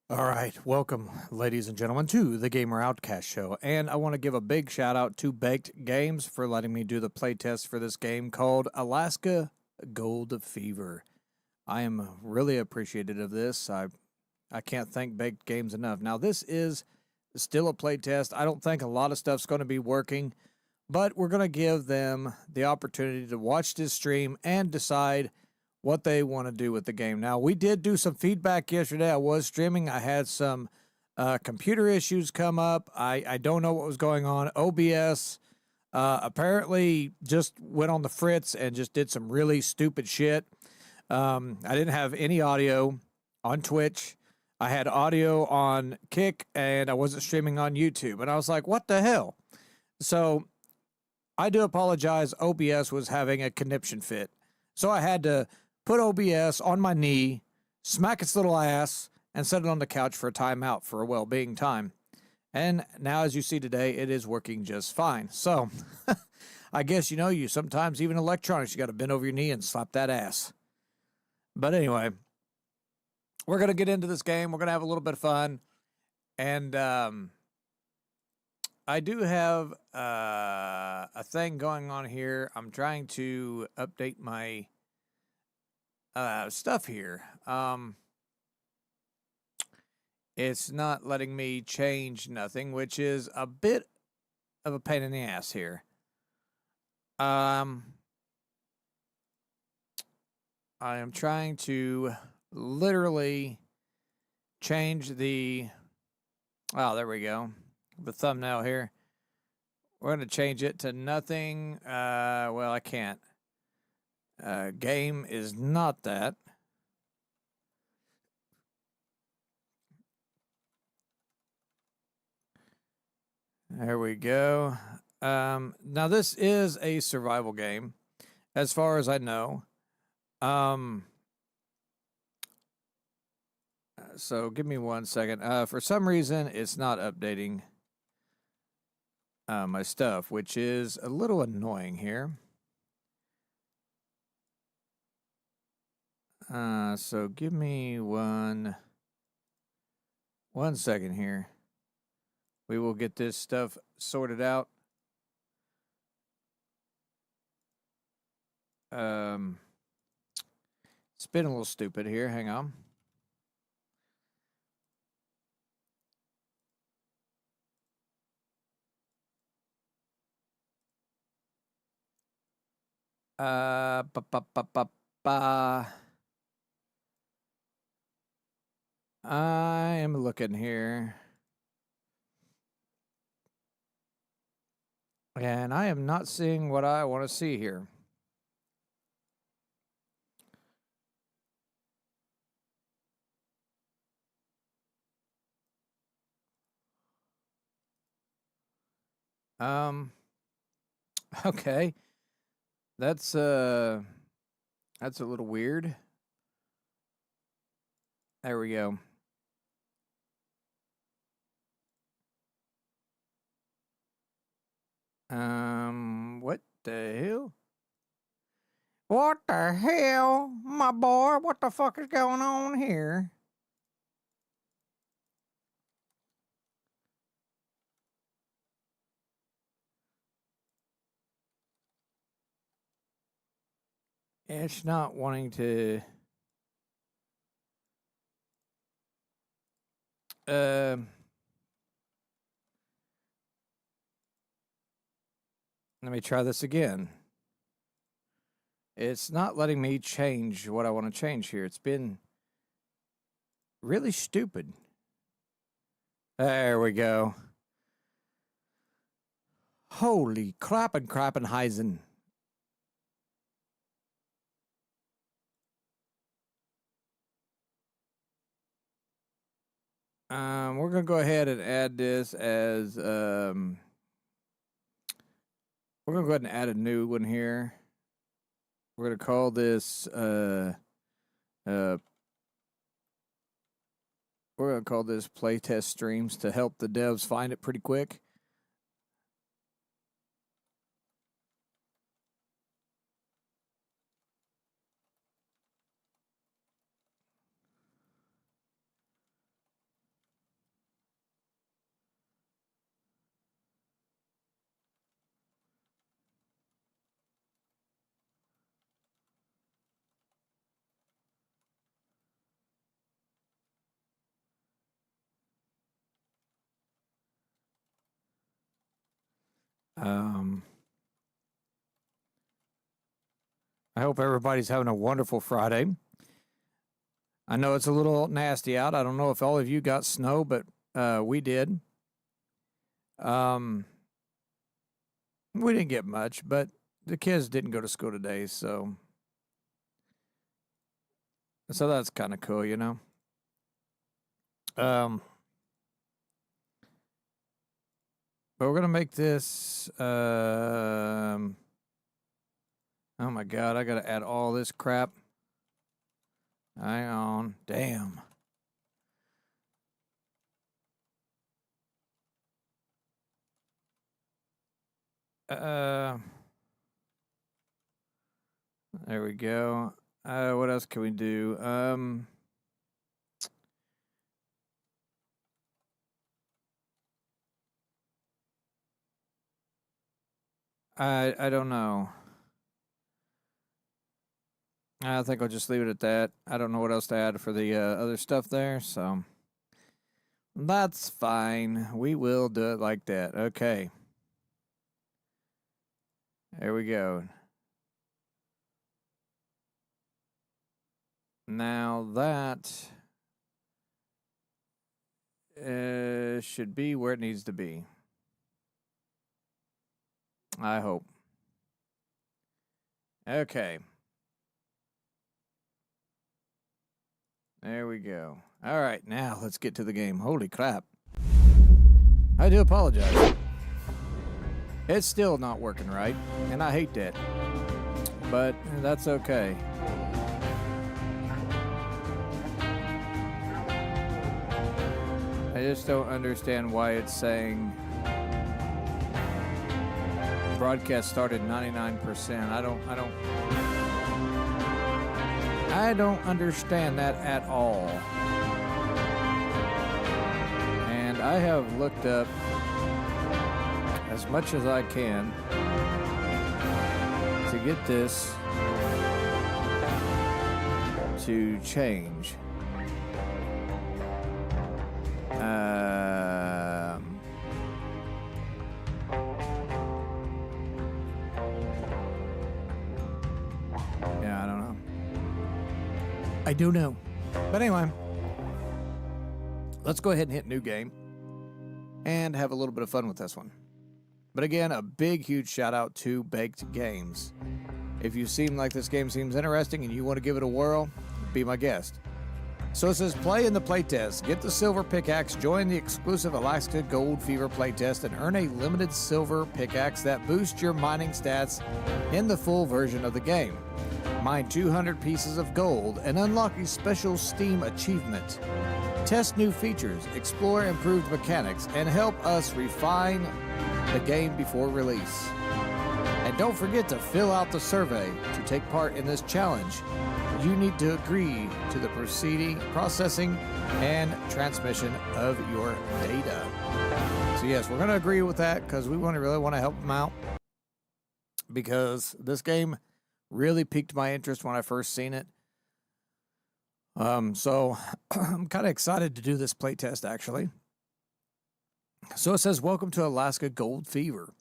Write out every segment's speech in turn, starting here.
All right, welcome, ladies and gentlemen, to the Gamer Outcast Show. And I want to give a big shout out to Baked Games for letting me do the playtest for this game called Alaska Gold Fever. I am really appreciative of this. I can't thank Baked Games enough. Now, this is still a playtest. I don't think a lot of stuff's going to be working, but we're going to give them the opportunity to watch this stream and decide what they want to do with the game. Now, we did do some feedback yesterday. I was streaming. I had some computer issues come up. I don't know what was going on. OBS apparently just went on the fritz and just did some really stupid shit. I didn't have any audio on Twitch. I had audio on Kick, and I wasn't streaming on YouTube. And I was like, what the hell? So I do apologize. OBS was having a conniption fit. So I had to put OBS on my knee, smack its little ass, and set it on the couch for a timeout for a well-being time. And now, as you see today, it is working just fine. So, I guess, you sometimes, even electronics, you got to bend over your knee and slap that ass. But anyway, we're going to get into this game. We're going to have a little bit of fun. And I do have a thing going on here. I'm trying to update my stuff here. It's not letting me change nothing, which is a bit of a pain in the ass here. I am trying to literally change the... Oh, there we go. The thumbnail here. We're going to change it to nothing. Well, I can't. Game is not that. There we go. Now this is a survival game, as far as I know. So give me 1 second. For some reason, it's not updating my stuff, which is a little annoying here. So give me one second here. We will get this stuff sorted out. It's been a little stupid here. Hang on. Ba, ba, ba, ba, ba. I am looking here. And I am not seeing what I want to see here. Okay. That's a little weird. There we go. What the hell? What the hell, my boy? What the fuck is going on here? It's not wanting to... Let me try this again. It's not letting me change what I want to change here. It's been really stupid. There we go. Holy crappenheisen. We're going to go ahead and add this as... we're going to go ahead and add a new one here. We're going to call this... we're going to call this playtest streams to help the devs find it pretty quick. I hope everybody's having a wonderful Friday. I know it's a little nasty out. I don't know if all of you got snow, but we did. We didn't get much, but the kids didn't go to school today, so that's kind of cool, you know. But we're gonna make this. Oh my God, I gotta add all this crap. Hang on, damn. There we go. What else can we do? I don't know. I think I'll just leave it at that. I don't know what else to add for the other stuff there, so that's fine. We will do it like that. Okay. There we go. Now that should be where it needs to be. I hope. Okay. There we go. All right, now let's get to the game. Holy crap. I do apologize. It's still not working right, and I hate that. But that's okay. I just don't understand why it's saying broadcast started 99%. I don't understand that at all. And I have looked up as much as I can to get this to change. Yeah, I don't know. I do know. But anyway, let's go ahead and hit new game and have a little bit of fun with this one. But again, a big, huge shout out to Baked Games. If you seem like this game seems interesting and you want to give it a whirl, be my guest. So it says play in the playtest, get the silver pickaxe, join the exclusive Alaska Gold Fever playtest, and earn a limited silver pickaxe that boosts your mining stats in the full version of the game. Mine 200 pieces of gold and unlock a special Steam achievement. Test new features, explore improved mechanics, and help us refine the game before release. And don't forget to fill out the survey to take part in this challenge. You need to agree to the processing and transmission of your data. So yes, we're going to agree with that because we really want to help them out, because this game really piqued my interest when I first seen it. So I'm kind of excited to do this playtest actually. So it says, welcome to Alaska Gold Fever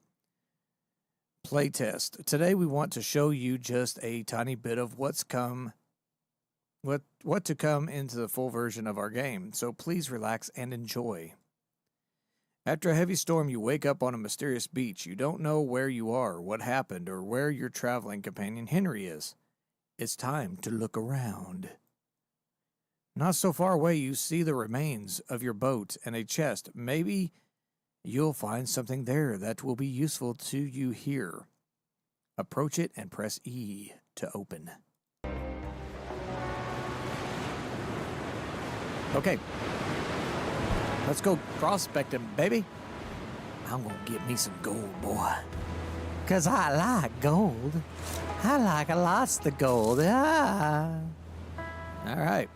playtest. Today we want to show you just a tiny bit of what to come into the full version of our game. So please relax and enjoy. After a heavy storm, you wake up on a mysterious beach. You don't know where you are, what happened, or where your traveling companion Henry is. It's time to look around. Not so far away, you see the remains of your boat and a chest. Maybe you'll find something there that will be useful to you here. Approach it and press E to open. Okay. Let's go prospecting, baby. I'm gonna get me some gold, boy. 'Cause I like gold. I like lots of gold. Ah. All right.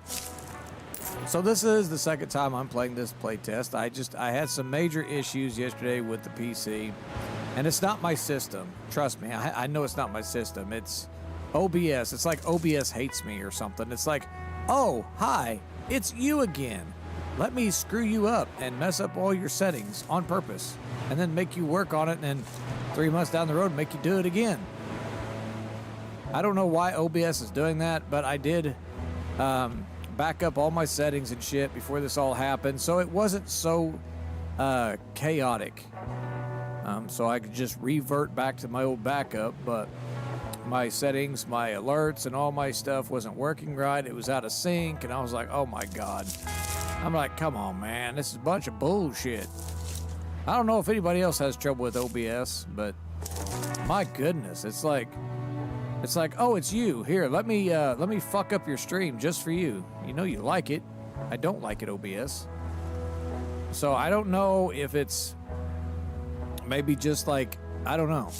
So this is the second time I'm playing this playtest. I had some major issues yesterday with the PC, and it's not my system. Trust me, I know it's not my system. It's OBS. It's like OBS hates me or something. It's like, oh, hi, it's you again. Let me screw you up and mess up all your settings on purpose, and then make you work on it and 3 months down the road make you do it again. I don't know why OBS is doing that, but I did back up all my settings and shit before this all happened, so it wasn't so chaotic. So I could just revert back to my old backup, but my settings, my alerts, and all my stuff wasn't working right. It was out of sync, and I was like, oh my God. I'm like, come on, man. This is a bunch of bullshit. I don't know if anybody else has trouble with OBS, but my goodness, it's like, oh, it's you. Here, let me fuck up your stream just for you. You know you like it. I don't like it, OBS. So I don't know if it's maybe just like, I don't know.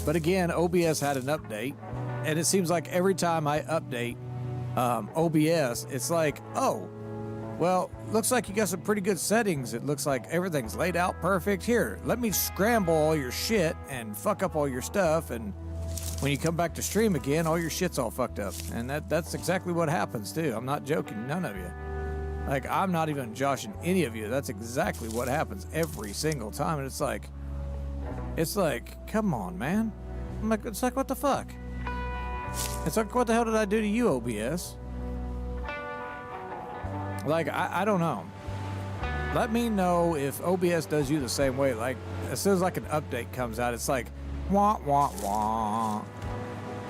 But again, OBS had an update, and it seems like every time I update OBS, it's like, oh, well, looks like you got some pretty good settings. It looks like everything's laid out perfect. Here, let me scramble all your shit and fuck up all your stuff, and when you come back to stream again, all your shit's all fucked up. And that's exactly what happens, too. I'm not joking, none of you. Like, I'm not even joshing any of you. That's exactly what happens every single time, and it's like, come on, man. It's like, what the fuck? It's like, what the hell did I do to you, OBS? Like, I don't know. Let me know if OBS does you the same way. Like, as soon as like an update comes out, it's like, wah, wah, wah.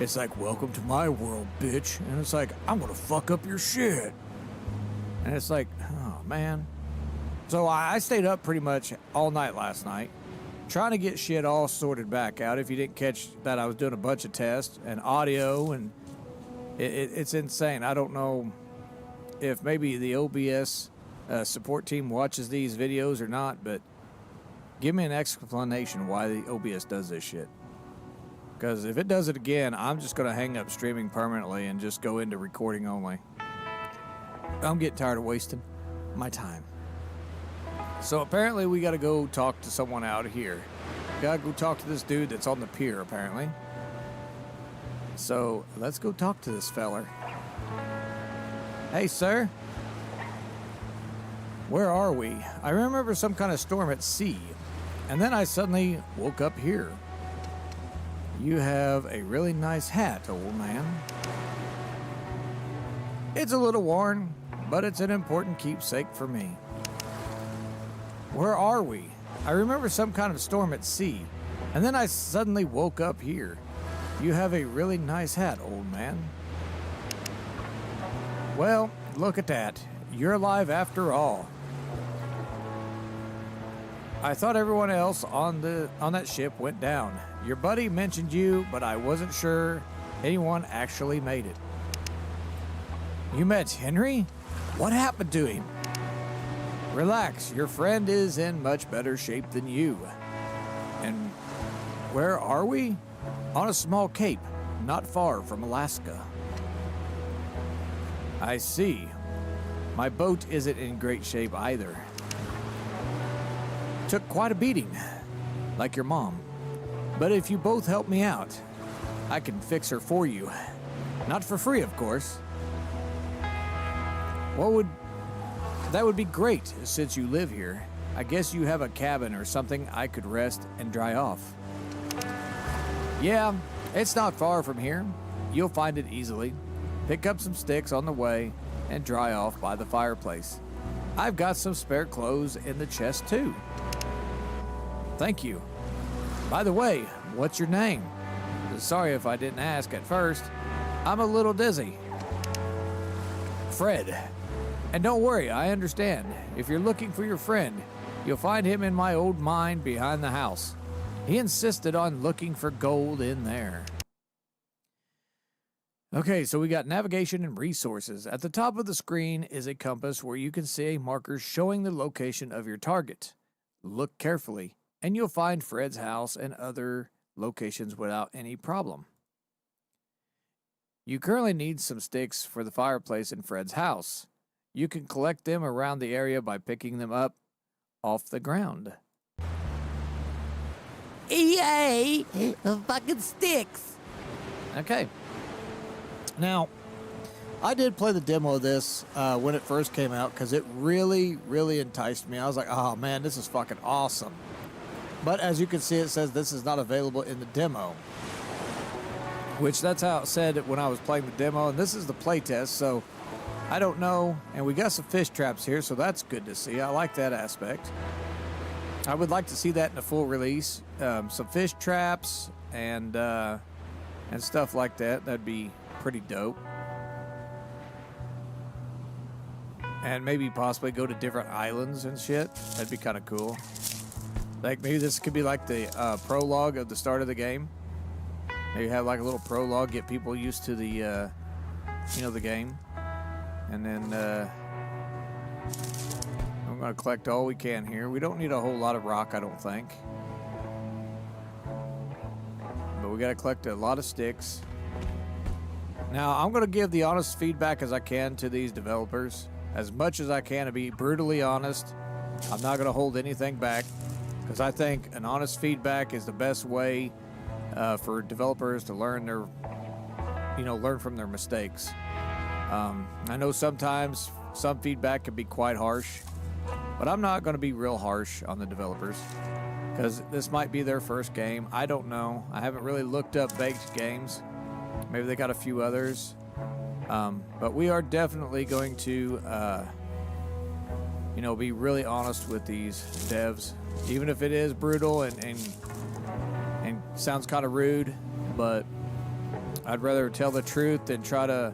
It's like, welcome to my world, bitch. And it's like, I'm gonna fuck up your shit. And it's like, oh, man. So I stayed up pretty much all night last night, trying to get shit all sorted back out. If you didn't catch that, I was doing a bunch of tests and audio, and it's insane. I don't know if maybe the OBS support team watches these videos or not, but give me an explanation why the OBS does this shit. Because if it does it again, I'm just going to hang up streaming permanently and just go into recording only. I'm getting tired of wasting my time. So apparently we got to go talk to someone out here. Got to go talk to this dude that's on the pier, apparently. So let's go talk to this feller. Hey, sir. Where are we? I remember some kind of storm at sea, and then I suddenly woke up here. You have a really nice hat, old man. It's a little worn, but it's an important keepsake for me. Where are we? I remember some kind of storm at sea, and then I suddenly woke up here. You have a really nice hat, old man. Well, look at that. You're alive after all. I thought everyone else on that ship went down. Your buddy mentioned you, but I wasn't sure anyone actually made it. You met Henry? What happened to him? Relax, your friend is in much better shape than you. And where are we? On a small cape, not far from Alaska. I see. My boat isn't in great shape either. Took quite a beating, like your mom. But if you both help me out, I can fix her for you. Not for free, of course. That would be great, since you live here. I guess you have a cabin or something I could rest and dry off. Yeah, it's not far from here. You'll find it easily. Pick up some sticks on the way and dry off by the fireplace. I've got some spare clothes in the chest too. Thank you. By the way, what's your name? Sorry if I didn't ask at first. I'm a little dizzy. Fred. And don't worry, I understand. If you're looking for your friend, you'll find him in my old mine behind the house. He insisted on looking for gold in there. Okay, so we got navigation and resources. At the top of the screen is a compass where you can see a marker showing the location of your target. Look carefully, and you'll find Fred's house and other locations without any problem. You currently need some sticks for the fireplace in Fred's house. You can collect them around the area by picking them up off the ground. Yay! Fucking sticks! Okay. Now, I did play the demo of this when it first came out because it really, really enticed me. I was like, oh man, this is fucking awesome. But as you can see, it says this is not available in the demo, which that's how it said it when I was playing the demo. And this is the playtest, so I don't know. And we got some fish traps here, so that's good to see. I like that aspect. I would like to see that in a full release. Some fish traps and stuff like that. That'd be pretty dope. And maybe possibly go to different islands and shit. That'd be kind of cool. Like maybe this could be like the prologue of the start of the game. Maybe have like a little prologue, get people used to the, the game. And then I'm going to collect all we can here. We don't need a whole lot of rock, I don't think. But we got to collect a lot of sticks. Now, I'm going to give the honest feedback as I can to these developers. As much as I can to be brutally honest. I'm not going to hold anything back. Because I think an honest feedback is the best way for developers to learn learn from their mistakes. I know sometimes some feedback can be quite harsh, but I'm not going to be real harsh on the developers because this might be their first game. I don't know. I haven't really looked up Baked Games. Maybe they got a few others. But we are definitely going to, be really honest with these devs. Even if it is brutal and sounds kind of rude, but I'd rather tell the truth than try to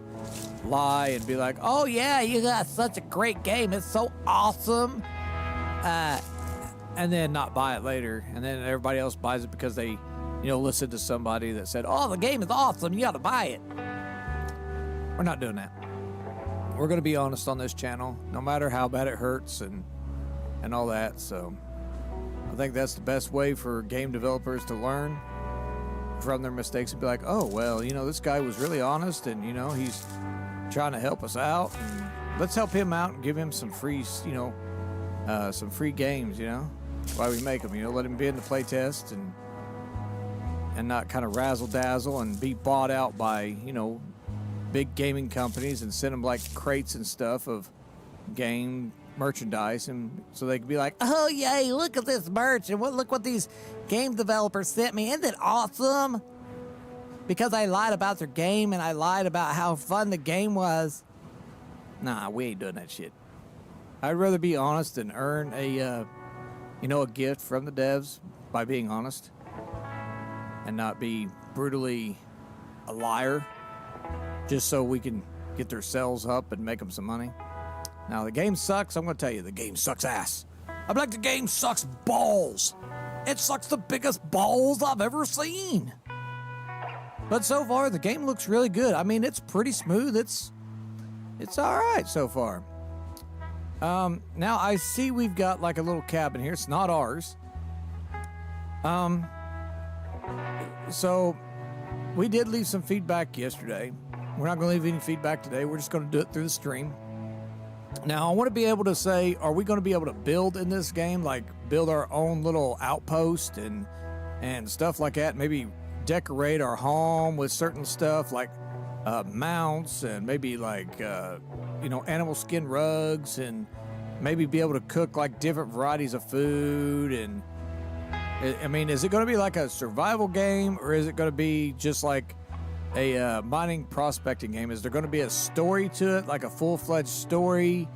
lie and be like, oh yeah, you got such a great game, it's so awesome, and then not buy it later, and then everybody else buys it because they, listened to somebody that said, oh, the game is awesome, you got to buy it. We're not doing that. We're going to be honest on this channel, no matter how bad it hurts and all that, so I think that's the best way for game developers to learn from their mistakes and be like, oh, well, this guy was really honest and, he's trying to help us out. And let's help him out and give him some free, some free games, why we make them, let him be in the playtest and not kind of razzle dazzle and be bought out by, big gaming companies and send them like crates and stuff of game merchandise, and so they could be like, oh yay, look at this merch and look what these game developers sent me, isn't it awesome? Because I lied about their game and I lied about how fun the game was. Nah, we ain't doing that shit. I'd rather be honest and earn a gift from the devs by being honest and not be brutally a liar just so we can get their sales up and make them some money. Now, the game sucks. I'm going to tell you, the game sucks ass. I'm like, the game sucks balls. It sucks the biggest balls I've ever seen. But so far, the game looks really good. I mean, it's pretty smooth. It's all right so far. Now, I see we've got like a little cabin here. It's not ours. So, we did leave some feedback yesterday. We're not going to leave any feedback today. We're just going to do it through the stream. Now, I want to be able to say, are we going to be able to build in this game? Like, build our own little outpost and stuff like that? Maybe decorate our home with certain stuff like mounts and maybe like, animal skin rugs and maybe be able to cook like different varieties of food. And, I mean, is it going to be like a survival game or is it going to be just like a mining prospecting game? Is there going to be a story to it, like a full-fledged story?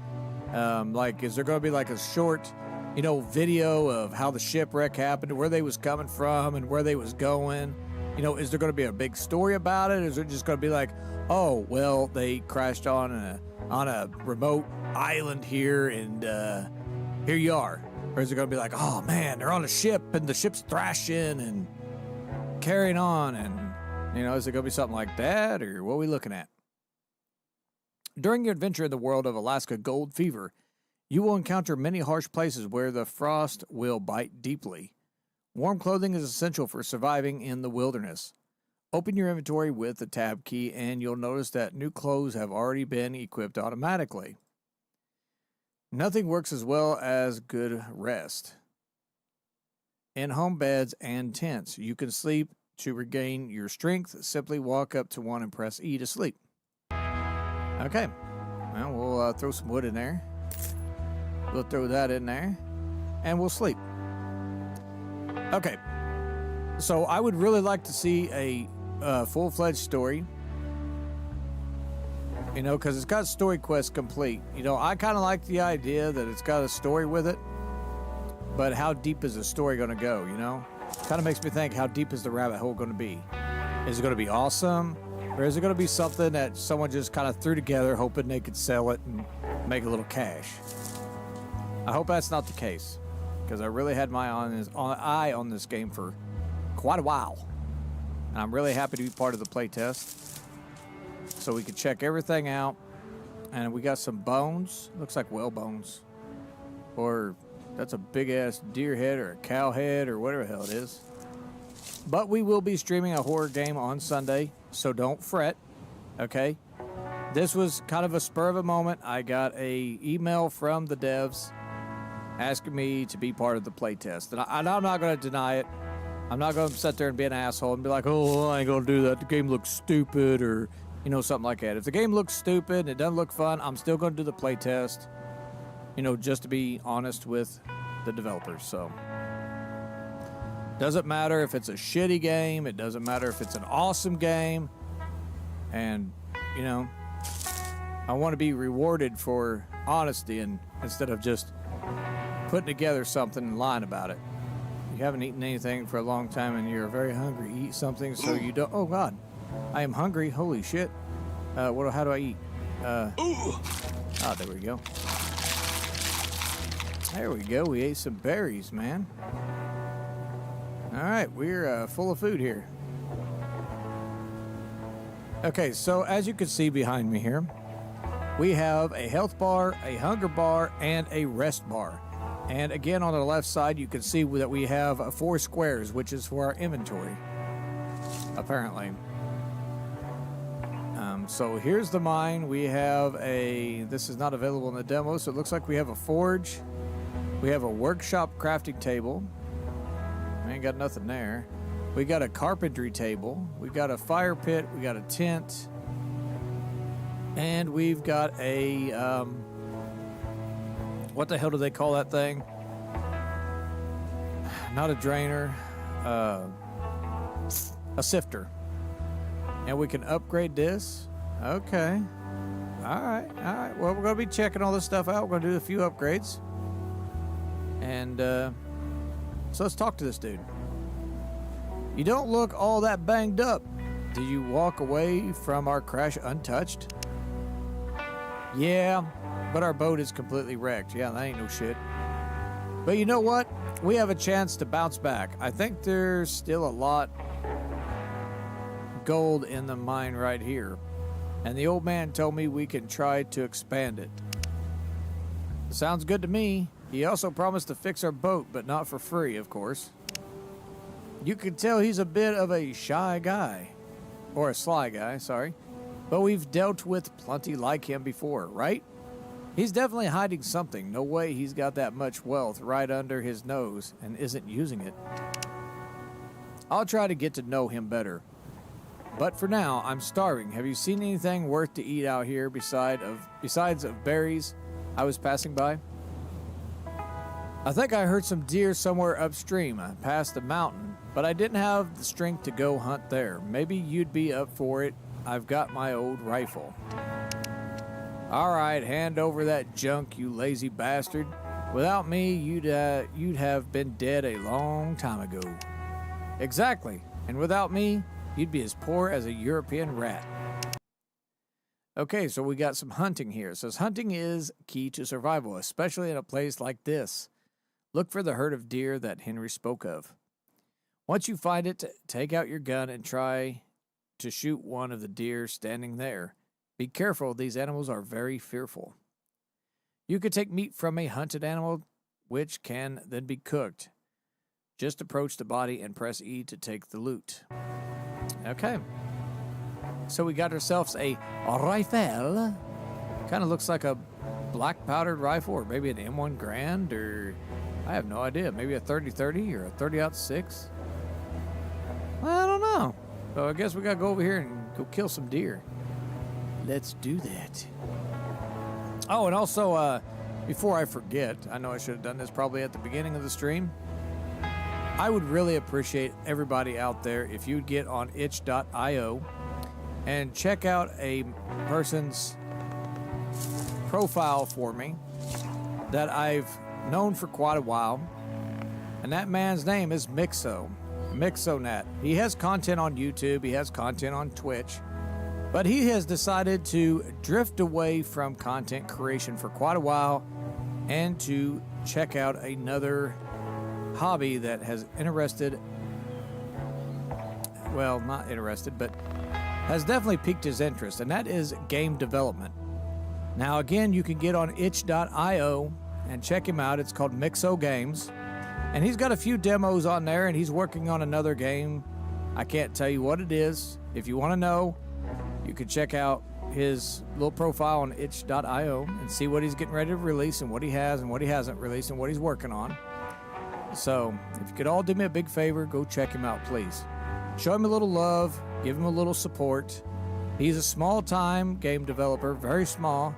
Like, is there going to be like a short, video of how the shipwreck happened, where they was coming from, and where they was going? Is there going to be a big story about it? Or is it just going to be like, oh, well, they crashed on a remote island here, and here you are? Or is it going to be like, oh man, they're on a ship and the ship's thrashing and carrying on, and is it going to be something like that, or what are we looking at? During your adventure in the world of Alaska Gold Fever, you will encounter many harsh places where the frost will bite deeply. Warm clothing is essential for surviving in the wilderness. Open your inventory with the tab key, and you'll notice that new clothes have already been equipped automatically. Nothing works as well as good rest. In home beds and tents, you can sleep. To regain your strength, simply walk up to one and press E to sleep. Okay. Well, we'll throw some wood in there. We'll throw that in there. And we'll sleep. Okay. So I would really like to see a full-fledged story. You know, because it's got story quest complete. You know, I kind of like the idea that it's got a story with it. But how deep is the story going to go, you know? Kind of makes me think, how deep is the rabbit hole going to be? Is it going to be awesome? Or is it going to be something that someone just kind of threw together hoping they could sell it and make a little cash? I hope that's not the case, because I really had my eye on this game for quite a while. And I'm really happy to be part of the playtest, so we could check everything out. And we got some bones. Looks like whale bones. Or that's a big-ass deer head or a cow head or whatever the hell it is. But we will be streaming a horror game on Sunday, so don't fret, okay? This was kind of a spur of a moment. I got a email from the devs asking me to be part of the playtest. And I'm not going to deny it. I'm not going to sit there and be an asshole and be like, oh, I ain't going to do that. The game looks stupid or, you know, something like that. If the game looks stupid and it doesn't look fun, I'm still going to do the playtest, you know, just to be honest with the developers. So doesn't matter if it's a shitty game. It doesn't matter if it's an awesome game. And, you know, I want to be rewarded for honesty and instead of just putting together something and lying about it. You haven't eaten anything for a long time and you're very hungry. Eat something so you don't... Oh, God. I am hungry. Holy shit. How do I eat? There we go. There we go. We ate some berries, man. All right. We're full of food here. Okay, so as you can see behind me here, we have a health bar, a hunger bar, and a rest bar. And again, on the left side, you can see that we have 4 squares, which is for our inventory, apparently. So here's the mine. We have this is not available in the demo, so it looks like we have a forge. We have a workshop crafting table. We ain't got nothing there. We got a carpentry table. We got a fire pit. We got a tent. And we've got a, what the hell do they call that thing? Not a drainer, a sifter. And we can upgrade this. Okay. All right. Well, we're going to be checking all this stuff out. We're going to do a few upgrades. And so let's talk to this dude. You don't look all that banged up. Did you walk away from our crash untouched? Yeah, but our boat is completely wrecked. Yeah, that ain't no shit. But you know what? We have a chance to bounce back. I think there's still a lot gold in the mine right here. And the old man told me we can try to expand it. Sounds good to me. He also promised to fix our boat, but not for free, of course. You can tell he's a bit of a shy guy. Or a sly guy, sorry. But we've dealt with plenty like him before, right? He's definitely hiding something. No way he's got that much wealth right under his nose and isn't using it. I'll try to get to know him better. But for now, I'm starving. Have you seen anything worth to eat out here besides of berries I was passing by? I think I heard some deer somewhere upstream, past the mountain, but I didn't have the strength to go hunt there. Maybe you'd be up for it. I've got my old rifle. All right, hand over that junk, you lazy bastard. Without me, you'd have been dead a long time ago. Exactly, and without me, you'd be as poor as a European rat. Okay, so we got some hunting here. It says hunting is key to survival, especially in a place like this. Look for the herd of deer that Henry spoke of. Once you find it, take out your gun and try to shoot one of the deer standing there. Be careful, these animals are very fearful. You could take meat from a hunted animal, which can then be cooked. Just approach the body and press E to take the loot. Okay. So we got ourselves a rifle. Kind of looks like a black powdered rifle, or maybe an M1 Grand, or I have no idea. Maybe a 30-30 or a 30-06. I don't know. So I guess we gotta go over here and go kill some deer. Let's do that. Oh, and also, before I forget, I know I should have done this probably at the beginning of the stream. I would really appreciate everybody out there if you'd get on itch.io and check out a person's profile for me that I've known for quite a while. And that man's name is Mixonet. He has content on YouTube, he has content on Twitch, but he has decided to drift away from content creation for quite a while and to check out another hobby that has has definitely piqued his interest, and that is game development. Now, again, you can get on itch.io and check him out. It's called Mixo Games, and he's got a few demos on there, and he's working on another game. I can't tell you what it is. If you want to know, you can check out his little profile on itch.io and see what he's getting ready to release and what he has and what he hasn't released and what he's working on. So, if you could all do me a big favor, go check him out, please. Show him a little love, give him a little support. He's a small-time game developer, very small,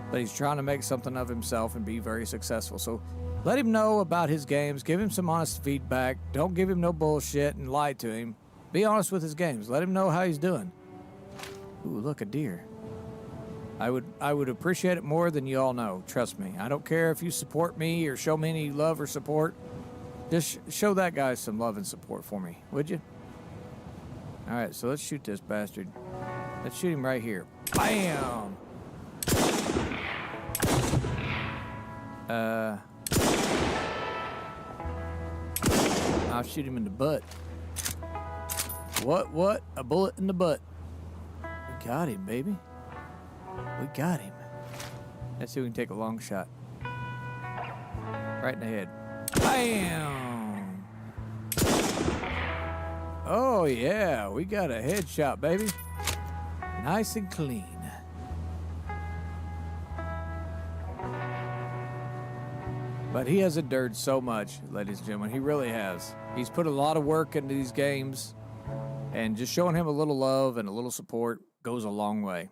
but he's trying to make something of himself and be very successful. So, let him know about his games. Give him some honest feedback. Don't give him no bullshit and lie to him. Be honest with his games. Let him know how he's doing. Ooh, look, a deer. I would appreciate it more than you all know. Trust me. I don't care if you support me or show me any love or support. Just show that guy some love and support for me, would you? All right, so let's shoot this bastard. Let's shoot him right here. Bam! I'll shoot him in the butt. What? A bullet in the butt. We got him, baby. We got him. Let's see if we can take a long shot. Right in the head. Bam! Oh, yeah. We got a headshot, baby. Nice and clean. But he has endured so much, ladies and gentlemen. He really has. He's put a lot of work into these games, and just showing him a little love and a little support goes a long way.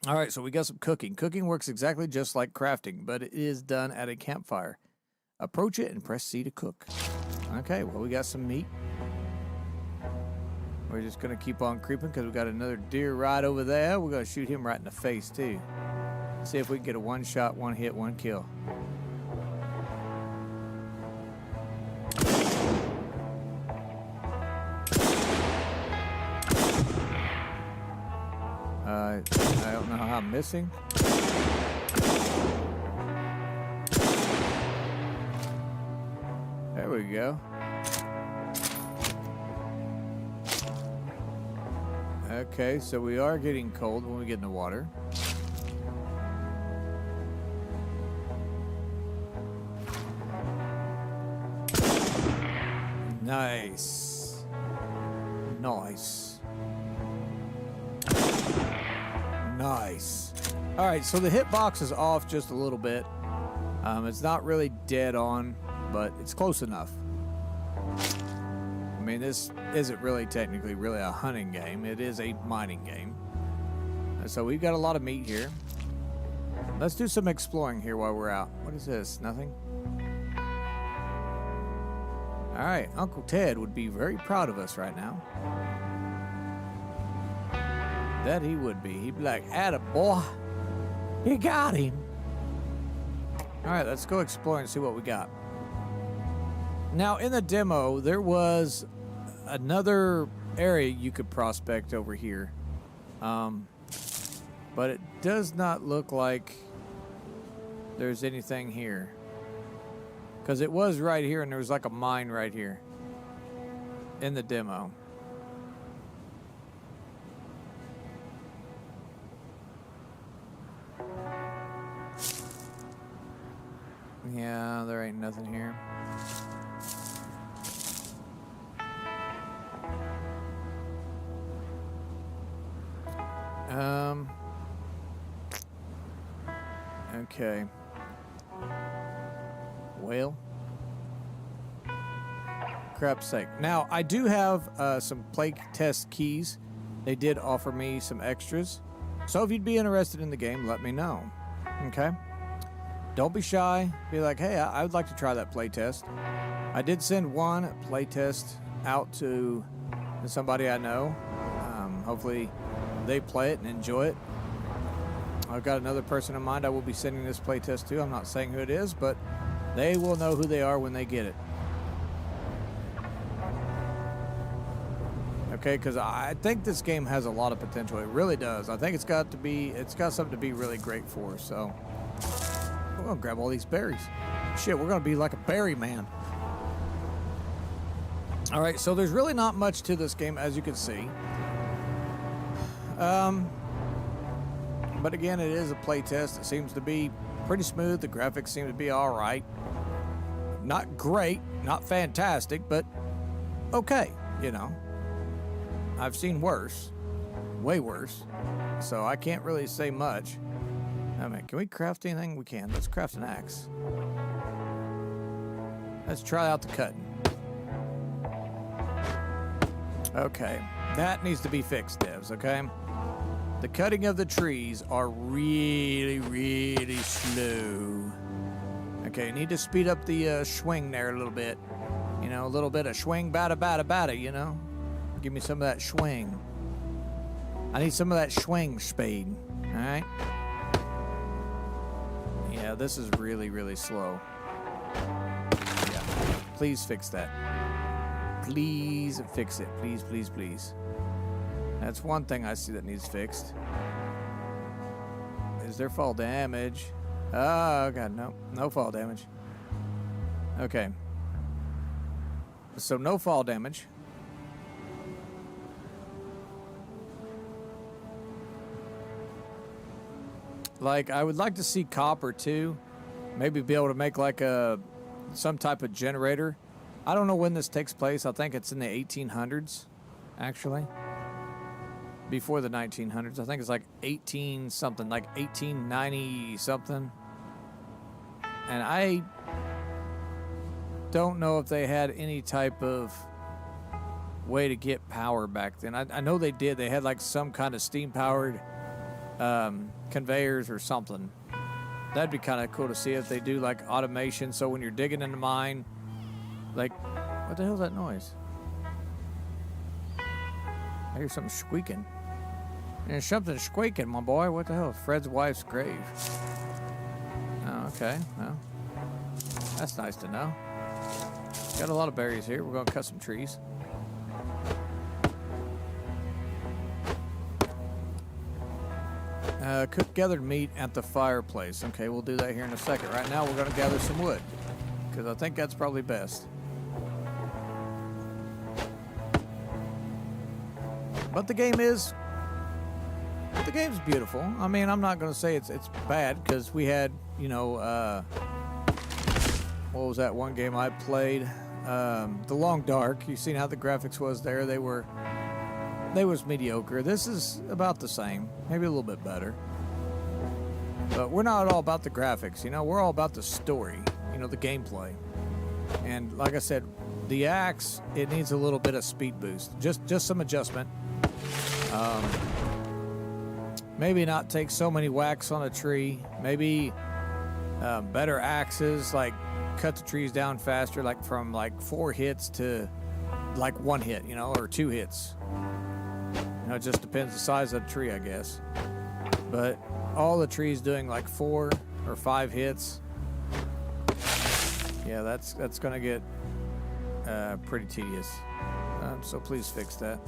All right, so we got some cooking. Cooking works exactly just like crafting, but it is done at a campfire. Approach it and press C to cook. Okay, well, we got some meat. We're just going to keep on creeping because we got another deer right over there. We're going to shoot him right in the face, too. See if we can get a one shot, one hit, one kill. I don't know how I'm missing. There we go. Okay, so we are getting cold when we get in the water. Nice. Nice. Nice. All right, so the hitbox is off just a little bit. It's not really dead on, but it's close enough. I mean, this isn't really technically really a hunting game. It is a mining game. So we've got a lot of meat here. Let's do some exploring here while we're out. What is this? Nothing? All right, Uncle Ted would be very proud of us right now. That he would be. He'd be like, "Atta boy, you got him." All right, let's go explore and see what we got. Now, in the demo, there was another area you could prospect over here. But it does not look like there's anything here. Because it was right here, and there was like a mine right here in the demo. Yeah, there ain't nothing here. Okay. Well, crap's sake. Now, I do have some play test keys. They did offer me some extras. So if you'd be interested in the game, let me know. Okay? don't be shy. Be like, hey, I would like to try that playtest. I did send one playtest out to somebody I know. Hopefully they play it and enjoy it. I've got another person in mind I will be sending this playtest to. I'm not saying who it is, but they will know who they are when they get it. Okay, because I think this game has a lot of potential. It really does. I think it's got something to be really great for. So we're gonna grab all these berries. Shit, we're gonna be like a berry man. All right, so there's really not much to this game, as you can see. But again, it is a playtest. It seems to be pretty smooth. The graphics seem to be all right. Not great, not fantastic, but okay, you know. I've seen worse, way worse, so I can't really say much. I mean, can we craft anything? We can. Let's craft an axe. Let's try out the cutting. Okay, that needs to be fixed, devs, okay? The cutting of the trees are really, really slow. Okay, need to speed up the swing there a little bit. You know, a little bit of swing, bada, you know? Give me some of that swing. I need some of that swing speed, all right? Yeah, this is really, really slow. Yeah, please fix that. Please fix it. Please, please, please. That's one thing I see that needs fixed. Is there fall damage? Oh, God, no. No fall damage. Okay. So, no fall damage. Like, I would like to see copper, too. Maybe be able to make, like, some type of generator. I don't know when this takes place. I think it's in the 1800s, actually. Before the 1900s. I think it's like 18-something, like 1890-something. And I don't know if they had any type of way to get power back then. I know they did. They had like some kind of steam-powered conveyors or something. That'd be kind of cool to see if they do like automation. So when you're digging in the mine, like, what the hell is that noise? I hear something squeaking. There's something squeaking, my boy. What the hell? Fred's wife's grave. Oh, okay. Well, that's nice to know. Got a lot of berries here. We're going to cut some trees. Cook gathered meat at the fireplace. Okay, we'll do that here in a second. Right now, we're going to gather some wood, because I think that's probably best. But the game's beautiful. I mean, I'm not going to say it's bad, because we had, you know, what was that one game I played? The Long Dark. You've seen how the graphics was there. They was mediocre. This is about the same, maybe a little bit better. But we're not all about the graphics, you know. We're all about the story, you know, the gameplay. And like I said, the axe, it needs a little bit of speed boost, just some adjustment. Maybe not take so many whacks on a tree. Maybe better axes, like cut the trees down faster, like from like 4 hits to like 1 hit, you know, or 2 hits. You know, it just depends the size of the tree, I guess. But all the trees doing like 4 or 5 hits, yeah, that's gonna get pretty tedious. So please fix that,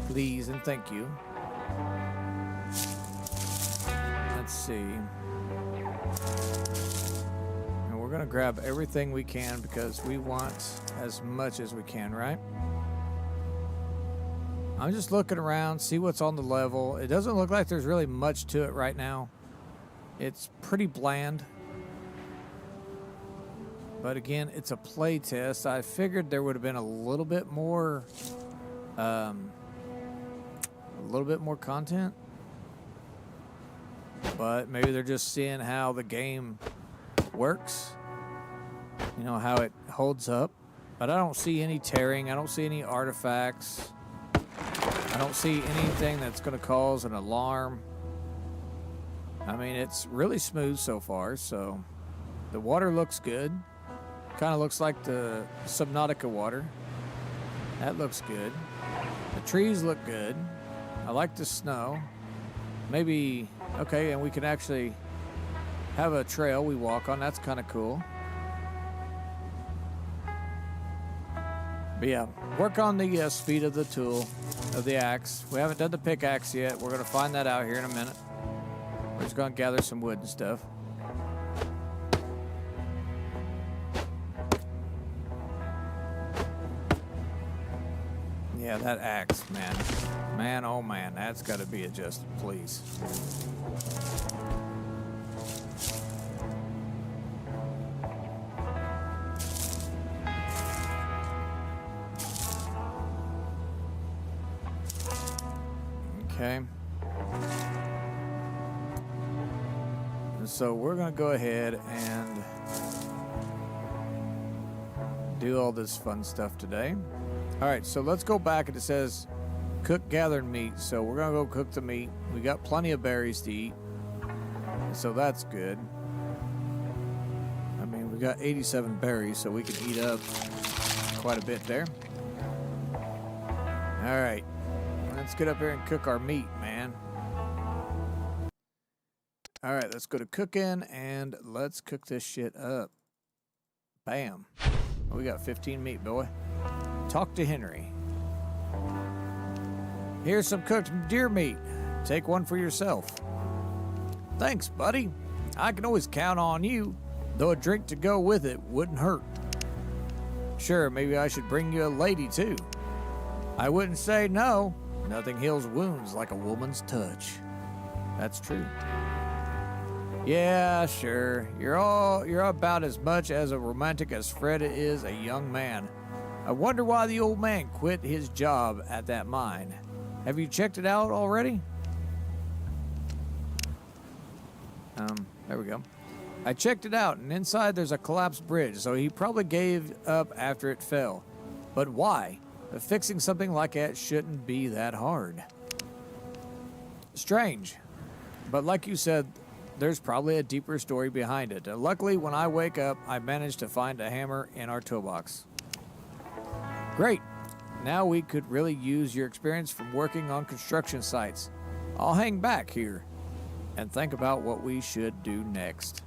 please, and thank you. Let's see. And we're gonna grab everything we can because we want as much as we can, right? I'm just looking around, see what's on the level. It doesn't look like there's really much to it right now. It's pretty bland. But again, it's a play test. I figured there would have been a little bit more content. But maybe they're just seeing how the game works. You know, how it holds up. But I don't see any tearing. I don't see any artifacts. I don't see anything that's going to cause an alarm. I mean, it's really smooth so far, so the water looks good. Kind of looks like the Subnautica water. That looks good. The trees look good. I like the snow. Maybe, okay, and we can actually have a trail we walk on. That's kind of cool. But yeah, work on the speed of the tool, of the axe. We haven't done the pickaxe yet. We're going to find that out here in a minute. We're just going to gather some wood and stuff. Yeah, that axe, man. Man, oh man, that's got to be adjusted, please. Okay. So we're going to go ahead and do all this fun stuff today. All right, so let's go back, and it says cook gathered meat. So we're going to go cook the meat. We got plenty of berries to eat, so that's good. I mean, we got 87 berries, so we can eat up quite a bit there. All right, let's get up here and cook our meat, man. All right, let's go to cooking, and let's cook this shit up. Bam. We got 15 meat, boy. Talk to Henry. Here's some cooked deer meat. Take one for yourself. Thanks, buddy. I can always count on you, though a drink to go with it wouldn't hurt. Sure, maybe I should bring you a lady, too. I wouldn't say no. Nothing heals wounds like a woman's touch. That's true. Yeah, sure. You're about as much as a romantic as Fred is a young man. I wonder why the old man quit his job at that mine. Have you checked it out already? There we go. I checked it out, and inside there's a collapsed bridge, so he probably gave up after it fell. But why? Fixing something like that shouldn't be that hard. Strange. But like you said, there's probably a deeper story behind it. Luckily, when I wake up, I managed to find a hammer in our toolbox. Great. Now we could really use your experience from working on construction sites. I'll hang back here and think about what we should do next.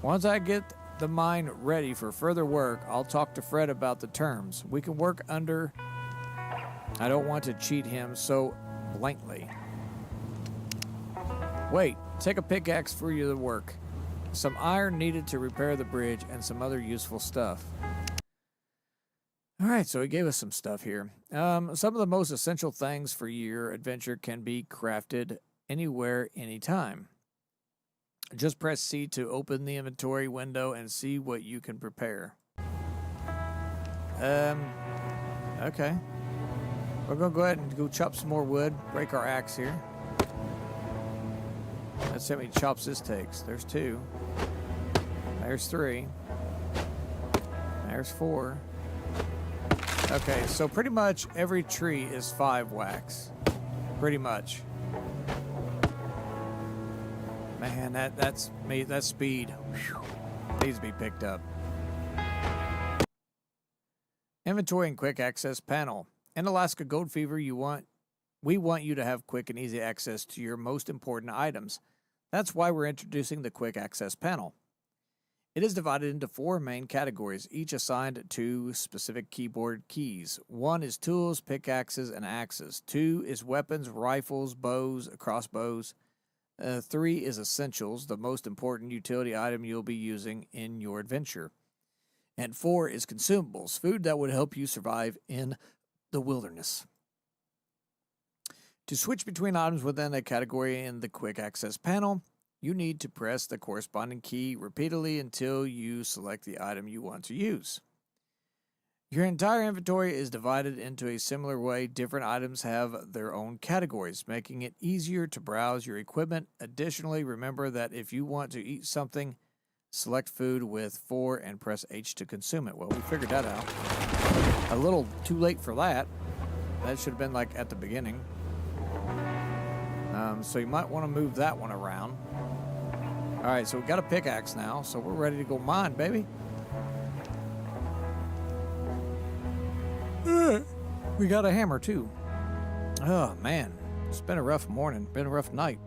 Once I get the mine ready for further work, I'll talk to Fred about the terms. We can work under... I don't want to cheat him so blankly. Wait, take a pickaxe for your work. Some iron needed to repair the bridge and some other useful stuff. All right, so he gave us some stuff here. Some of the most essential things for your adventure can be crafted anywhere, anytime. Just press C to open the inventory window and see what you can prepare. Okay. We're going to go ahead and go chop some more wood, break our axe here. Let's see how many chops this takes. There's 2. There's 3. There's 4. Okay, so pretty much every tree is 5 wax. Pretty much. Man, that's me. That speed needs to be picked up. Inventory and quick access panel. In Alaska Gold Fever, we want you to have quick and easy access to your most important items. That's why we're introducing the quick access panel. It is divided into 4 main categories, each assigned to specific keyboard keys. 1 is tools, pickaxes, and axes. 2 is weapons, rifles, bows, crossbows. 3 is essentials, the most important utility item you'll be using in your adventure. And 4 is consumables, food that would help you survive in the wilderness. To switch between items within a category in the quick access panel, you need to press the corresponding key repeatedly until you select the item you want to use. Your entire inventory is divided into a similar way. Different items have their own categories, making it easier to browse your equipment. Additionally, remember that if you want to eat something, select food with 4 and press H to consume it. Well, we figured that out. A little too late for that. That should have been like at the beginning. So you might want to move that one around. All right, so we got a pickaxe now, so we're ready to go mine, baby. We got a hammer too. Oh man, it's been a rough morning, been a rough night.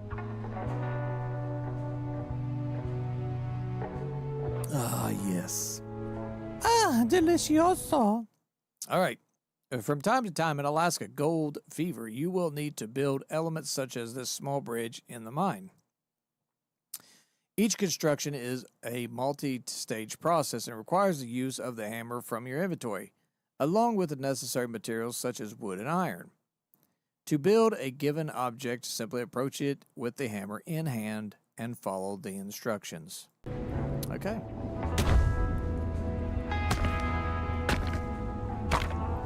Ah, yes. Ah, delicioso. All right. From time to time in Alaska gold fever, you will need to build elements such as this small bridge in the mine. Each construction is a multi-stage process and requires the use of the hammer from your inventory, along with the necessary materials such as wood and iron. To build a given object, simply approach it with the hammer in hand and follow the instructions. Okay.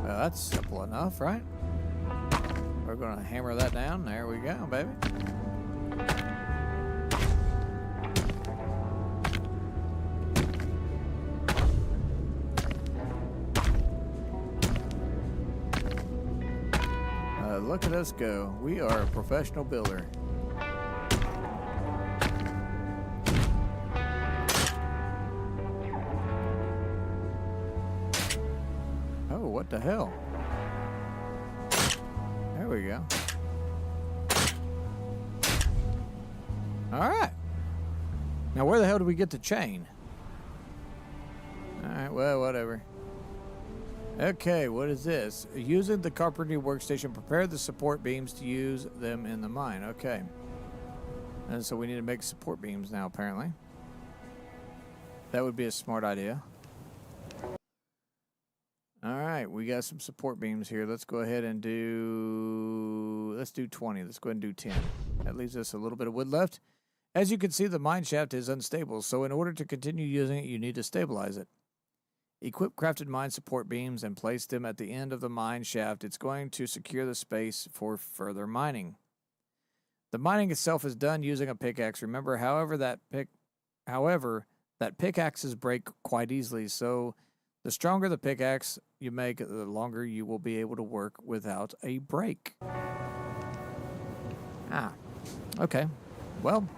Well, that's simple enough, right? We're going to hammer that down. There we go, baby. Look at us go. We are a professional builder. Oh, what the hell? There we go. All right. Now, where the hell do we get the chain? All right, well, whatever. Okay, what is this? Using the carpentry workstation, prepare the support beams to use them in the mine. Okay. And so we need to make support beams now, apparently. That would be a smart idea. All right, we got some support beams here. Let's go ahead and let's do 20. Let's go ahead and do 10. That leaves us a little bit of wood left. As you can see, the mine shaft is unstable, so in order to continue using it, you need to stabilize it. Equip crafted mine support beams and place them at the end of the mine shaft. It's going to secure the space for further mining. The mining itself is done using a pickaxe. Remember, however, that pickaxes break quite easily, so the stronger the pickaxe you make, the longer you will be able to work without a break. Ah, okay. Well,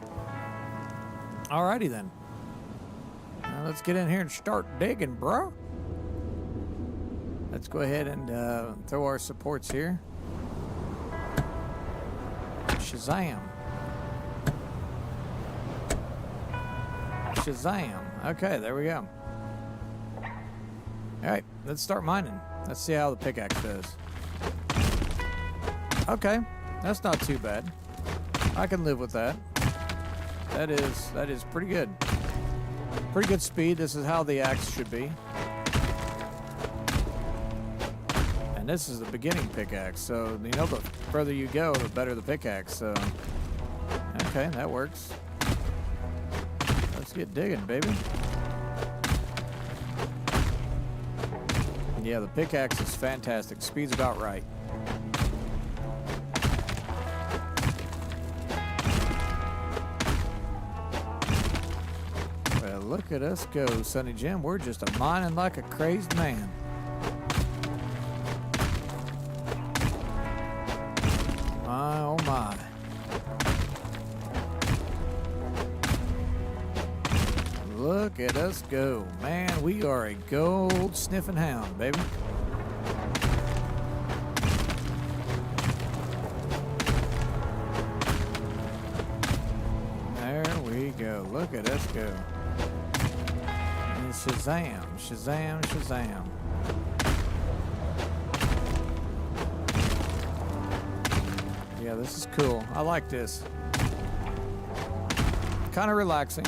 alrighty then. Now let's get in here and start digging, bro. Let's go ahead and throw our supports here. Shazam. Shazam. Okay, there we go. All right, let's start mining. Let's see how the pickaxe does. Okay, that's not too bad. I can live with that. That is pretty good. Pretty good speed. This is how the axe should be. And this is the beginning pickaxe, so you know the further you go, the better the pickaxe. So, okay, that works. Let's get digging, baby. Yeah, the pickaxe is fantastic. Speed's about right. Well, look at us go, Sonny Jim. We're just a mining like a crazed man. My, oh my. Look at us go. Man, we are a gold sniffing hound, baby. There we go. Look at us go. And Shazam, Shazam, Shazam. Yeah, this is cool. I like this. Kind of relaxing.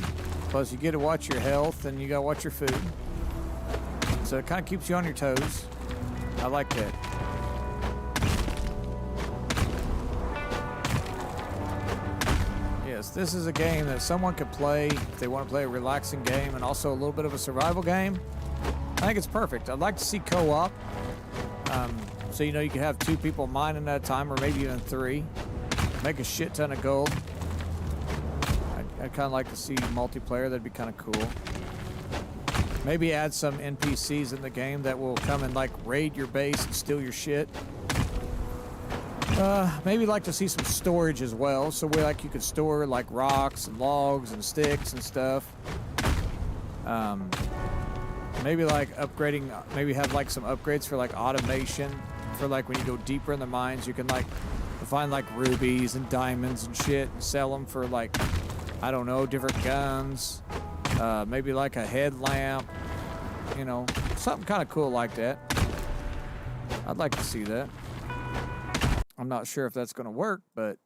Plus, you get to watch your health and you got to watch your food. So it kind of keeps you on your toes. I like that. Yes, this is a game that someone could play if they want to play a relaxing game and also a little bit of a survival game. I think it's perfect. I'd like to see co-op. So, you know, you could have 2 people mining at a time or maybe even 3. Make a shit ton of gold. I'd kind of like to see multiplayer. That'd be kind of cool. Maybe add some NPCs in the game that will come and like raid your base and steal your shit. Maybe like to see some storage as well. So where like you could store like rocks and logs and sticks and stuff. Maybe like upgrading, maybe have like some upgrades for like automation for like when you go deeper in the mines, you can like find like rubies and diamonds and shit and sell them for like, I don't know, different guns. Maybe like a headlamp, you know, something kind of cool like that. I'd like to see that. I'm not sure if that's going to work, but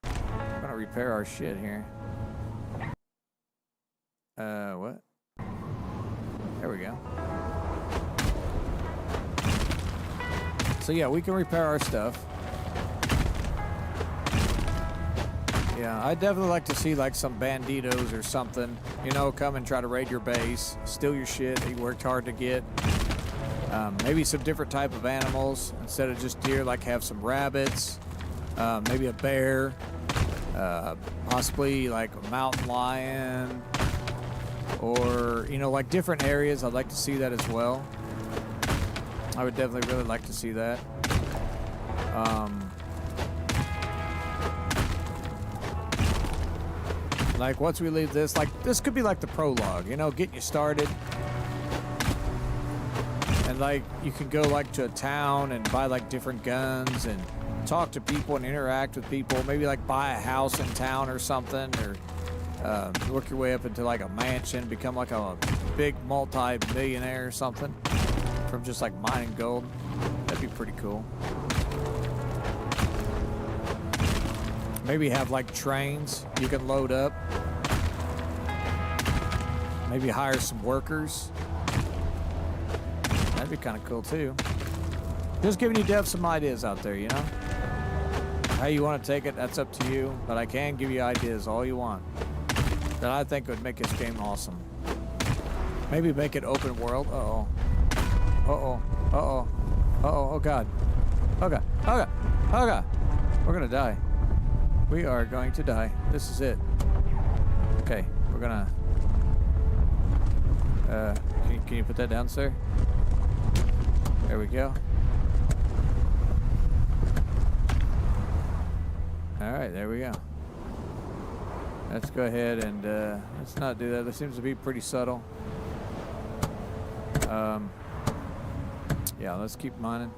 we're going to repair our shit here. What? There we go. So yeah, we can repair our stuff. Yeah, I'd definitely like to see like some banditos or something, you know, come and try to raid your base, steal your shit that you worked hard to get. Maybe some different type of animals instead of just deer, like have some rabbits, maybe a bear, possibly like a mountain lion, or, you know, like different areas. I'd like to see that as well. I would definitely really like to see that. Like once we leave this, like this could be like the prologue, you know, getting you started. And like you can go like to a town and buy like different guns and talk to people and interact with people. Maybe like buy a house in town or something, or work your way up into like a mansion, become like a big multi-millionaire or something from just like mining gold. That'd be pretty cool. Maybe have like trains you can load up. Maybe hire some workers. That'd be kind of cool too. Just giving you devs some ideas out there, you know? How you want to take it, that's up to you. But I can give you ideas all you want that I think would make this game awesome. Maybe make it open world. Uh-oh. Uh-oh. Uh-oh. Uh-oh. Oh, God. Oh, God. Oh, God. Oh, God. We're going to die. We are going to die. This is it. Okay. We're going to... Can you put that down, sir? There we go. Alright, there we go. Let's go ahead and let's not do that. This seems to be pretty subtle. Yeah, let's keep mining.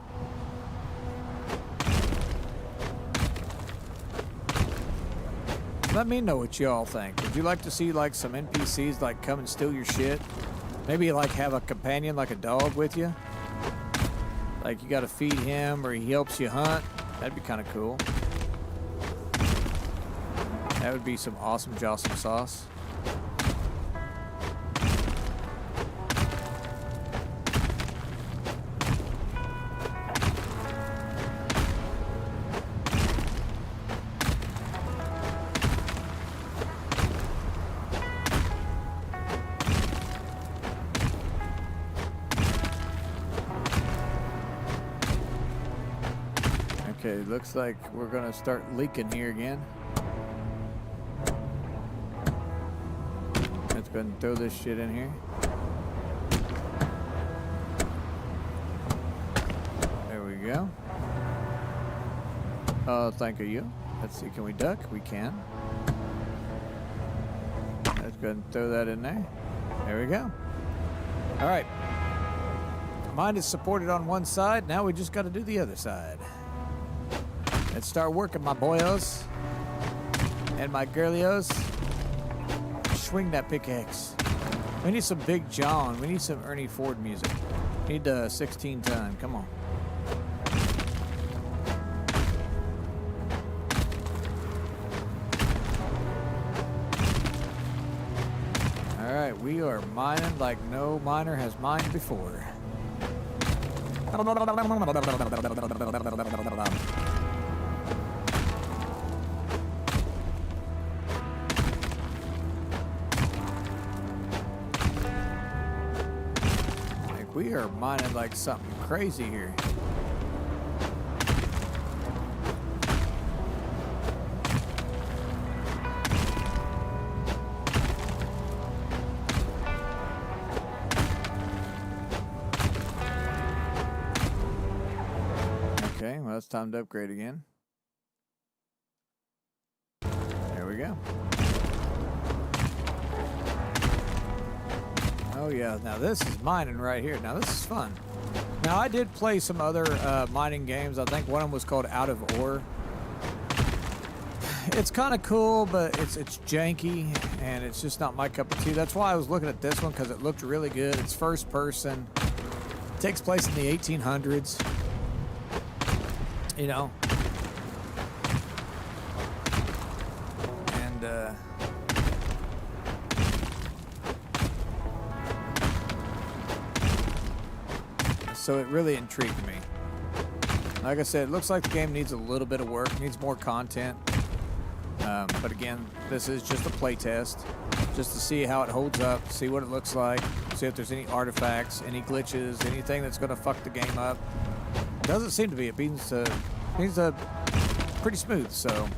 Let me know what y'all think. Would you like to see like some NPCs like come and steal your shit? Maybe like have a companion like a dog with you? Like you gotta feed him or he helps you hunt? That'd be kind of cool. That would be some awesome Jossum sauce. Okay, looks like we're gonna start leaking here again. Let's go ahead and throw this shit in here. There we go. Oh, thank you. Let's see, can we duck? We can. Let's go ahead and throw that in there. There we go. All right. Mine is supported on one side. Now we just got to do the other side. Let's start working, my boyos and my girlios. Swing that pickaxe. We need some Big John. We need some Ernie Ford music. We need 16 ton. Come on. All right, we are mining like no miner has mined before. We are mining like something crazy here. Okay, well Well, it's time to upgrade again. There we go. Oh yeah, now this is mining right here. Now this is fun. Now I did play some other mining games. I think one of them was called Out of Ore. It's kind of cool, but it's janky, and it's just not my cup of tea. That's why I was looking at this one, because it looked really good. It's first person. It takes place in the 1800s. You know. And, so it really intrigued me. Like I said, it looks like the game needs a little bit of work, needs more content. But again, this is just a play test, just to see how it holds up, see what it looks like, see if there's any artifacts, any glitches, anything that's going to fuck the game up. Doesn't seem to be. It seems pretty smooth, so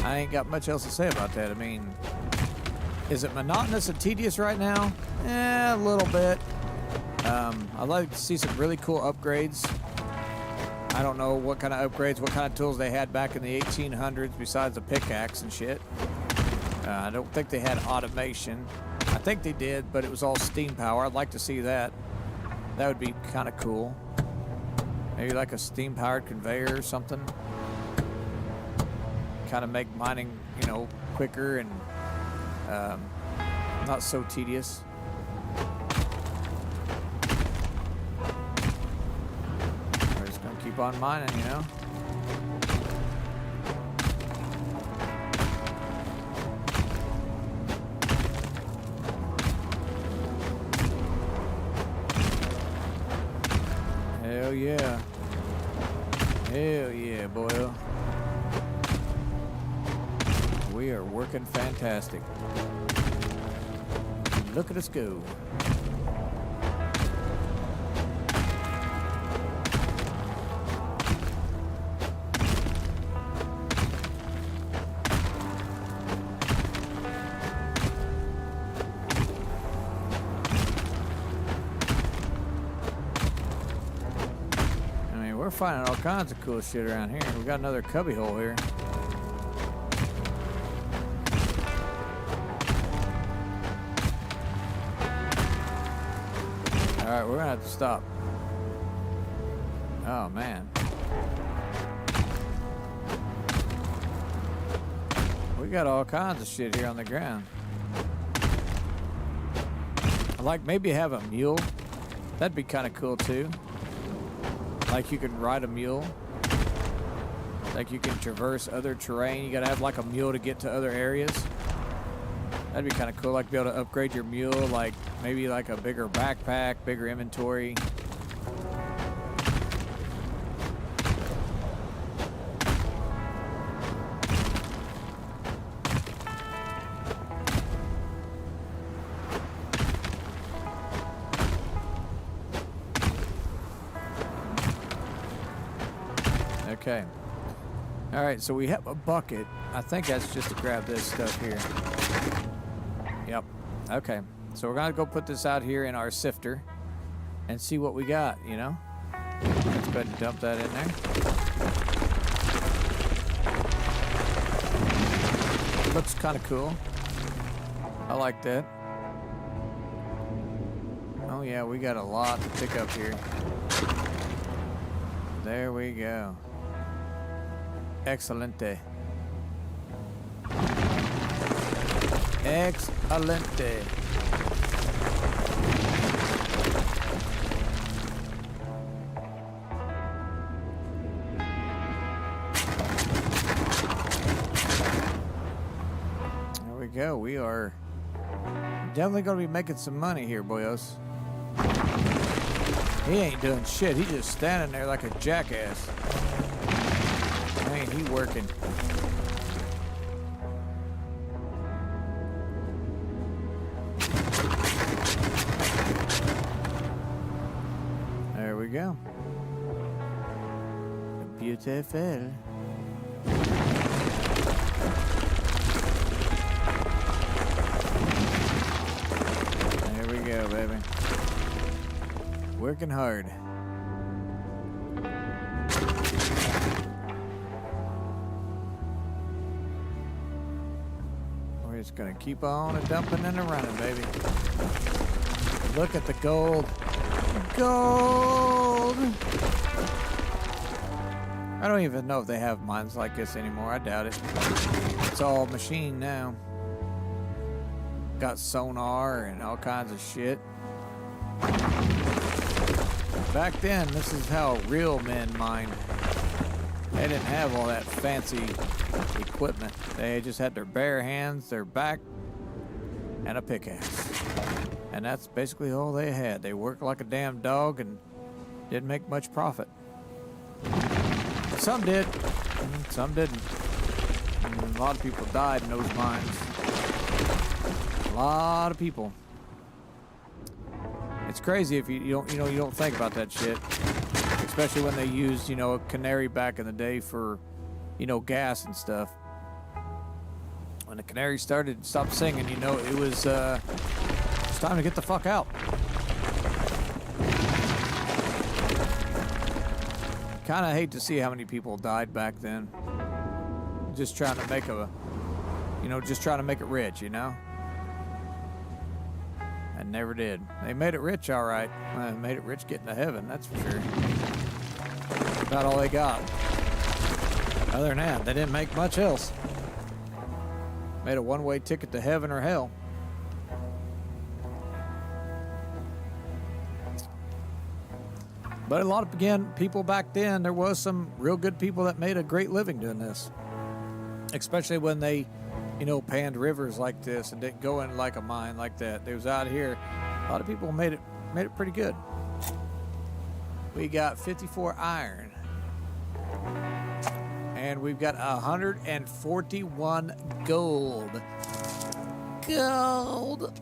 I ain't got much else to say about that. I mean, is it monotonous and tedious right now? A little bit. I'd like to see some really cool upgrades. I don't know what kind of upgrades, what kind of tools they had back in the 1800s besides a pickaxe and shit. I don't think they had automation. I think they did, but it was all steam power. I'd like to see that. That would be kind of cool. Maybe like a steam-powered conveyor or something. Kind of make mining, you know, quicker and not so tedious. Keep on mining, you know. Hell yeah. Hell yeah, boy. We are working fantastic. Look at us go. We're finding all kinds of cool shit around here. We got another cubby hole here. All right, we're gonna have to stop. Oh man. We got all kinds of shit here on the ground. I like maybe have a mule. That'd be kind of cool too. Like you can ride a mule. Like you can traverse other terrain. You gotta have like a mule to get to other areas. That'd be kind of cool. Like be able to upgrade your mule. Like maybe like a bigger backpack, bigger inventory. Okay. All right, so we have a bucket. I think that's just to grab this stuff here. Yep. Okay. So we're going to go put this out here in our sifter and see what we got, you know? Let's go ahead and dump that in there. Looks kind of cool. I like that. Oh, yeah, we got a lot to pick up here. There we go. Excelente. Excelente. There we go. We are definitely going to be making some money here, boyos. He ain't doing shit. He's just standing there like a jackass. Ain't he working? There we go. Beautiful. There we go, baby. Working hard. We're just gonna keep on dumping and running, baby. Look at the gold. Gold! I don't even know if they have mines like this anymore. I doubt it. It's all machine now. Got sonar and all kinds of shit. Back then, this is how real men mined. They didn't have all that fancy equipment. They just had their bare hands, their back, and a pickaxe. And that's basically all they had. They worked like a damn dog and didn't make much profit. Some did, some didn't. And a lot of people died in those mines. A lot of people. It's crazy if you don't think about that shit. Especially when they used, a canary back in the day for, gas and stuff. When the canary stopped singing, it was time to get the fuck out. Kind of hate to see how many people died back then. Just trying to make it rich, And never did. They made it rich, all right. Made it rich getting to heaven, that's for sure. About all they got. Other than that, they didn't make much else. Made a one-way ticket to heaven or hell. But a lot of, people back then, there was some real good people that made a great living doing this. Especially when they, panned rivers like this and didn't go in like a mine like that. They was out here. A lot of people made it pretty good. We got 54 iron. And we've got 141 gold. Gold.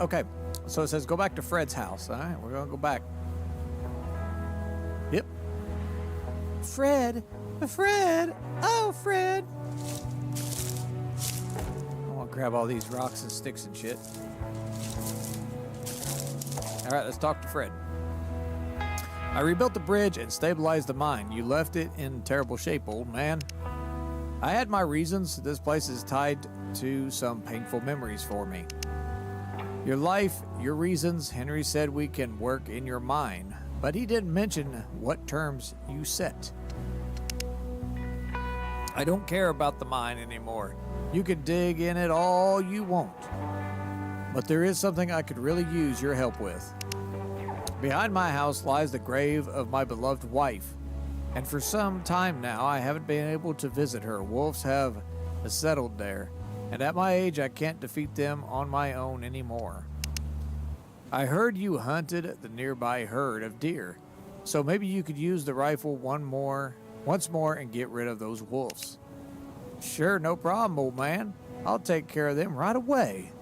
Okay, so it says go back to Fred's house. All right, we're gonna go back. Yep. Fred. Oh, Fred. I want to grab all these rocks and sticks and shit. All right, let's talk to Fred. I rebuilt the bridge and stabilized the mine. You left it in terrible shape, old man. I had my reasons. This place is tied to some painful memories for me. Your life, your reasons. Henry said we can work in your mine, but he didn't mention what terms you set. I don't care about the mine anymore. You can dig in it all you want. But there is something I could really use your help with. Behind my house lies the grave of my beloved wife, and for some time now I haven't been able to visit her. Wolves have settled there, and at my age I can't defeat them on my own anymore. I heard you hunted the nearby herd of deer, so maybe you could use the rifle once more and get rid of those wolves. Sure, no problem, old man. I'll take care of them right away.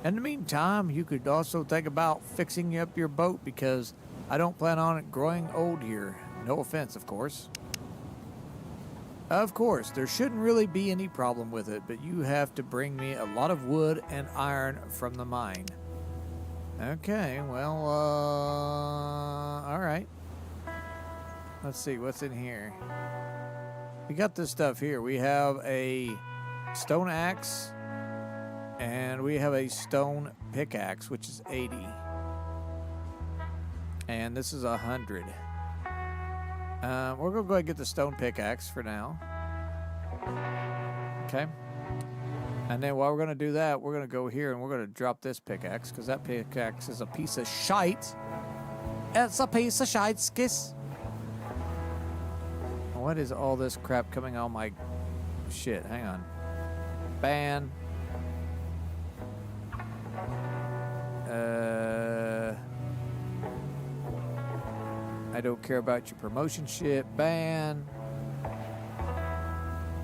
In the meantime, you could also think about fixing up your boat because I don't plan on it growing old here. No offense, of course. Of course, there shouldn't really be any problem with it, but you have to bring me a lot of wood and iron from the mine. Okay, well, all right. Let's see, what's in here? We got this stuff here. We have a stone axe. And we have a stone pickaxe, which is 80. And this is 100. We're going to go ahead and get the stone pickaxe for now. Okay. And then while we're going to do that, we're going to go here and we're going to drop this pickaxe, because that pickaxe is a piece of shite. It's a piece of shite, skis. What is all this crap coming on my shit? Hang on. Ban. I don't care about your promotion shit. Ban.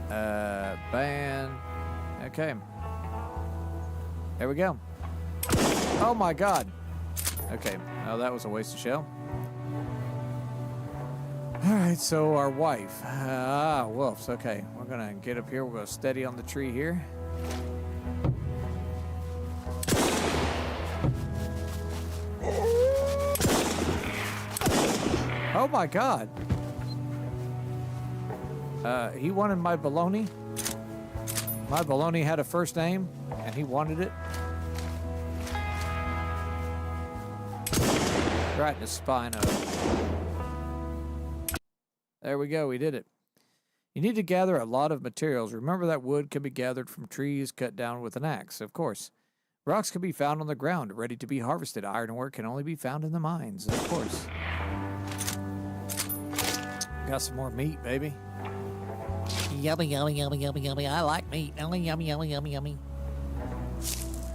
Ban. Okay. There we go. Oh my god. Okay. Oh, that was a waste of shell. Alright, so our wife. Wolves. Okay. We're gonna get up here. We're gonna steady on the tree here. Oh my god. He wanted my baloney. My baloney had a first name, and he wanted it. Right in the spine of it. There we go, we did it. You need to gather a lot of materials. Remember that wood can be gathered from trees cut down with an axe, of course. Rocks can be found on the ground, ready to be harvested. Iron ore can only be found in the mines, of course. Got some more meat, baby. Yummy, yummy, yummy, yummy, yummy. I like meat. Yummy, yummy, yummy, yummy, yummy.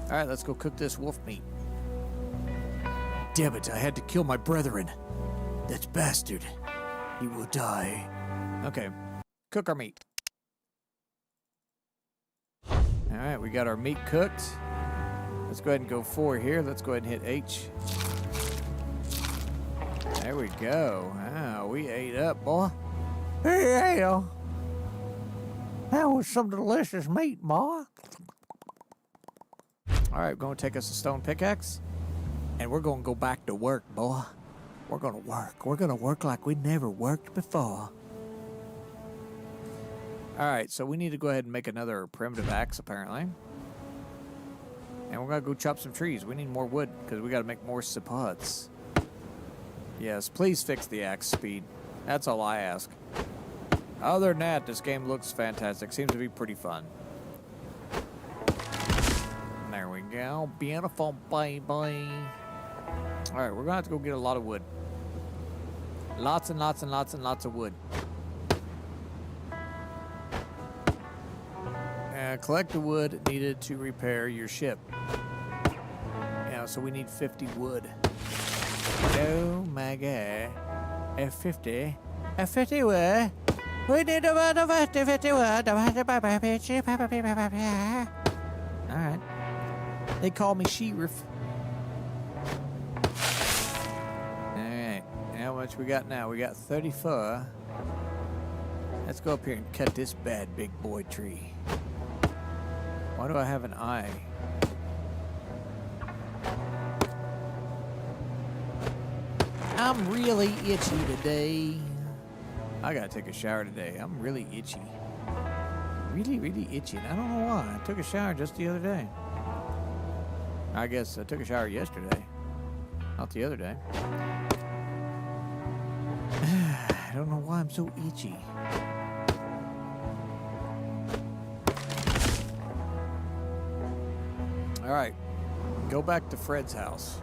All right, let's go cook this wolf meat. Damn it, I had to kill my brethren. That bastard. He will die. Okay, cook our meat. All right, we got our meat cooked. Let's go ahead and go 4 here. Let's go ahead and hit H. There we go. Ah, we ate up, boy. Yeah. That was some delicious meat, boy. All right, we're going to take us a stone pickaxe, and we're going to go back to work, boy. We're going to work. We're going to work like we never worked before. All right, so we need to go ahead and make another primitive axe, apparently. And we're going to go chop some trees. We need more wood, because we got to make more supports. Yes, please fix the axe speed. That's all I ask. Other than that, this game looks fantastic. Seems to be pretty fun. There we go. Beautiful, baby. Alright, we're going to have to go get a lot of wood. Lots and lots and lots and lots of wood. Collect the wood needed to repair your ship. Yeah, so we need 50 wood. Oh my god. A 50 wood. We need about 50 wood. Alright. They call me Sheriff. Alright. How much we got now? We got 34. Let's go up here and cut this bad big boy tree. Why do I have an eye? I'm really itchy today. I gotta take a shower today. I'm really itchy. Really, really itchy. And I don't know why. I took a shower just the other day. I guess I took a shower yesterday. Not the other day. I don't know why I'm so itchy. All right. Go back to Fred's house.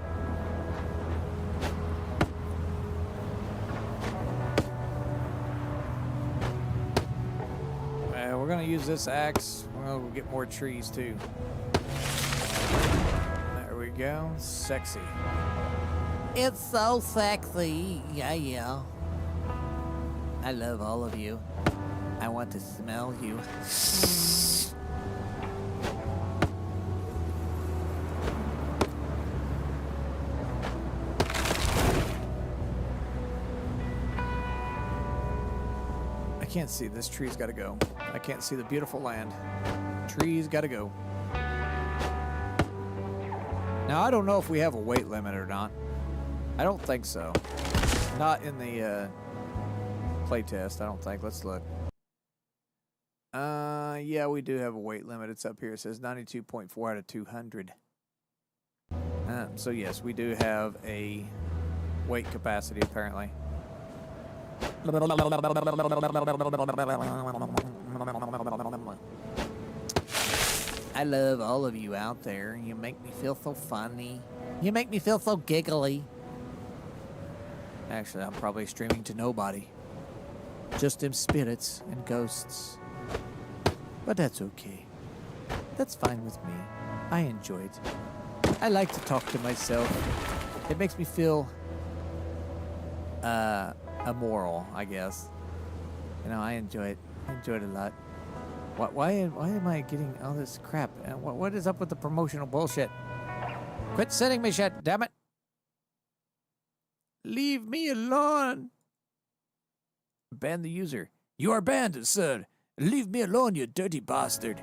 We're gonna use this axe. We're gonna get more trees too. There we go. Sexy. It's so sexy. Yeah. I love all of you. I want to smell you. I can't see. This tree's gotta go. I can't see the beautiful land. Trees gotta go. Now, I don't know if we have a weight limit or not. I don't think so. Not in the playtest, I don't think. Let's look. Yeah, we do have a weight limit. It's up here. It says 92.4 out of 200. So yes, we do have a weight capacity apparently. I love all of you out there. You make me feel so funny. You make me feel so giggly. Actually, I'm probably streaming to nobody. Just them spirits and ghosts. But that's okay. That's fine with me. I enjoy it. I like to talk to myself. It makes me feel immoral, I guess. You know, I enjoy it. I enjoy it a lot. Why am I getting all this crap? What is up with the promotional bullshit? Quit sending me shit, damn it! Leave me alone! Ban the user. You are banned, sir. Leave me alone, you dirty bastard.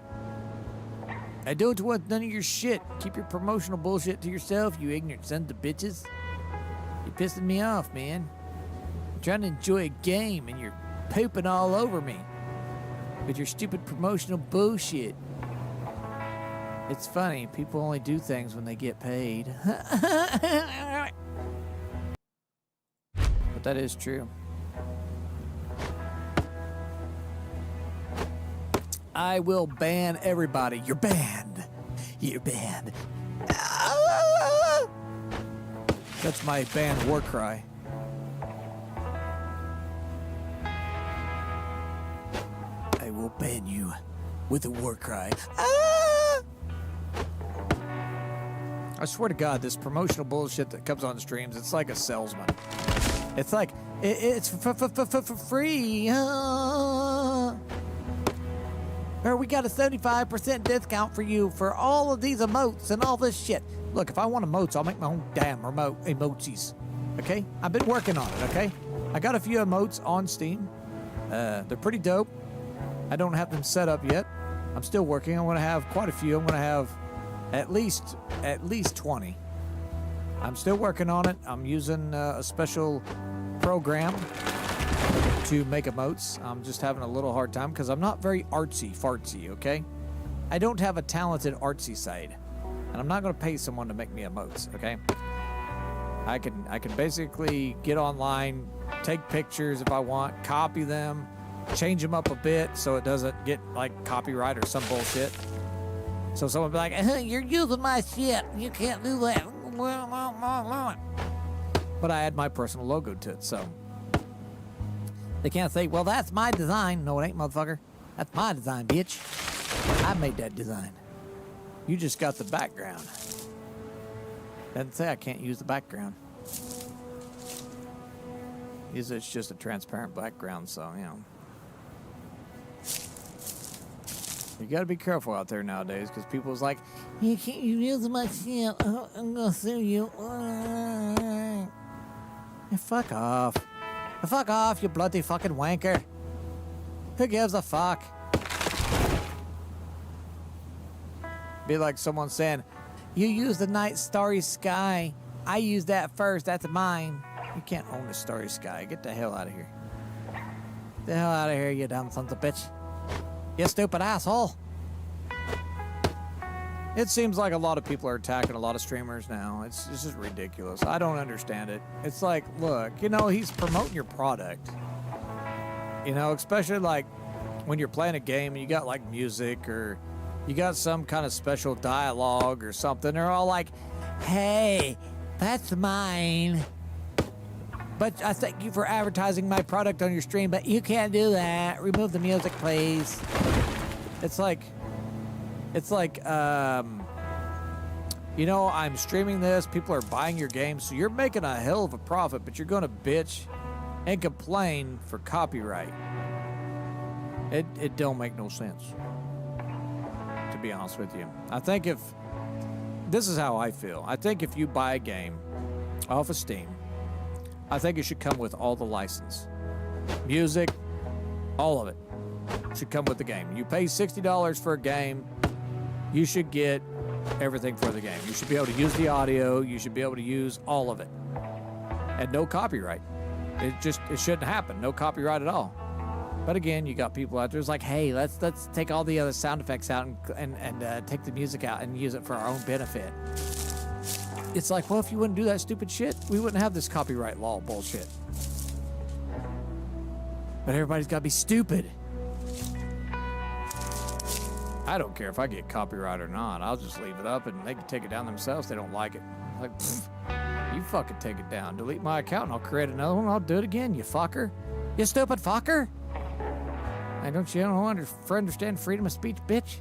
I don't want none of your shit. Keep your promotional bullshit to yourself, you ignorant sons of bitches. You're pissing me off, man. I'm trying to enjoy a game and you're pooping all over me. with your stupid promotional bullshit. It's funny, people only do things when they get paid. But that is true. I will ban everybody. You're banned. You're banned. That's my banned war cry. I will ban you with a war cry. I swear to God, this promotional bullshit that comes on streams, it's like a salesman. It's like, it's free. Or we got a 75% discount for you for all of these emotes and all this shit. Look, if I want emotes, I'll make my own damn emotes. Okay? I've been working on it, okay? I got a few emotes on Steam. They're pretty dope. I don't have them set up yet. I'm still working. I'm going to have quite a few. I'm going to have at least 20. I'm still working on it. I'm using a special program to make emotes. I'm just having a little hard time because I'm not very artsy-fartsy, okay? I don't have a talented artsy side. And I'm not going to pay someone to make me emotes, okay? I can basically get online, take pictures if I want, copy them, change them up a bit so it doesn't get like copyright or some bullshit. So someone will be like, you're using my shit. You can't do that. But I add my personal logo to it, so they can't say, well, that's my design. No, it ain't, motherfucker. That's my design, bitch. I made that design. You just got the background. Doesn't say I can't use the background. It's just a transparent background, so, you know. You gotta be careful out there nowadays, because people's like, you can't use my shit. I'm gonna sue you. Yeah, fuck off. Fuck off, you bloody fucking wanker. Who gives a fuck? Be like someone saying, you use the night starry sky. I use that first. That's mine. You can't own a starry sky. Get the hell out of here. Get the hell out of here, you dumb sons of bitch. You stupid asshole. It seems like a lot of people are attacking a lot of streamers now. It's just ridiculous. I don't understand it. It's like, look, you know, he's promoting your product. You know, especially like when you're playing a game and you got like music or you got some kind of special dialogue or something. They're all like, hey, that's mine. But I thank you for advertising my product on your stream, but you can't do that. Remove the music, please. It's like, you know, I'm streaming this. People are buying your game, so you're making a hell of a profit, but you're going to bitch and complain for copyright. It don't make no sense, to be honest with you. I think this is how I feel. I think if you buy a game off of Steam, I think it should come with all the license. Music, all of it should come with the game. You pay $60 for a game, you should get everything for the game. You should be able to use the audio, you should be able to use all of it. And no copyright. It shouldn't happen. No copyright at all. But again, you got people out there who's like, hey, let's take all the other sound effects out and take the music out and use it for our own benefit. It's like, well, if you wouldn't do that stupid shit, we wouldn't have this copyright law bullshit. But everybody's got to be stupid. I don't care if I get copyright or not. I'll just leave it up and they can take it down themselves if they don't like it. Like, you fucking take it down. Delete my account and I'll create another one. I'll do it again, you fucker. You stupid fucker. Hey, don't you understand freedom of speech, bitch?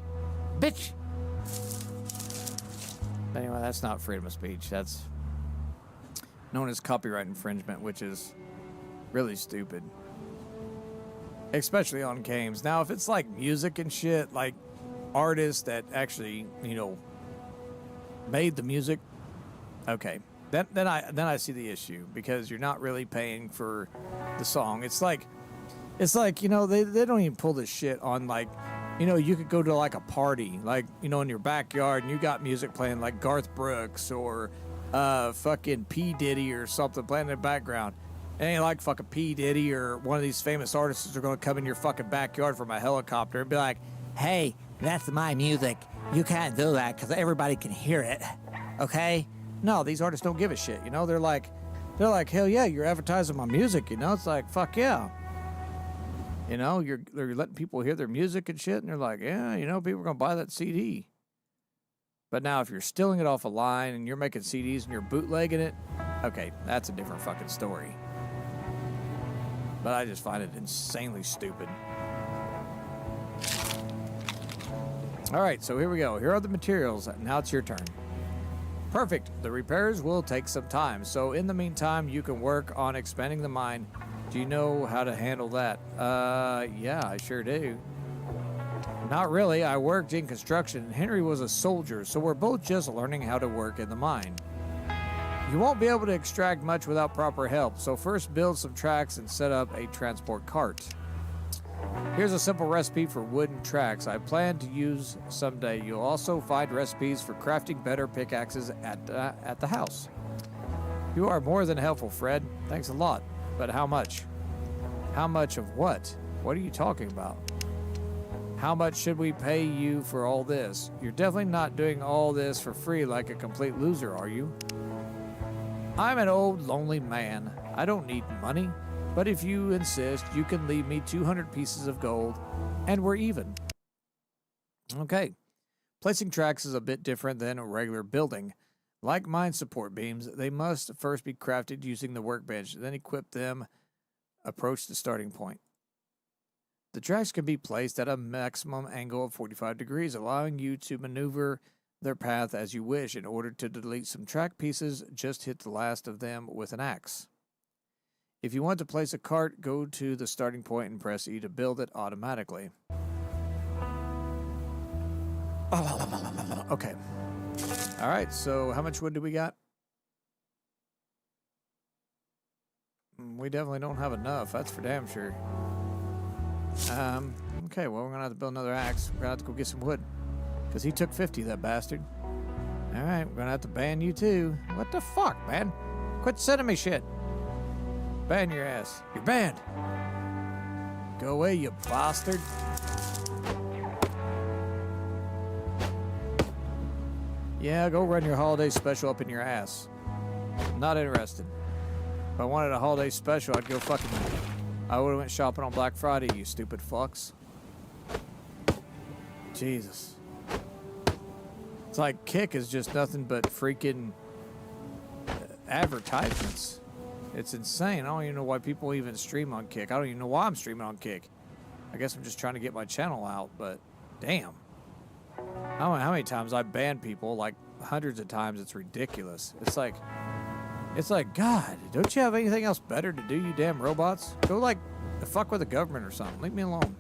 Bitch. Anyway, that's not freedom of speech. That's known as copyright infringement, which is really stupid. Especially on games. Now, if it's like music and shit, like artists that actually, you know, made the music, okay. Then I see the issue because you're not really paying for the song. It's like, you know, they don't even pull this shit on, like, you know, you could go to like a party, like, you know, in your backyard and you got music playing like Garth Brooks or fucking P. Diddy or something playing in the background. It ain't like fucking P. Diddy or one of these famous artists are going to come in your fucking backyard from a helicopter and be like, hey, that's my music. You can't do that because everybody can hear it. Okay? No, these artists don't give a shit. You know, they're like, hell yeah, you're advertising my music. You know, it's like, fuck yeah. You know, they're letting people hear their music and shit, and they're like, yeah, you know, people are going to buy that CD. But now if you're stealing it off a line and you're making CDs and you're bootlegging it, okay, that's a different fucking story. But I just find it insanely stupid. All right, so here we go. Here are the materials. Now it's your turn. Perfect. The repairs will take some time. So in the meantime, you can work on expanding the mine. Do you know how to handle that? Yeah, I sure do. Not really. I worked in construction. Henry was a soldier, so we're both just learning how to work in the mine. You won't be able to extract much without proper help, so first build some tracks and set up a transport cart. Here's a simple recipe for wooden tracks I plan to use someday. You'll also find recipes for crafting better pickaxes at the house. You are more than helpful, Fred. Thanks a lot. But how much? How much of what? What are you talking about? How much should we pay you for all this? You're definitely not doing all this for free like a complete loser, are you? I'm an old, lonely man. I don't need money. But if you insist, you can leave me 200 pieces of gold, and we're even. Okay. Placing tracks is a bit different than a regular building. Like mine support beams, they must first be crafted using the workbench, then equip them, approach the starting point. The tracks can be placed at a maximum angle of 45 degrees, allowing you to maneuver their path as you wish. In order to delete some track pieces, just hit the last of them with an axe. If you want to place a cart, go to the starting point and press E to build it automatically. Okay. All right, so how much wood do we got? We definitely don't have enough, that's for damn sure. Okay, well, we're going to have to build another axe. We're going to have to go get some wood. Because he took 50, that bastard. All right, we're going to have to ban you too. What the fuck, man? Quit sending me shit. Ban your ass. You're banned. Go away, you bastard. Yeah, go run your holiday special up in your ass. Not interested. If I wanted a holiday special, I'd go fucking... I would have went shopping on Black Friday, you stupid fucks. Jesus. It's like Kick is just nothing but freaking advertisements. It's insane. I don't even know why people even stream on Kick. I don't even know why I'm streaming on Kick. I guess I'm just trying to get my channel out, but damn. I don't know how many times I ban people, like hundreds of times. It's ridiculous. It's like, God, don't you have anything else better to do, you damn robots? Go like, fuck with the government or something. Leave me alone.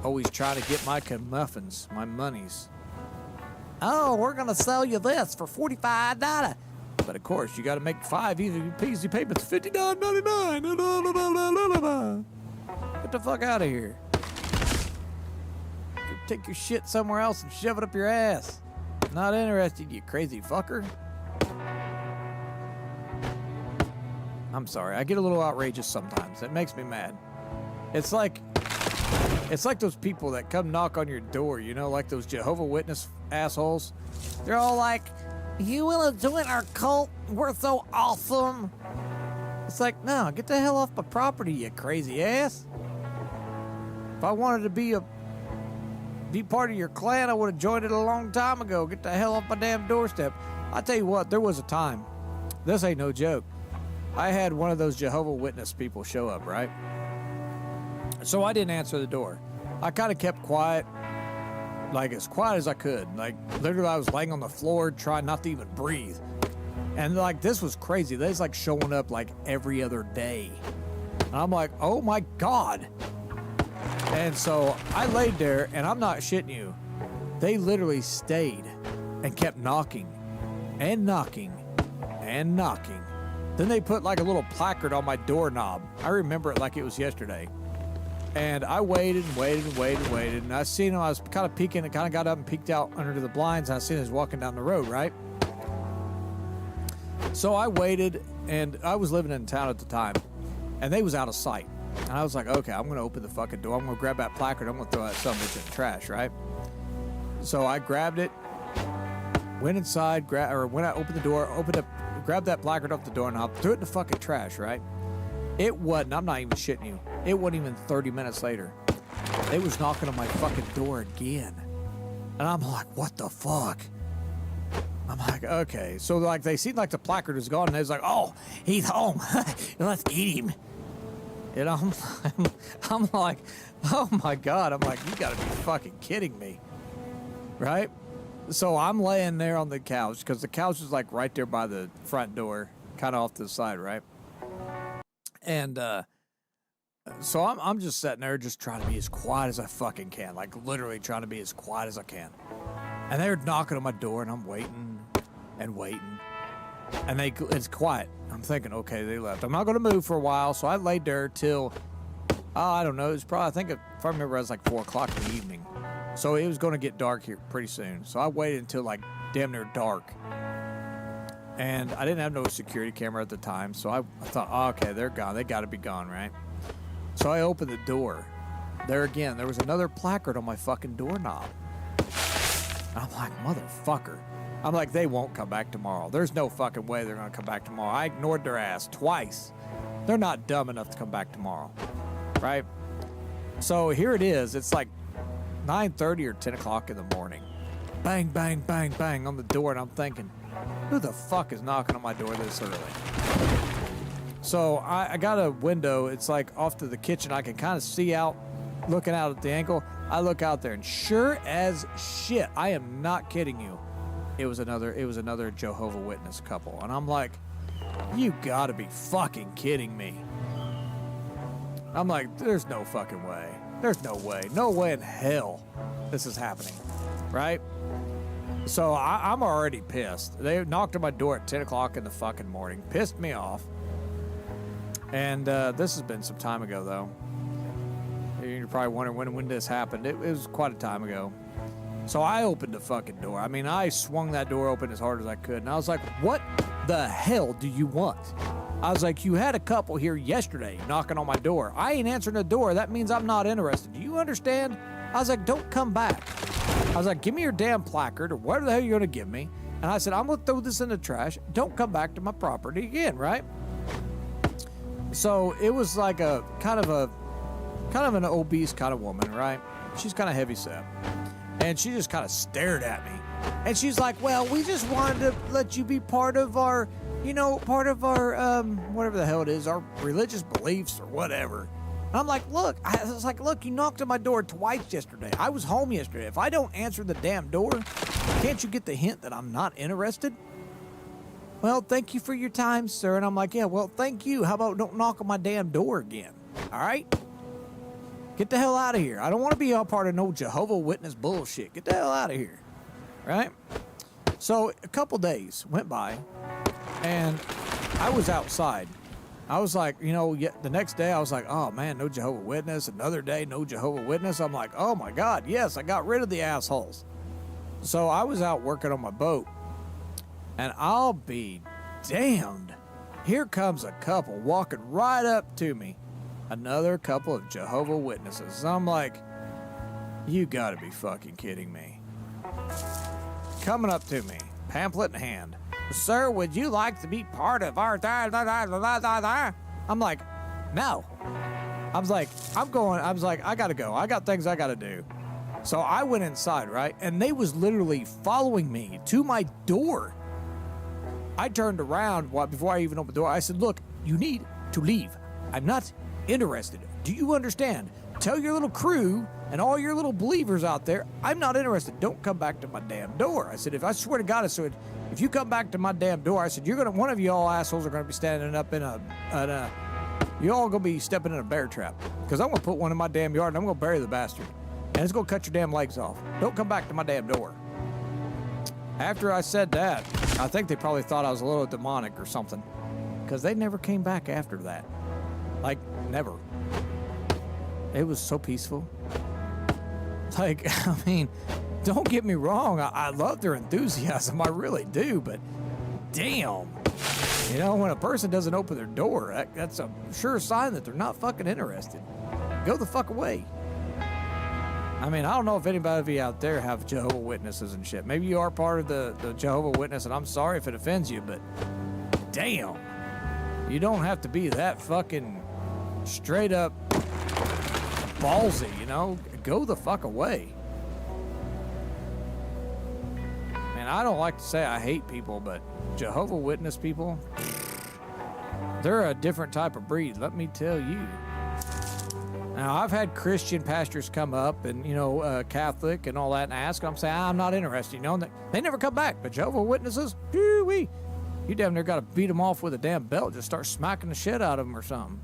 Always trying to get my comeuppance, my monies. Oh, we're going to sell you this for $45. But of course, you got to make 5 easy payments, $59.99. Get the fuck out of here. Go take your shit somewhere else and shove it up your ass. Not interested, you crazy fucker. I'm sorry, I get a little outrageous sometimes. It makes me mad. It's like those people that come knock on your door, you know, like those Jehovah Witness assholes. They're all like, you want to join our cult? We're so awesome. It's like, no, get the hell off my property, you crazy ass. If I wanted to be part of your clan, I would have joined it a long time ago. Get the hell off my damn doorstep. I tell you what, there was a time. This ain't no joke. I had one of those Jehovah Witness people show up, right? So I didn't answer the door. I kind of kept quiet. Like, as quiet as I could. Like, literally, I was laying on the floor trying not to even breathe. And, like, this was crazy. They was, like, showing up, like, every other day. And I'm like, oh, my God. And so I laid there, and I'm not shitting you. They literally stayed and kept knocking and knocking and knocking. Then they put, like, a little placard on my doorknob. I remember it like it was yesterday. And I waited and waited and waited and waited. And I seen him, I was kind of peeking and kind of got up and peeked out under the blinds. And I seen him walking down the road, right? So I waited, and I was living in town at the time, and they was out of sight. And I was like, okay, I'm going to open the fucking door. I'm going to grab that placard. I'm going to throw that son-of-a-bitch in the trash, right? So I grabbed it, went inside, when I opened the door, grabbed that placard off the doorknob, threw it in the fucking trash, right? It wasn't, I'm not even shitting you, it wasn't even 30 minutes later. They was knocking on my fucking door again. And I'm like, what the fuck? I'm like, okay. So, like, they seemed like the placard was gone, and they was like, oh, he's home. Let's eat him. You know, I'm like, oh, my God. I'm like, you got to be fucking kidding me. Right? So I'm laying there on the couch, because the couch is, like, right there by the front door, kind of off to the side, right? And so I'm just sitting there just trying to be as quiet as I fucking can, like, literally trying to be as quiet as I can. And they're knocking on my door, and I'm waiting and waiting. And it's quiet. I'm thinking, okay, they left. I'm not going to move for a while, so I laid there till, I don't know, it was probably, I think if I remember, it was like 4 o'clock in the evening. So it was going to get dark here pretty soon. So I waited until like damn near dark. And I didn't have no security camera at the time, so I thought, oh, okay, they're gone. They got to be gone, right? So I opened the door. There again, there was another placard on my fucking doorknob. I'm like, motherfucker. I'm like, they won't come back tomorrow. There's no fucking way they're going to come back tomorrow. I ignored their ass twice. They're not dumb enough to come back tomorrow, right? So here it is. It's like 9:30 or 10 o'clock in the morning. Bang, bang, bang, bang on the door, and I'm thinking, who the fuck is knocking on my door this early? So I got a window. It's like off to the kitchen. I can kind of see out, looking out at the angle. I look out there, and sure as shit, I am not kidding you, it was another Jehovah's Witness couple. And I'm like, you gotta be fucking kidding me. I'm like, there's no fucking way. There's no way. No way in hell this is happening, right? So I'm already pissed. They knocked on my door at 10 o'clock in the fucking morning. Pissed me off. And this has been some time ago, though. You're probably wondering when this happened. It was quite a time ago. So I opened the fucking door. I mean, I swung that door open as hard as I could. And I was like, what the hell do you want? I was like, you had a couple here yesterday knocking on my door. I ain't answering the door. That means I'm not interested. Do you understand? I was like, don't come back. I was like, give me your damn placard or whatever the hell you're going to give me. And I said, I'm going to throw this in the trash. Don't come back to my property again, right? So it was like a kind of an obese kind of woman, right? She's kind of heavy set. And she just kind of stared at me. And she's like, well, we just wanted to let you be part of our, whatever the hell it is, our religious beliefs or whatever. And I'm like, look, you knocked on my door twice yesterday. I was home yesterday. If I don't answer the damn door, can't you get the hint that I'm not interested? Well, thank you for your time, sir. And I'm like, yeah, well, thank you. How about don't knock on my damn door again? All right? Get the hell out of here. I don't want to be a part of no Jehovah's Witness bullshit. Get the hell out of here. Right? So a couple days went by, and I was outside. I was like, the next day I was like, oh, man, no Jehovah's Witness. Another day, no Jehovah's Witness. I'm like, oh, my God, yes, I got rid of the assholes. So I was out working on my boat, and I'll be damned. Here comes a couple walking right up to me. Another couple of Jehovah's Witnesses. I'm like, you gotta be fucking kidding me. Coming up to me, pamphlet in hand. Sir, would you like to be part of our... I'm like, no. I was like, I gotta go. I got things I gotta do. So I went inside, right? And they was literally following me to my door. I turned around before I even opened the door. I said, look, you need to leave. I'm not interested. Do you understand? Tell your little crew and all your little believers out there, I'm not interested. Don't come back to my damn door. I said, I swear to God, I said, if you come back to my damn door, I said, one of you all assholes are going to be standing up in you all going to be stepping in a bear trap. Because I'm going to put one in my damn yard and I'm going to bury the bastard. And it's going to cut your damn legs off. Don't come back to my damn door. After I said that, I think they probably thought I was a little demonic or something. Because they never came back after that. Like, never. It was so peaceful. Like, I mean, don't get me wrong. I love their enthusiasm. I really do. But, damn. You know, when a person doesn't open their door, that's a sure sign that they're not fucking interested. Go the fuck away. I mean, I don't know if anybody of you out there have Jehovah's Witnesses and shit. Maybe you are part of the Jehovah's Witness, and I'm sorry if it offends you, but damn. You don't have to be that fucking straight up ballsy, you know? Go the fuck away. Man, I don't like to say I hate people, but Jehovah's Witness people, they're a different type of breed, let me tell you. Now, I've had Christian pastors come up and, you know, Catholic and all that and ask, I'm saying, I'm not interested, you know, and they never come back. But Jehovah's Witnesses, whoo-wee, you damn near got to beat them off with a damn belt, just start smacking the shit out of them or something.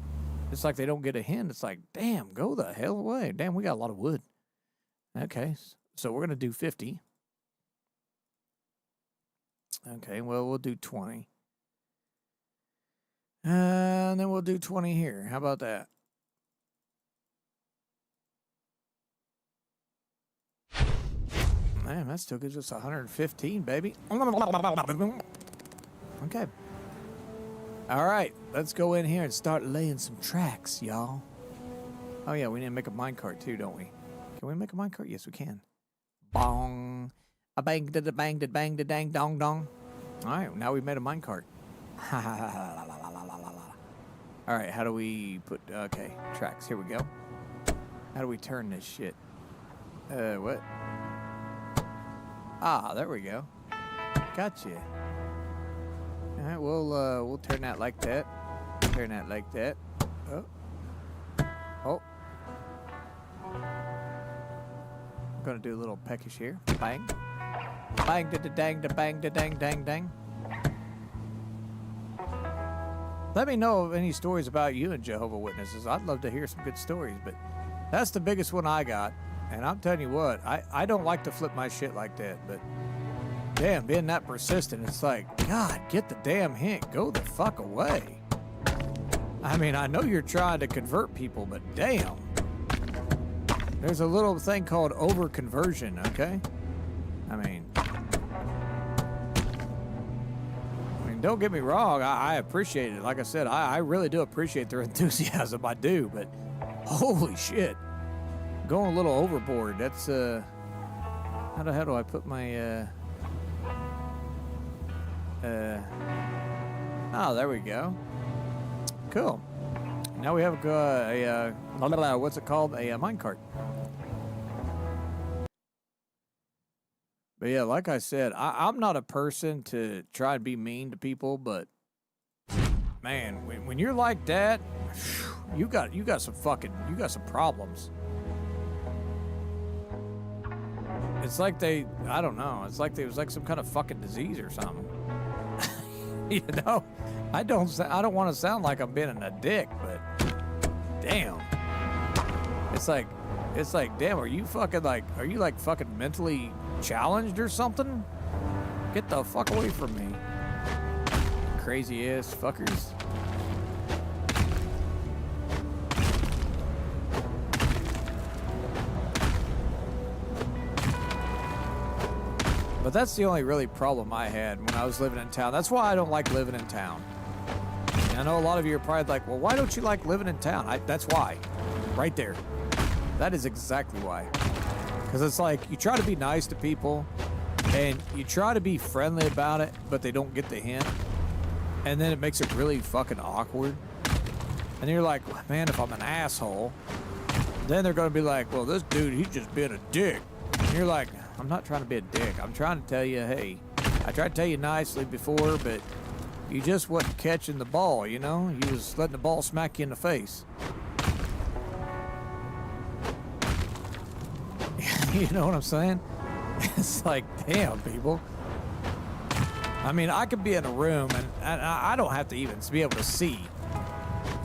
It's like they don't get a hint. It's like, damn, go the hell away. Damn, we got a lot of wood. Okay, so we're going to do 50. Okay, well, we'll do 20. And then we'll do 20 here. How about that? Man, that still gives us 115, baby. Okay. All right, let's go in here and start laying some tracks, y'all. Oh, yeah, we need to make a minecart, too, don't we? Can we make a minecart? Yes, we can. Bong. A bang, da da bang, da bang, da dang, dong, dong. All right, now we've made a minecart. All right, how do we put... Okay, tracks. Here we go. How do we turn this shit? What? Ah, there we go. Gotcha. All right, we'll turn that like that. Turn that like that. Oh. Oh. I'm gonna do a little peckish here. Bang. Bang da da dang da bang da dang dang dang. Let me know of any stories about you and Jehovah's Witnesses. I'd love to hear some good stories, but that's the biggest one I got. And I'm telling you what, I don't like to flip my shit like that, but damn, being that persistent, it's like, God, get the damn hint. Go the fuck away. I mean, I know you're trying to convert people, but damn. There's a little thing called over-conversion, okay? I mean, don't get me wrong. I appreciate it. Like I said, I really do appreciate their enthusiasm. I do, but holy shit. Going a little overboard. That's, how the hell do I put my, oh, there we go. Cool. Now we have what's it called? A minecart. But yeah, like I said, I'm not a person to try and be mean to people, but man, when you're like that, you got some problems. It's like I don't know. It's like there was like some kind of fucking disease or something. You know, I don't want to sound like I'm being a dick, but damn, it's like, damn, are you like fucking mentally challenged or something? Get the fuck away from me, crazy ass fuckers. But that's the only really problem I had when I was living in town. That's why I don't like living in town. And I know a lot of you are probably like, well, why don't you like living in town? That's why. Right there. That is exactly why. Because it's like, you try to be nice to people, and you try to be friendly about it, but they don't get the hint. And then it makes it really fucking awkward. And you're like, well, man, if I'm an asshole, then they're going to be like, well, this dude, he's just being a dick. And you're like, I'm not trying to be a dick. I'm trying to tell you, hey, I tried to tell you nicely before, but you just wasn't catching the ball, you know? You was letting the ball smack you in the face. You know what I'm saying? It's like, damn, people. I mean, I could be in a room, and I don't have to even be able to see.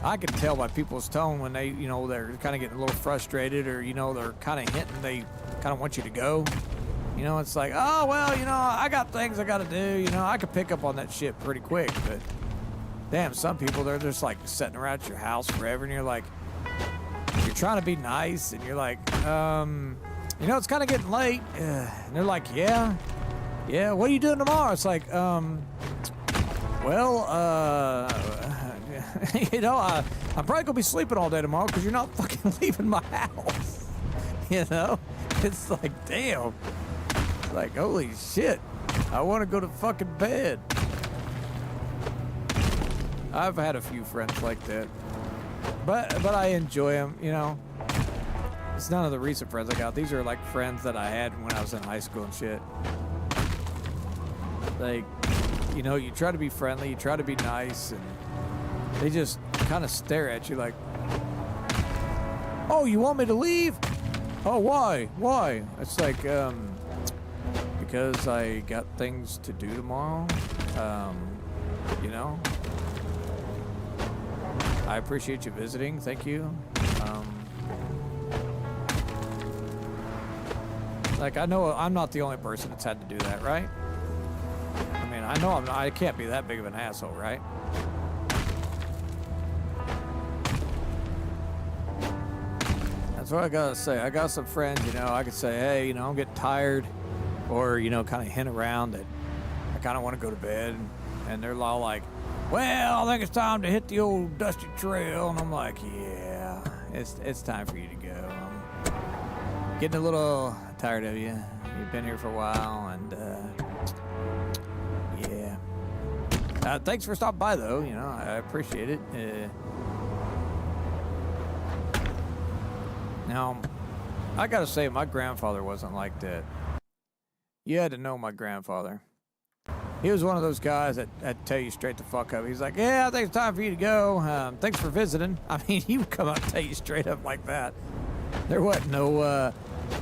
I can tell by people's tone when they, you know, they're kind of getting a little frustrated, or, you know, they're kind of hinting they kind of want you to go. You know, it's like, oh, well, you know, I got things I got to do. You know, I could pick up on that shit pretty quick. But, damn, some people, they're just, like, sitting around at your house forever. And you're like, you're trying to be nice. And you're like, you know, it's kind of getting late. And they're like, yeah, what are you doing tomorrow? It's like, well, Well, you know, I'm probably gonna be sleeping all day tomorrow because you're not fucking leaving my house. You know, it's like, damn. It's like, holy shit. I want to go to fucking bed. I've had a few friends like that, but I enjoy them. You know, it's none of the recent friends I got. These are like friends that I had when I was in high school and shit. Like, you know, you try to be friendly, you try to be nice, and they just kind of stare at you like, oh, you want me to leave? Oh, why? Why? It's like, because I got things to do tomorrow. You know, I appreciate you visiting. Thank you. Like, I know I'm not the only person that's had to do that, right? I mean, I know I can't be that big of an asshole, right? That's what I gotta say. I got some friends, you know, I could say, hey, you know, I'm getting tired, or, you know, kind of hint around that I kind of want to go to bed, and they're all like, well, I think it's time to hit the old dusty trail, and I'm like, yeah, it's time for you to go. I'm getting a little tired of you. You've been here for a while, and yeah. Thanks for stopping by, though. You know, I appreciate it. Now, I gotta say, my grandfather wasn't like that. You had to know my grandfather. He was one of those guys that'd tell you straight the fuck up. He's like, yeah, I think it's time for you to go. Thanks for visiting. I mean, he would come up and tell you straight up like that. There wasn't no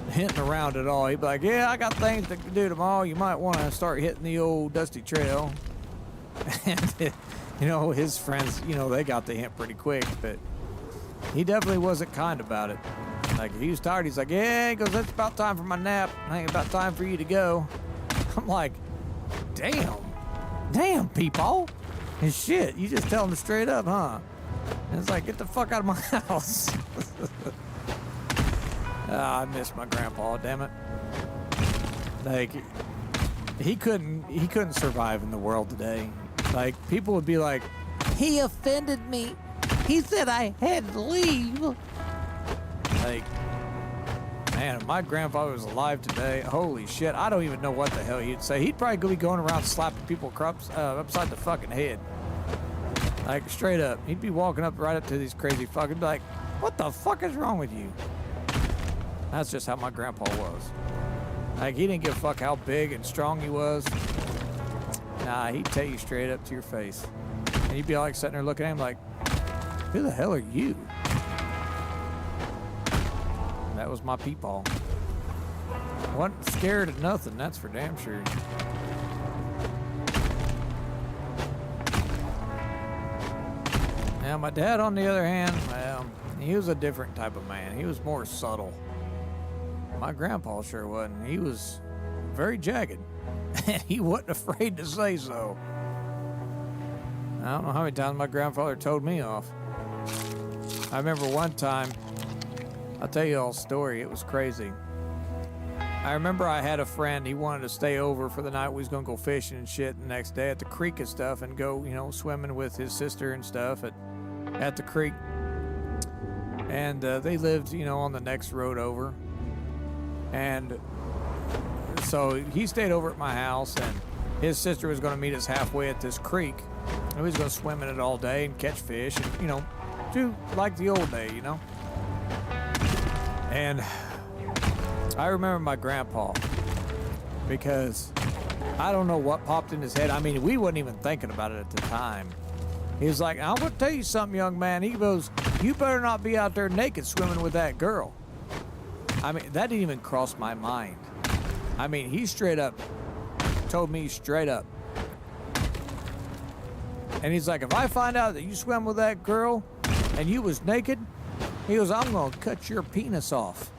hinting around at all. He'd be like, yeah, I got things to do tomorrow. You might want to start hitting the old dusty trail. And, you know, his friends, you know, they got the hint pretty quick, but he definitely wasn't kind about it. Like, if he was tired, he's like, yeah, he goes, it's about time for my nap. I think it's about time for you to go. I'm like, damn, people. And shit, you just tell them straight up, huh? And it's like, get the fuck out of my house. I miss my grandpa, damn it. Like, he couldn't survive in the world today. Like, people would be like, he offended me. He said I had to leave. Like, man, if my grandfather was alive today, holy shit, I don't even know what the hell he'd say. He'd probably be going around slapping people upside the fucking head. Like, straight up. He'd be walking up right up to these crazy fucking, be like, what the fuck is wrong with you? That's just how my grandpa was. Like, he didn't give a fuck how big and strong he was. Nah, he'd tell you straight up to your face. And you'd be like sitting there looking at him like, who the hell are you? That was my peepaw. Wasn't scared of nothing, that's for damn sure. Now, my dad, on the other hand, well, he was a different type of man. He was more subtle. My grandpa sure wasn't. He was very jagged. And he wasn't afraid to say so. I don't know how many times my grandfather told me off. I remember one time, I'll tell you all a story. It was crazy. I remember I had a friend. He wanted to stay over for the night. We was going to go fishing and shit the next day at the creek and stuff and go, you know, swimming with his sister and stuff at the creek. And they lived, you know, on the next road over. And so he stayed over at my house, and his sister was going to meet us halfway at this creek. And we was going to swim in it all day and catch fish and, you know, do like the old day, you know. And I remember my grandpa, because I don't know what popped in his head. I mean, we wasn't even thinking about it at the time. He was like, I'm going to tell you something, young man. He goes, you better not be out there naked swimming with that girl. I mean, that didn't even cross my mind. I mean, he straight up told me straight up. And he's like, if I find out that you swam with that girl and you was naked, he goes, I'm going to cut your penis off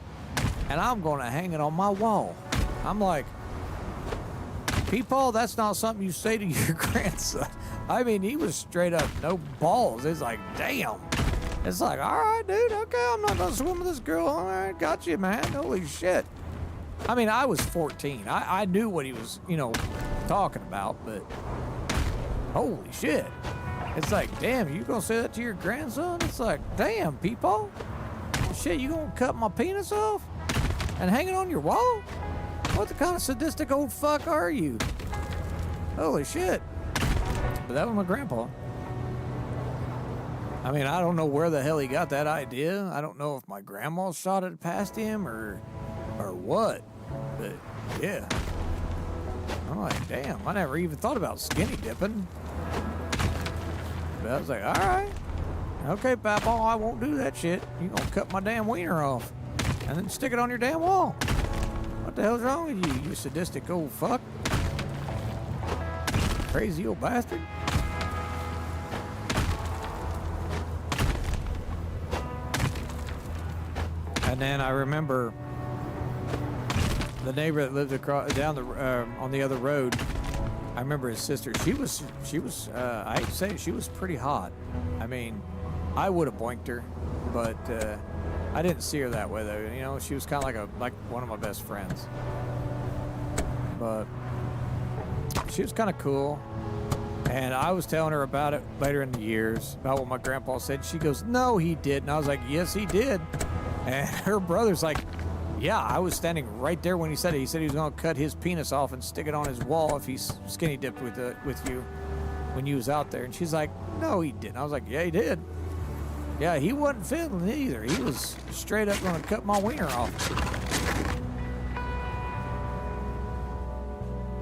and I'm going to hang it on my wall. I'm like, Peepaw, that's not something you say to your grandson. I mean, he was straight up no balls. It's like, damn. It's like, all right, dude, okay, I'm not going to swim with this girl. All right, got you, man. Holy shit. I mean, I was 14. I knew what he was, you know, talking about, but Holy shit. It's like, damn, you gonna say that to your grandson? It's like, damn, people. Shit, you gonna cut my penis off and hang it on your wall? What the kind of sadistic old fuck are you? Holy shit. But that was my grandpa. I mean, I don't know where the hell he got that idea. I don't know if my grandma shot it past him or what. But yeah. I'm like, damn, I never even thought about skinny dipping. But I was like, all right. Okay, Papaw, I won't do that shit. You gonna cut my damn wiener off and then stick it on your damn wall. What the hell's wrong with you, you sadistic old fuck? Crazy old bastard. And then I remember the neighbor that lived across down the on the other road. I remember his sister. She was I hate to say it, she was pretty hot. I mean, I would have boinked her, but I didn't see her that way though. You know, she was kind of like one of my best friends. But she was kind of cool. And I was telling her about it later in the years, about what my grandpa said. She goes, "No, he didn't." I was like, "Yes, he did." And her brother's like, "Yeah, I was standing right there when he said it. He said he was going to cut his penis off and stick it on his wall if he skinny dipped with you when you was out there." And she's like, "No, he didn't." I was like, "Yeah, he did. Yeah, he wasn't fiddling either. He was straight up going to cut my wiener off."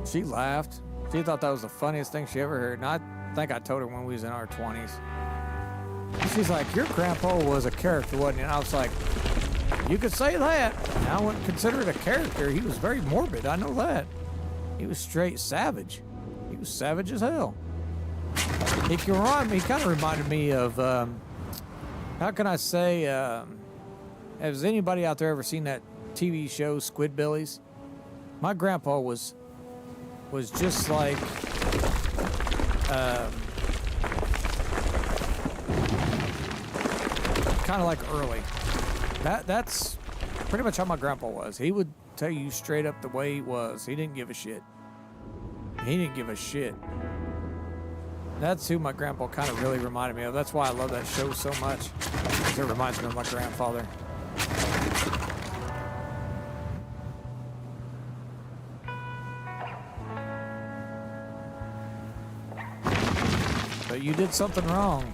She laughed. She thought that was the funniest thing she ever heard. And I think I told her when we was in our 20s. She's like, "Your grandpa was a character, wasn't he?" And I was like, "You could say that. I wouldn't consider it a character. He was very morbid. I know that. He was straight savage. He was savage as hell." He kind of reminded me of, how can I say, has anybody out there ever seen that TV show Squidbillies? My grandpa was just like, kind of like early. That's pretty much how my grandpa was. He would tell you straight up the way he was. He didn't give a shit. He didn't give a shit. That's who my grandpa kind of really reminded me of. That's why I love that show so much. It reminds me of my grandfather. But you did something wrong.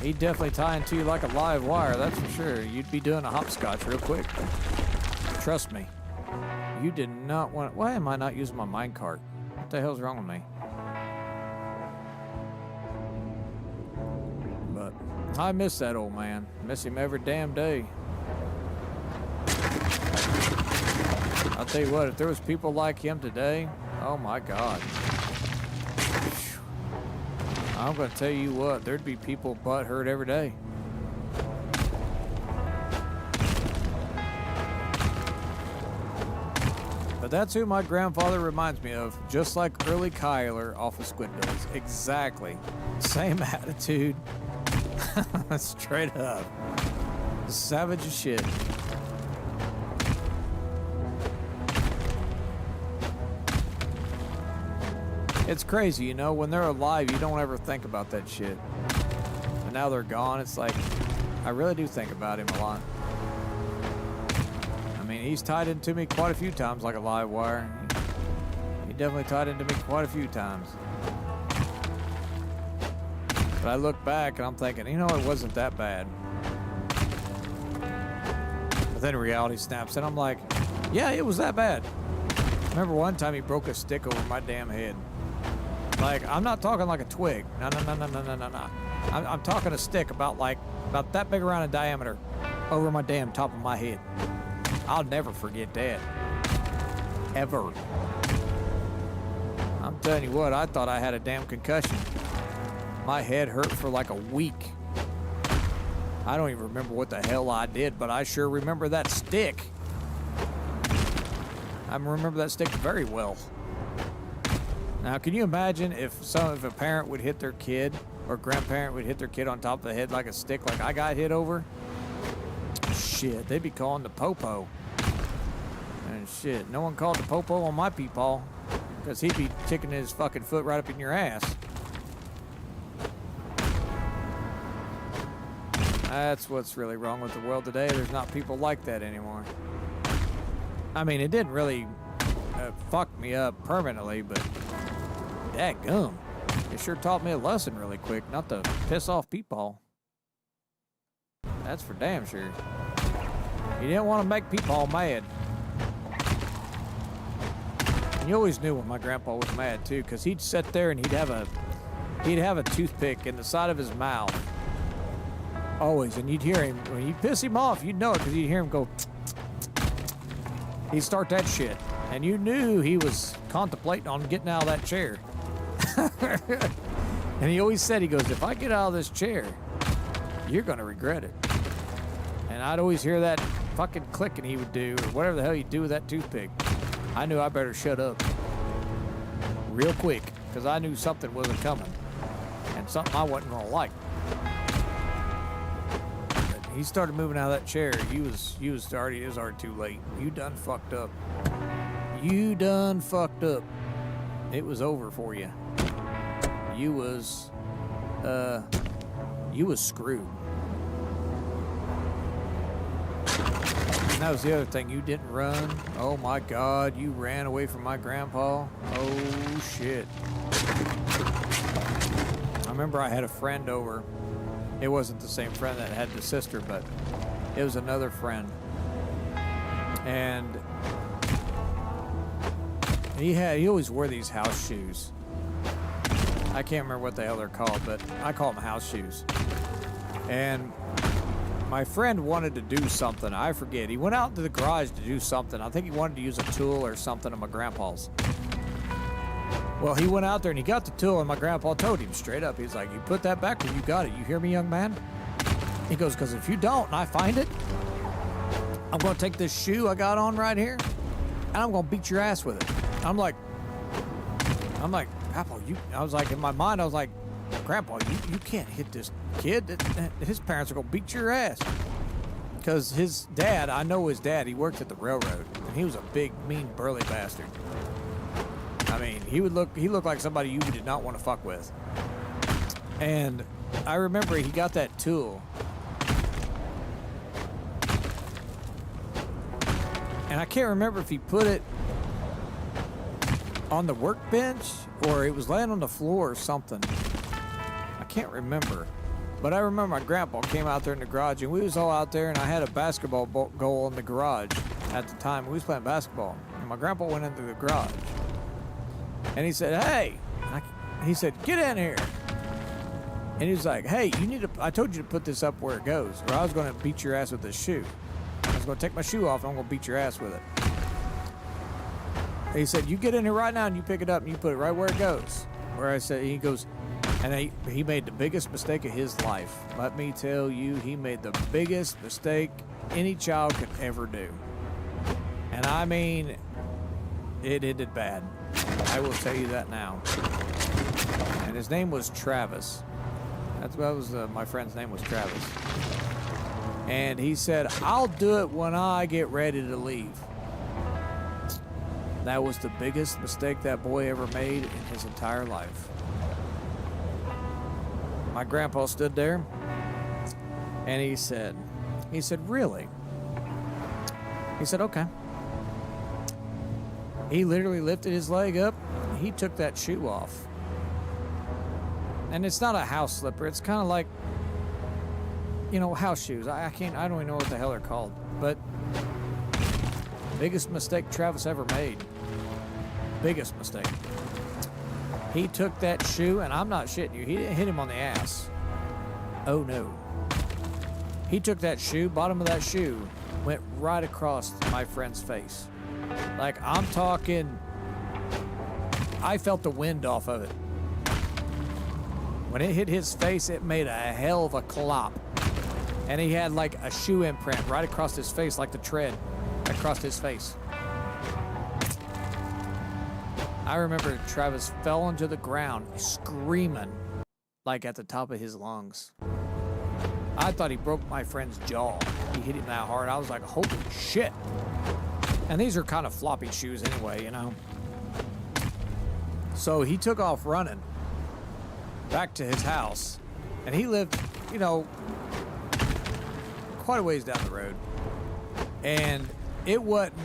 He'd definitely tie into you like a live wire, that's for sure. You'd be doing a hopscotch real quick. Trust me. You did not want... Why am I not using my minecart? What the hell's wrong with me? But I miss that old man. Miss him every damn day. I'll tell you what, if there was people like him today, oh my God. I'm going to tell you what, there'd be people butthurt every day. But that's who my grandfather reminds me of, just like early Kyler off of Squidbillies. Exactly. Same attitude. Straight up. Savage as shit. It's crazy, you know, when they're alive, you don't ever think about that shit. But now they're gone, it's like, I really do think about him a lot. I mean, he's tied into me quite a few times like a live wire. He definitely tied into me quite a few times. But I look back and I'm thinking, you know, it wasn't that bad. But then reality snaps and I'm like, yeah, it was that bad. Remember one time he broke a stick over my damn head. Like, I'm not talking like a twig. No. I'm talking a stick about that big around in diameter over my damn top of my head. I'll never forget that. Ever. I'm telling you what, I thought I had a damn concussion. My head hurt for like a week. I don't even remember what the hell I did, but I sure remember that stick. I remember that stick very well. Now, can you imagine if a parent would hit their kid or grandparent would hit their kid on top of the head like a stick like I got hit over? Shit, they'd be calling the popo. And shit, no one called the popo on my peepaw. because he'd be sticking his fucking foot right up in your ass. That's what's really wrong with the world today. There's not people like that anymore. I mean, it didn't really fuck me up permanently, but dadgum. It sure taught me a lesson really quick, not to piss off Peepaw. That's for damn sure. You didn't want to make Peepaw mad. And you always knew when my grandpa was mad too, because he'd sit there and he'd have a toothpick in the side of his mouth. Always, and you'd hear him, when you piss him off, you'd know it because you'd hear him go, he'd start that shit. And you knew he was contemplating on getting out of that chair. And he always said, he goes, if I get out of this chair, you're going to regret it. And I'd always hear that fucking clicking he would do, or whatever the hell he'd do with that toothpick. I knew I better shut up real quick, because I knew something wasn't coming, and something I wasn't going to like. He started moving out of that chair. It was already too late. You done fucked up. You done fucked up. It was over for you. You was screwed. And that was the other thing. You didn't run. Oh my God, you ran away from my grandpa. Oh shit. I remember I had a friend over. It wasn't the same friend that had the sister, but it was another friend. And he always wore these house shoes. I can't remember what the hell they're called, but I call them house shoes. And my friend wanted to do something. I forget. He went out into the garage to do something. I think he wanted to use a tool or something of my grandpa's. Well, he went out there and he got the tool, and my grandpa told him straight up. He's like, you put that back where you got it. You hear me, young man? He goes, because if you don't and I find it, I'm going to take this shoe I got on right here, and I'm going to beat your ass with it. I'm like, Grandpa, I was like, in my mind, I was like, Grandpa, you can't hit this kid. His parents are going to beat your ass. Because his dad, I know his dad, he worked at the railroad, and he was a big, mean, burly bastard. I mean, he looked like somebody you did not want to fuck with. And I remember he got that tool. And I can't remember if he put it on the workbench or it was laying on the floor or something. I can't remember. But I remember my grandpa came out there in the garage, and we was all out there, and I had a basketball goal in the garage at the time. We was playing basketball. And my grandpa went into the garage. And he said, hey, he said, get in here. And he was like, hey, I told you to put this up where it goes, or I was going to beat your ass with this shoe. I was going to take my shoe off, and I'm going to beat your ass with it. And he said, you get in here right now, and you pick it up, and you put it right where it goes. Where I said, he goes, and he made the biggest mistake of his life. Let me tell you, he made the biggest mistake any child could ever do. And I mean, it ended bad. I will tell you that now. And his name was Travis. My friend's name was Travis. And he said, I'll do it when I get ready to leave. That was the biggest mistake that boy ever made in his entire life. My grandpa stood there, and he said, really? He said, okay. He literally lifted his leg up. He took that shoe off. And it's not a house slipper. It's kind of like, house shoes. I don't even know what the hell they're called. But biggest mistake Travis ever made. Biggest mistake. He took that shoe, and I'm not shitting you. He didn't hit him on the ass. Oh, no. He took that shoe, bottom of that shoe, went right across my friend's face. Like, I'm talking, I felt the wind off of it. When it hit his face, it made a hell of a clop. And he had like a shoe imprint right across his face, like the tread across his face. I remember Travis fell onto the ground screaming like at the top of his lungs. I thought he broke my friend's jaw. He hit him that hard. I was like, holy shit. And these are kind of floppy shoes anyway, So he took off running back to his house, and he lived, you know, quite a ways down the road. And it wasn't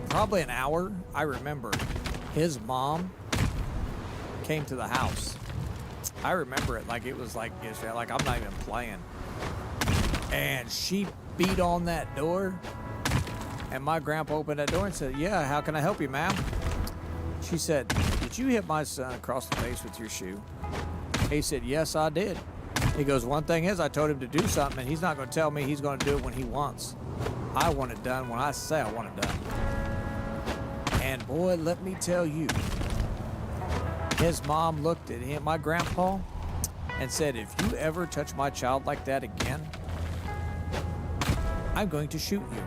probably an hour, I remember, his mom came to the house. I remember it like it was like yesterday, like I'm not even playing. And she beat on that door, and my grandpa opened that door and said, "Yeah, how can I help you, ma'am?" She said, "Did you hit my son across the face with your shoe?" He said, "Yes, I did." He goes, "One thing is, I told him to do something, and he's not going to tell me he's going to do it when he wants. I want it done when I say I want it done." And boy, let me tell you, his mom looked at him, my grandpa, and said, "If you ever touch my child like that again, I'm going to shoot you."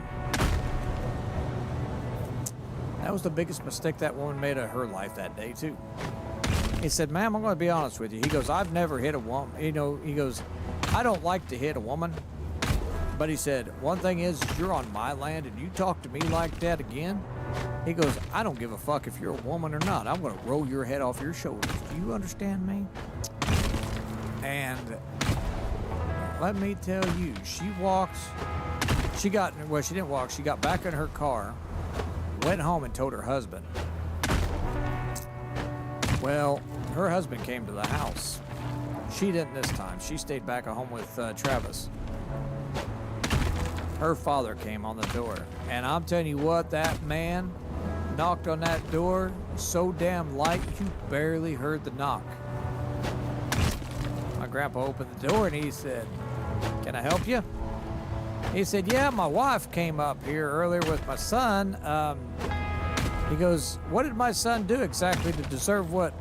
That was the biggest mistake that woman made of her life that day, too. He said, "Ma'am, I'm going to be honest with you." He goes, "I've never hit a woman." You know, he goes, "I don't like to hit a woman." But he said, "One thing is, you're on my land and you talk to me like that again." He goes, "I don't give a fuck if you're a woman or not. I'm going to roll your head off your shoulders. Do you understand me?" And let me tell you, she didn't walk. She got back in her car, went home and told her husband. Well, her husband came to the house. She didn't this time. She stayed back at home with Travis. Her father came on the door. And I'm telling you what, that man knocked on that door so damn light you barely heard the knock. My grandpa opened the door and he said, "Can I help you?" He said, "Yeah, my wife came up here earlier with my son." He goes, "What did my son do exactly to deserve what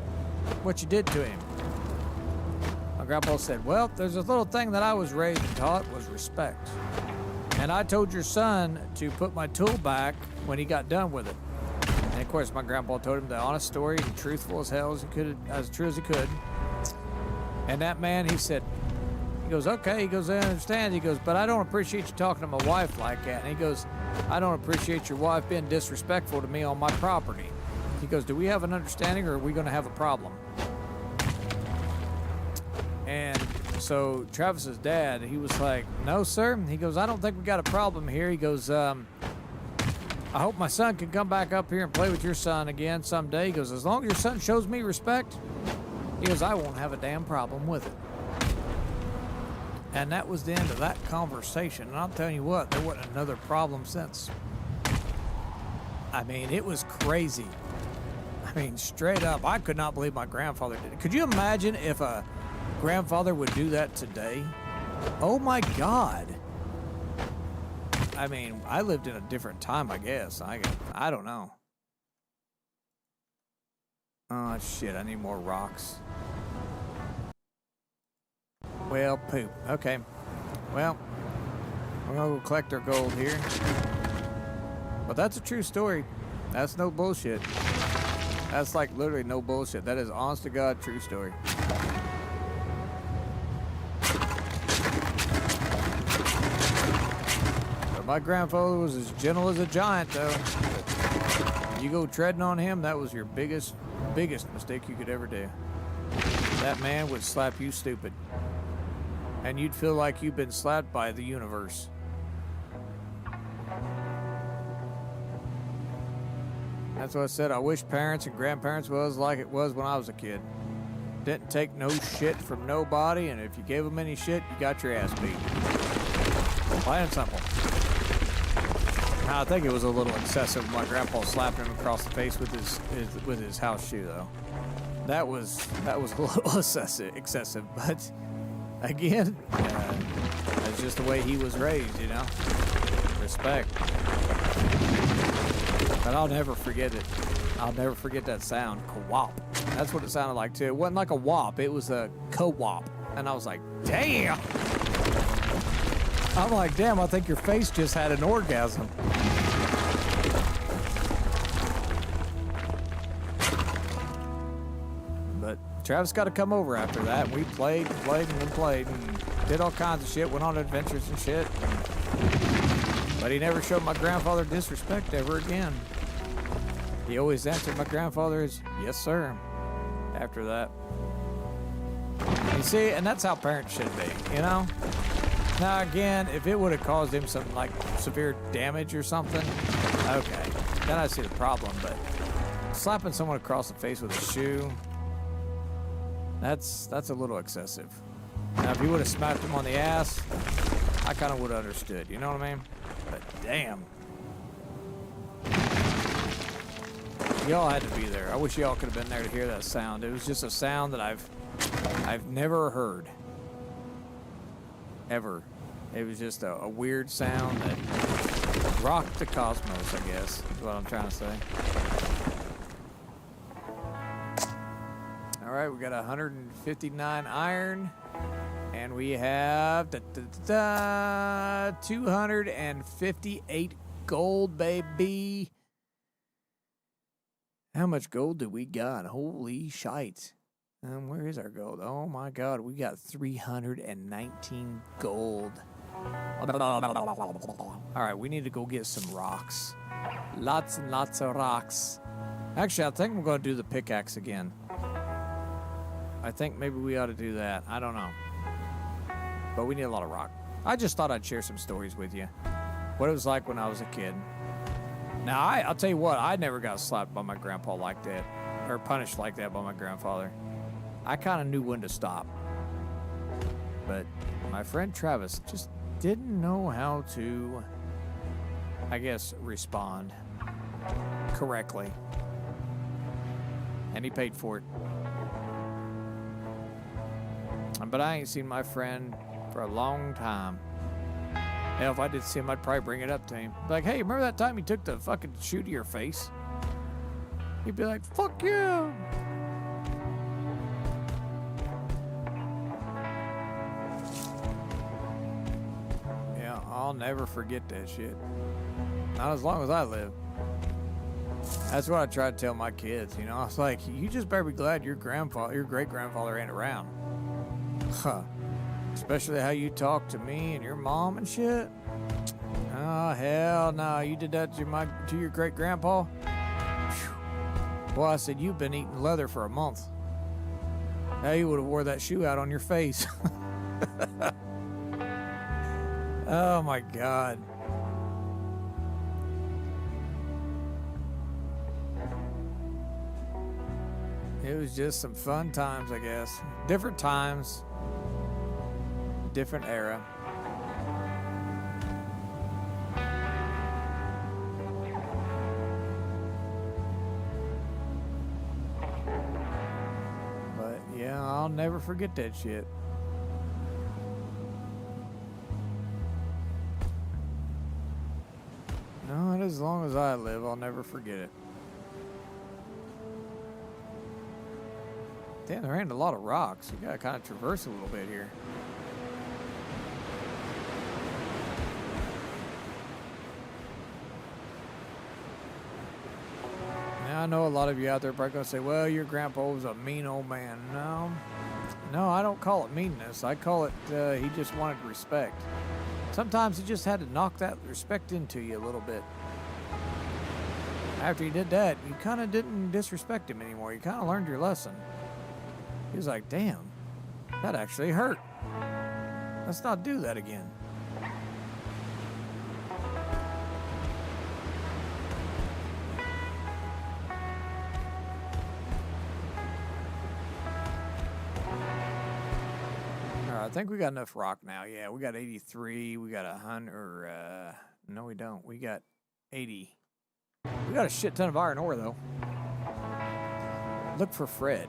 you did to him?" My grandpa said, "Well, there's a little thing that I was raised and taught was respect. And I told your son to put my tool back when he got done with it." And of course, my grandpa told him the honest story and truthful as hell as he could, as true as he could. And that man, he goes, "Okay." He goes, "I understand." He goes, "But I don't appreciate you talking to my wife like that." And he goes, "I don't appreciate your wife being disrespectful to me on my property." He goes, "Do we have an understanding or are we going to have a problem?" And so Travis's dad, he was like, "No, sir." He goes, "I don't think we got a problem here." He goes, "I hope my son can come back up here and play with your son again someday." He goes, "As long as your son shows me respect," he goes, "I won't have a damn problem with it." And that was the end of that conversation. And I'm telling you what, there wasn't another problem since. I mean, it was crazy. I mean, straight up, I could not believe my grandfather did it. Could you imagine if a grandfather would do that today? Oh my God. I mean, I lived in a different time, I guess. I don't know. Oh, shit, I need more rocks. Well, poop. Okay. Well, we're going to go collect our gold here. But that's a true story. That's no bullshit. That's like literally no bullshit. That is honest to God true story. But my grandfather was as gentle as a giant, though. You go treading on him, that was your biggest mistake you could ever do. That man would slap you stupid. And you'd feel like you've been slapped by the universe. That's what I said. I wish parents and grandparents was like it was when I was a kid. Didn't take no shit from nobody, and if you gave them any shit, you got your ass beat. Plain and simple. Now, I think it was a little excessive. My grandpa slapped him across the face with his house shoe, though. That was a little excessive, but again, that's just the way he was raised, you know. Respect. But I'll never forget it. I'll never forget that sound. Co-op. That's what it sounded like, too. It wasn't like a wop. It was a co-op. And I was like, damn. I'm like, damn, I think your face just had an orgasm. But Travis got to come over after that. We played and did all kinds of shit. Went on adventures and shit. But he never showed my grandfather disrespect ever again. He always answered my grandfather's, yes, sir, after that. You see, and that's how parents should be, you know? Now, again, if it would have caused him some, like, severe damage or something, okay, then I see the problem, but slapping someone across the face with a shoe, that's a little excessive. Now, if he would have smacked him on the ass, I kind of would have understood, you know what I mean? But damn. Y'all had to be there. I wish y'all could have been there to hear that sound. It was just a sound that I've never heard. Ever. It was just a weird sound that rocked the cosmos, I guess, is what I'm trying to say. All right, we got 159 iron, and we have 258 gold, baby. How much gold do we got? Holy shite. Where is our gold? Oh my God, we got 319 gold. All right, we need to go get some rocks. Lots and lots of rocks. Actually, I think we're going to do the pickaxe again. I think maybe we ought to do that. I don't know. But we need a lot of rock. I just thought I'd share some stories with you. What it was like when I was a kid. Now, I'll tell you what, I never got slapped by my grandpa like that. Or punished like that by my grandfather. I kind of knew when to stop. But my friend Travis just didn't know how to, I guess, respond correctly. And he paid for it. But I ain't seen my friend for a long time. Hell, if I did see him, I'd probably bring it up to him. Like, hey, remember that time you took the fucking shoe to your face? He'd be like, fuck yeah. Yeah, I'll never forget that shit. Not as long as I live. That's what I try to tell my kids, you know? I was like, you just better be glad your great-grandfather ain't around. Huh. Especially how you talk to me and your mom and shit. Oh, hell no. You did that to your great-grandpa? Well, I said, you've been eating leather for a month. How you would have wore that shoe out on your face. Oh, my God. It was just some fun times, I guess. Different times. Different era. But yeah, I'll never forget that shit. Not as long as I live, I'll never forget it. Damn, there ain't a lot of rocks. You gotta kind of traverse a little bit here. Now, I know a lot of you out there are probably gonna say, well, your grandpa was a mean old man. No, I don't call it meanness. I call it, he just wanted respect. Sometimes he just had to knock that respect into you a little bit. After he did that, you kind of didn't disrespect him anymore. You kind of learned your lesson. He was like, damn, that actually hurt. Let's not do that again. All right, I think we got enough rock now. Yeah, we got 83. We got 100. No, we don't. We got 80. We got a shit ton of iron ore, though. Look for Fred.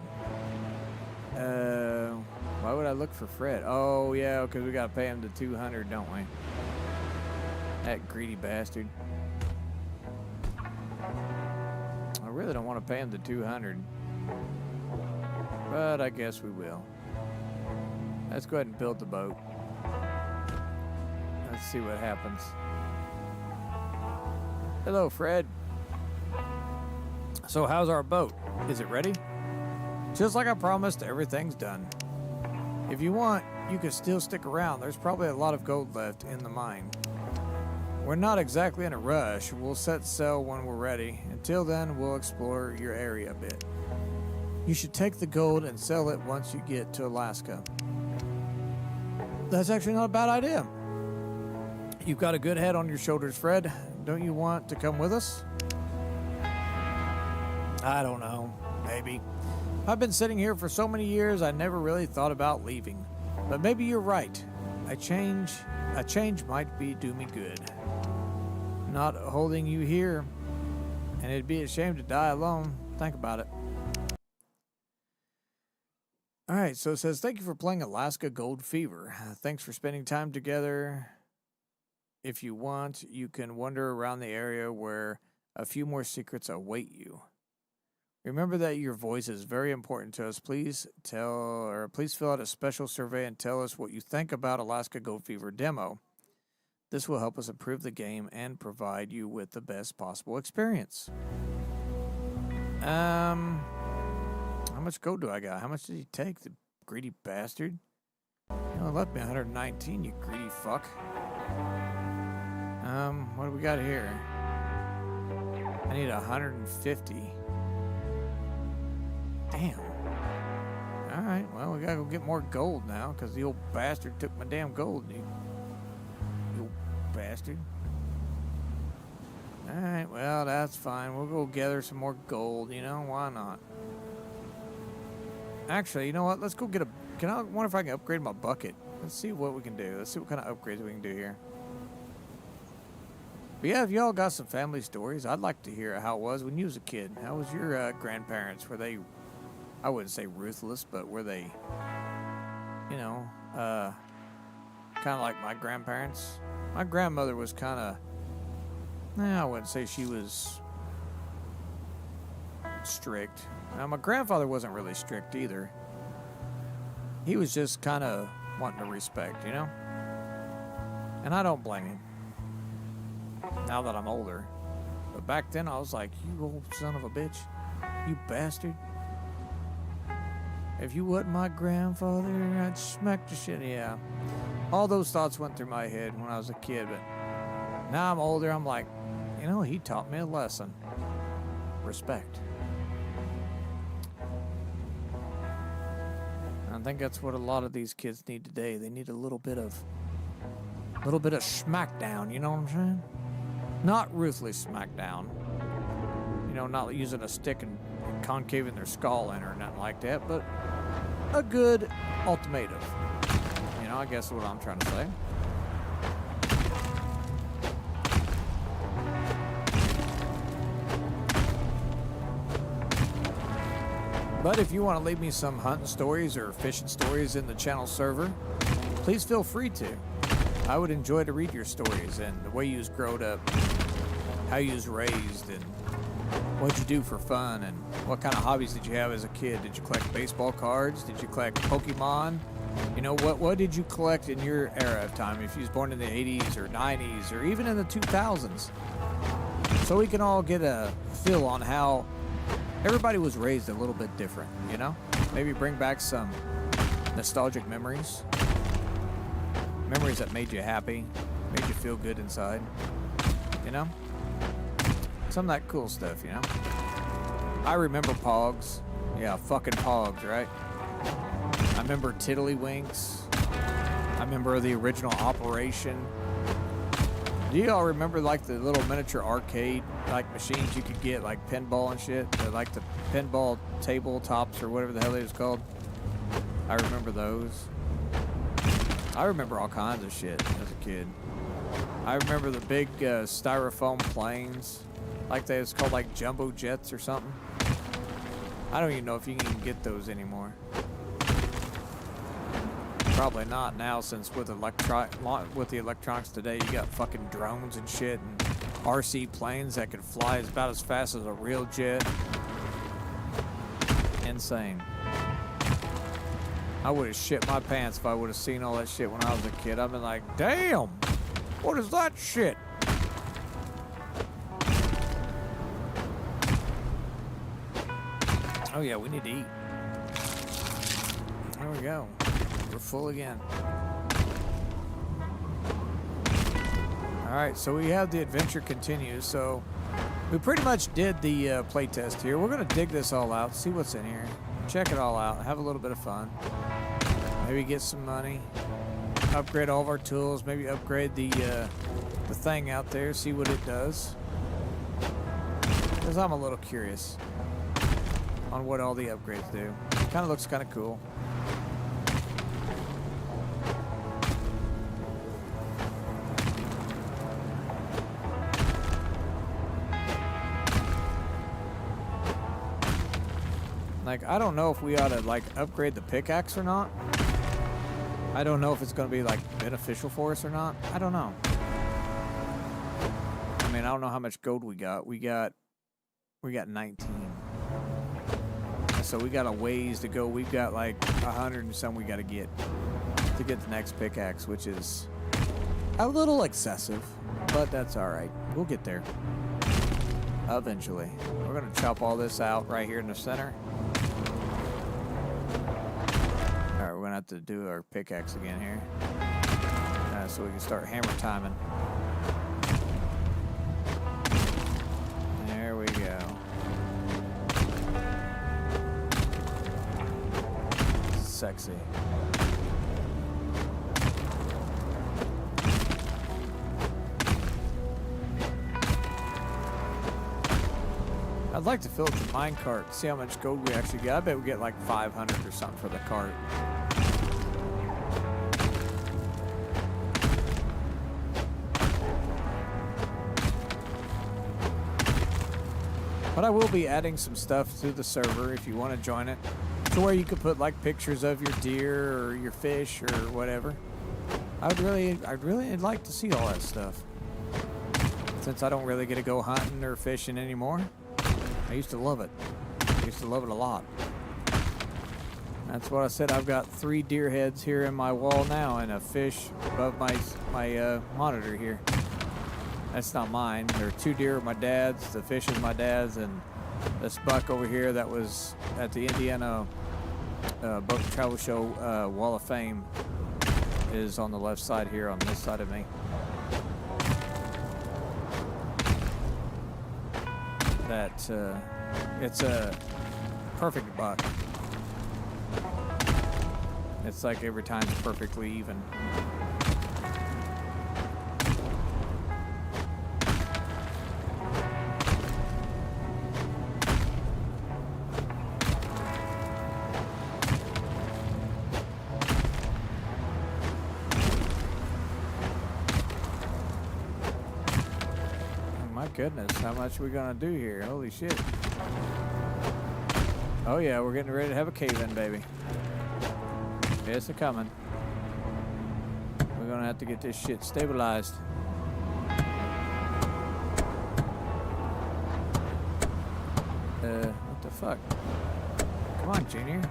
Why would I look for Fred? Oh, yeah, because we got to pay him the 200, don't we? That greedy bastard. I really don't want to pay him the 200. But I guess we will. Let's go ahead and build the boat. Let's see what happens. Hello, Fred. So how's our boat? Is it ready? Just like I promised, everything's done. If you want, you can still stick around. There's probably a lot of gold left in the mine. We're not exactly in a rush. We'll set sail when we're ready. Until then, we'll explore your area a bit. You should take the gold and sell it once you get to Alaska. That's actually not a bad idea. You've got a good head on your shoulders, Fred. Don't you want to come with us? I don't know. Maybe. I've been sitting here for so many years, I never really thought about leaving. But maybe you're right. A change might do me good. Not holding you here, and it'd be a shame to die alone. Think about it. All right, so it says, thank you for playing Alaska Gold Fever. Thanks for spending time together. If you want, you can wander around the area where a few more secrets await you. Remember that your voice is very important to us. Please fill out a special survey and tell us what you think about Alaska Gold Fever demo. This will help us improve the game and provide you with the best possible experience. How much gold do I got? How much did he take, the greedy bastard? You only left me 119, you greedy fuck. What do we got here? I need 150. Damn. Alright, well, we gotta go get more gold now, because the old bastard took my damn gold, dude. You old bastard. Alright, well, that's fine. We'll go gather some more gold, you know? Why not? Actually, you know what? Let's go get I wonder if I can upgrade my bucket. Let's see what we can do. Let's see what kind of upgrades we can do here. But yeah, if y'all got some family stories, I'd like to hear how it was when you was a kid. How was your grandparents? Were they, I wouldn't say ruthless, but were they, you know, kind of like my grandparents? My grandmother was kind of, I wouldn't say she was strict. Now, my grandfather wasn't really strict either. He was just kind of wanting to respect, you know? And I don't blame him. Now that I'm older. But back then I was like, you old son of a bitch. You bastard. If you wasn't my grandfather, I'd smack the shit. Yeah. All those thoughts went through my head when I was a kid, but now I'm older, I'm like, you know, he taught me a lesson. Respect. I think that's what a lot of these kids need today. They need a little bit of smackdown, you know what I'm saying? Not ruthless smackdown. You know, not using a stick and concaving their skull in or nothing like that, but a good ultimatum. You know, I guess is what I'm trying to say. But if you want to leave me some hunting stories or fishing stories in the channel server, please feel free to. I would enjoy to read your stories and the way you was growed up, how you was raised, and what'd you do for fun, and what kind of hobbies did you have as a kid? Did you collect baseball cards? Did you collect Pokemon? You know, what did you collect in your era of time? If you was born in the 80s or 90s or even in the 2000s. So we can all get a feel on how everybody was raised a little bit different, you know? Maybe bring back some nostalgic memories. Memories that made you happy, made you feel good inside, you know? Some of that cool stuff, you know? I remember Pogs. Yeah, fucking Pogs, right? I remember Tiddlywinks. I remember the original Operation. Do you all remember like the little miniature arcade like machines you could get, like pinball and shit? Like the pinball tabletops or whatever the hell it was called? I remember those. I remember all kinds of shit as a kid. I remember the big styrofoam planes. Like they was called like jumbo jets or something. I don't even know if you can even get those anymore. Probably not now, since with the electronics today, you got fucking drones and shit and RC planes that can fly about as fast as a real jet. Insane. I would have shit my pants if I would have seen all that shit when I was a kid. I've been like, damn, what is that shit? Oh yeah, we need to eat. There we go. We're full again. Alright, so we have the adventure continues. So we pretty much did the playtest here. We're going to dig this all out, see what's in here. Check it all out, have a little bit of fun. Maybe get some money. Upgrade all of our tools. Maybe upgrade the thing out there, see what it does. Because I'm a little curious on what all the upgrades do. Kind of looks kind of cool. Like, I don't know if we ought to, like, upgrade the pickaxe or not. I don't know if it's going to be, like, beneficial for us or not. I don't know. I mean, I don't know how much gold we got. We got 19. So we got a ways to go. We've got, like, 100 and some we got to get the next pickaxe, which is a little excessive, but that's all right. We'll get there eventually. We're going to chop all this out right here in the center. Alright, we're going to have to do our pickaxe again here. So we can start hammer timing. There we go. Sexy. I'd like to fill up the minecart, see how much gold we actually get. I bet we get like 500 or something for the cart. But I will be adding some stuff to the server if you want to join it, to where you could put like pictures of your deer or your fish or whatever. I'd really like to see all that stuff. Since I don't really get to go hunting or fishing anymore. I used to love it. I used to love it a lot. That's what I said. I've got 3 deer heads here in my wall now and a fish above my monitor here. That's not mine. There are 2 deer are my dad's. The fish is my dad's, and this buck over here that was at the Indiana Boat Travel Show Wall of Fame is on the left side here on this side of me. That it's a perfect buck. It's like every time it's perfectly even. Goodness, how much are we gonna do here? Holy shit. Oh yeah, we're getting ready to have a cave-in, baby. It's a coming. We're gonna have to get this shit stabilized. What the fuck? Come on, Junior.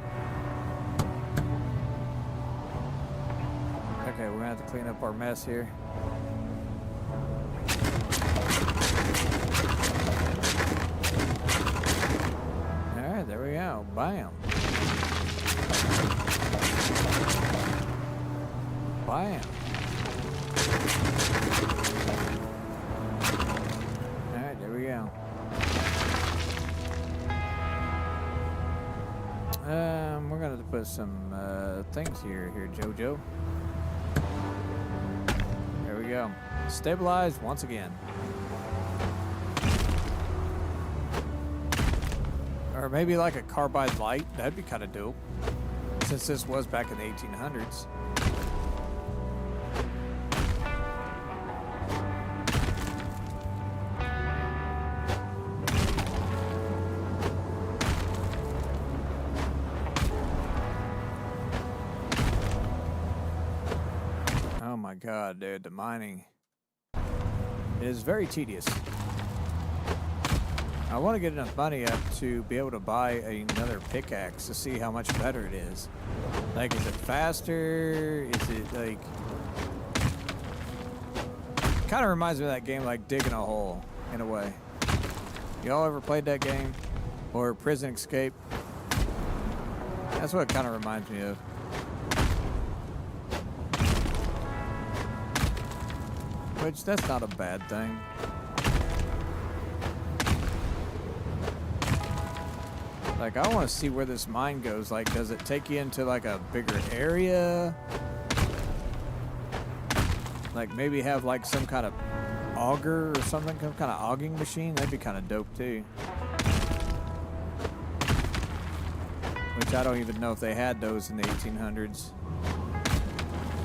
Okay, we're gonna have to clean up our mess here. There we go. Bam. Bam. Alright, there we go. We're gonna have to put some things here, Jojo. There we go. Stabilized once again. Or maybe like a carbide light. That'd be kind of dope. Since this was back in the 1800s. Oh my god, dude. The mining is very tedious. I want to get enough money up to be able to buy another pickaxe to see how much better it is. Like, is it faster? Is it like... Kind of reminds me of that game, like digging a hole, in a way. Y'all ever played that game? Or Prison Escape? That's what it kind of reminds me of. which that's not a bad thing. Like, I want to see where this mine goes. Like, does it take you into, like, a bigger area? Like, maybe have, like, some kind of auger or something, some kind of auging machine? That'd be kind of dope, too. Which I don't even know if they had those in the 1800s.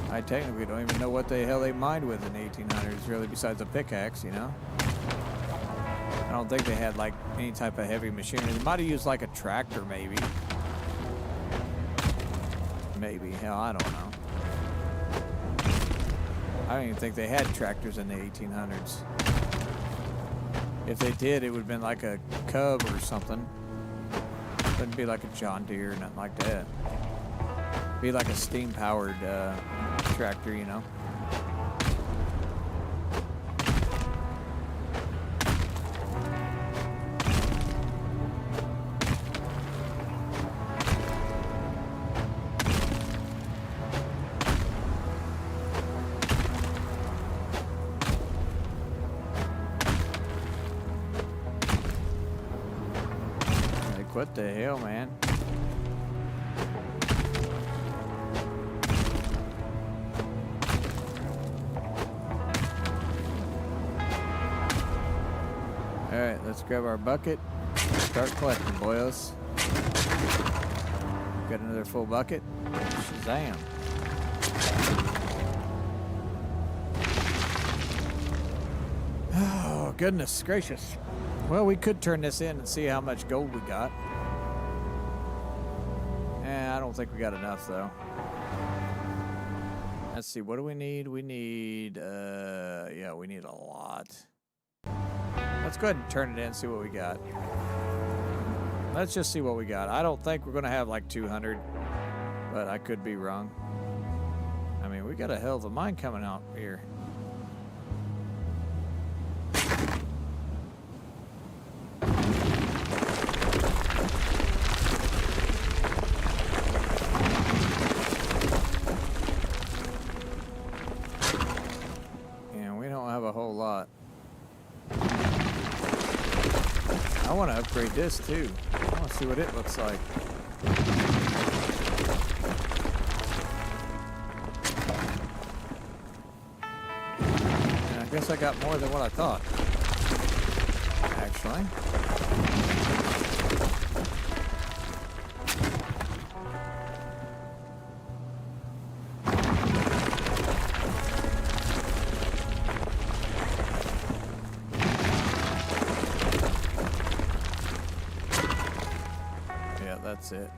I technically don't even know what the hell they mined with in the 1800s, really, besides a pickaxe, you know? I don't think they had, like, any type of heavy machinery. They might have used, like, a tractor, maybe. Maybe. Hell, I don't know. I don't even think they had tractors in the 1800s. If they did, it would have been like a Cub or something. Wouldn't be like a John Deere or nothing like that. Be like a steam-powered tractor, you know? What the hell, man? Alright, let's grab our bucket. Start collecting, boys. Got another full bucket. Shazam. Oh, goodness gracious. Well, we could turn this in and see how much gold we got. I don't think we got enough, though. Let's see, what do we need? We need, yeah, we need a lot. Let's go ahead and turn it in and see what we got. Let's just see what we got. I don't think we're going to have like 200, but I could be wrong. I mean, we got a hell of a mine coming out here. I want to upgrade this too. I want to see what it looks like. And I guess I got more than what I thought, actually. That's it.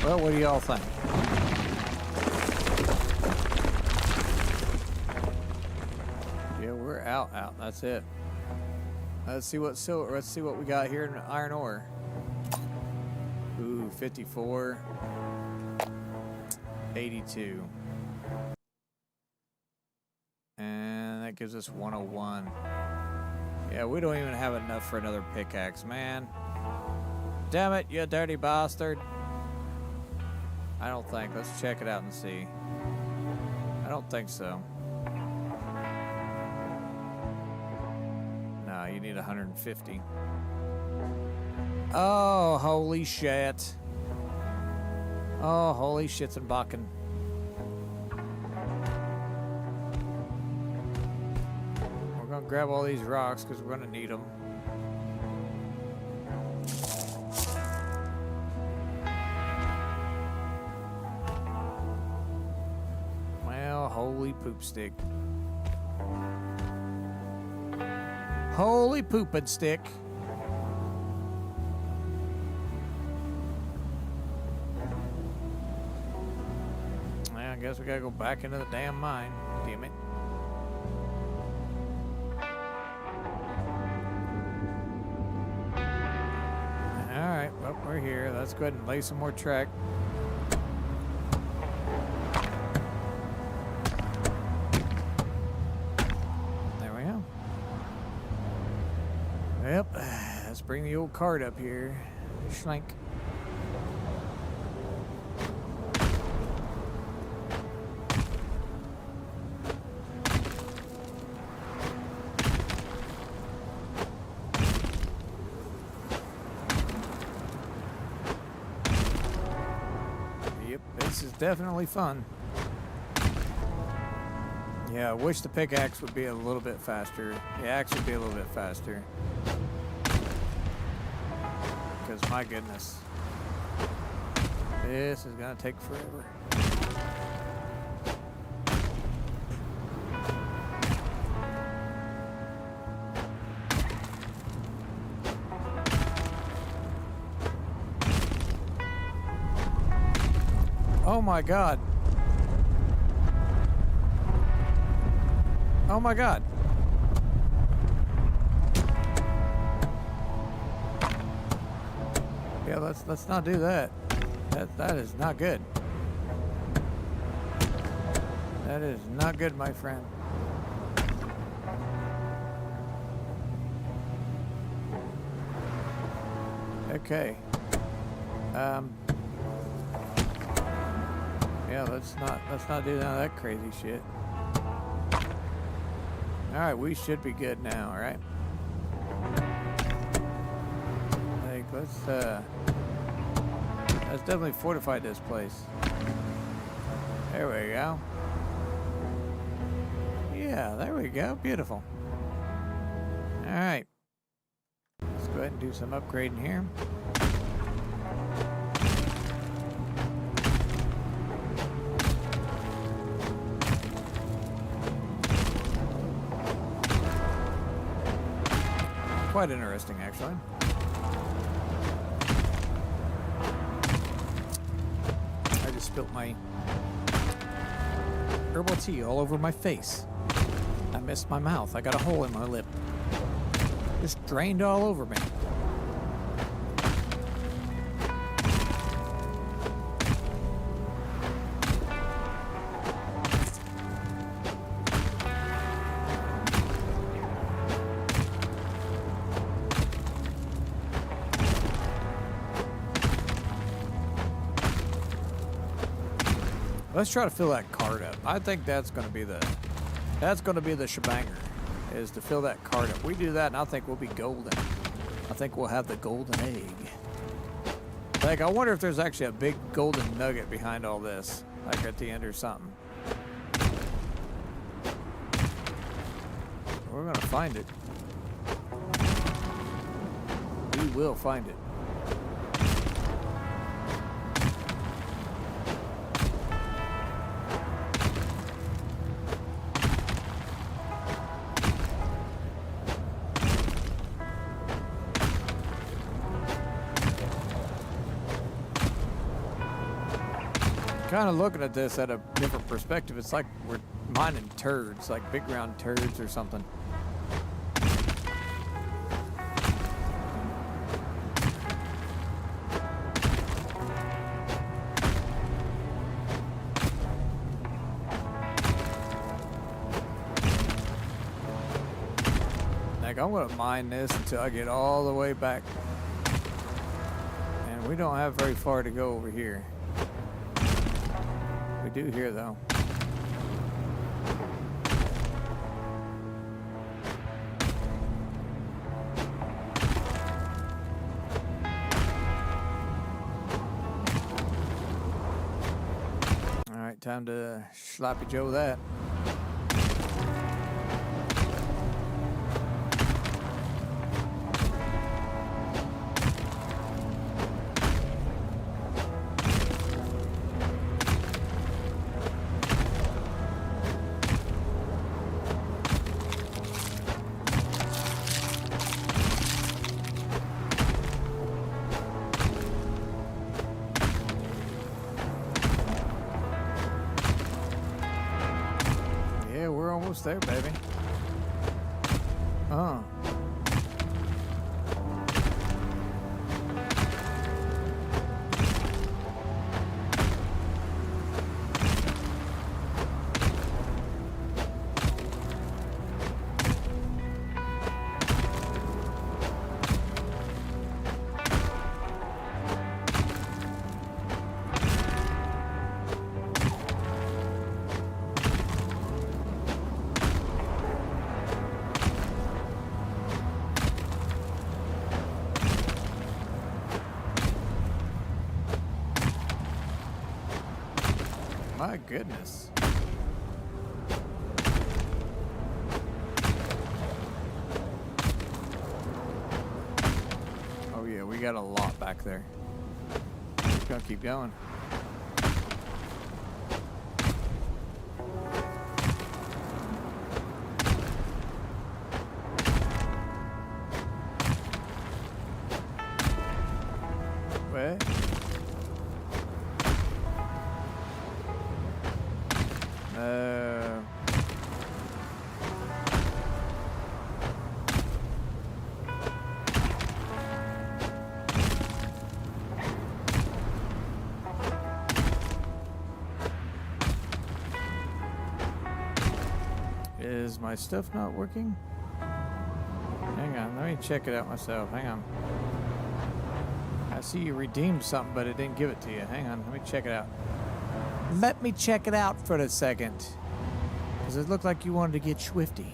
Well, what do y'all think? Yeah, we're out. That's it. Let's see what silver. Let's see what we got here in iron ore. Ooh, 54, 82. And that gives us 101. Yeah, we don't even have enough for another pickaxe, man. Damn it, you dirty bastard. I don't think. Let's check it out and see. I don't think so. No, you need 150. Oh, holy shit. Oh, holy shits and bakken. Grab all these rocks because we're going to need them. Well, holy poop stick. Holy poopin' stick. Well, I guess we got to go back into the damn mine. Damn it. Well, we're here. Let's go ahead and lay some more track. There we go. Yep, that's bring the old cart up here. Schlank. Yep, this is definitely fun. Yeah, I wish the pickaxe would be a little bit faster. The axe would be a little bit faster. Because my goodness, this is gonna take forever. Oh my God. Oh my God. Yeah, let's not do that. That is not good. That is not good, my friend. Okay. Yeah, let's not do none of that crazy shit. All right, we should be good now, all right? Like, let's definitely fortify this place. There we go. Yeah, there we go. Beautiful. All right. Let's go ahead and do some upgrading here. Quite interesting, actually. I just spilt my herbal tea all over my face. I missed my mouth. I got a hole in my lip. Just drained all over me. Let's try to fill that cart up. I think that's going to be the shebanger, is to fill that cart up. We do that, and I think we'll be golden. I think we'll have the golden egg. Like, I wonder if there's actually a big golden nugget behind all this, like at the end or something. We're going to find it. We will find it. Kind of looking at this at a different perspective, it's like we're mining turds, like big round turds or something. Like, I'm gonna mine this until I get all the way back. And we don't have very far to go over here. We do here, though. All right, time to sloppy Joe that. Almost there, baby. My goodness. Oh yeah, we got a lot back there. Just gonna keep going. Where? Is my stuff not working? Hang on, let me check it out myself. Hang on. I see you redeemed something, but it didn't give it to you. Hang on, let me check it out. Let me check it out for a second. Because it looked like you wanted to get swifty.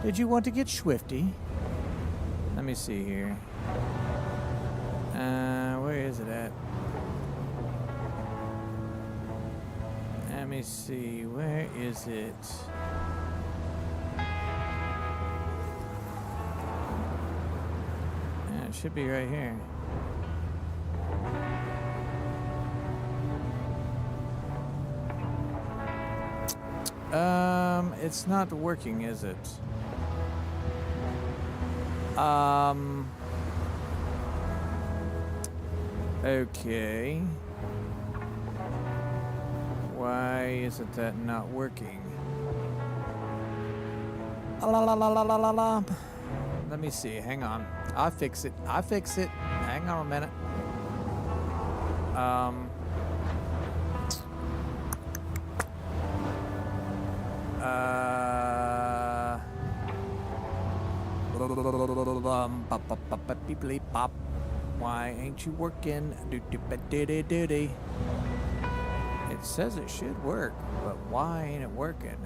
Did you want to get swifty? Let me see here. Where is it at? Let me see. Where is it? It should be right here. It's not working, is it? Okay. Why isn't that not working? La la la la la la la. Let me see. Hang on. I'll fix it. I'll fix it. Hang on a minute. Pop. Why ain't you working? It says it should work, but why ain't it working?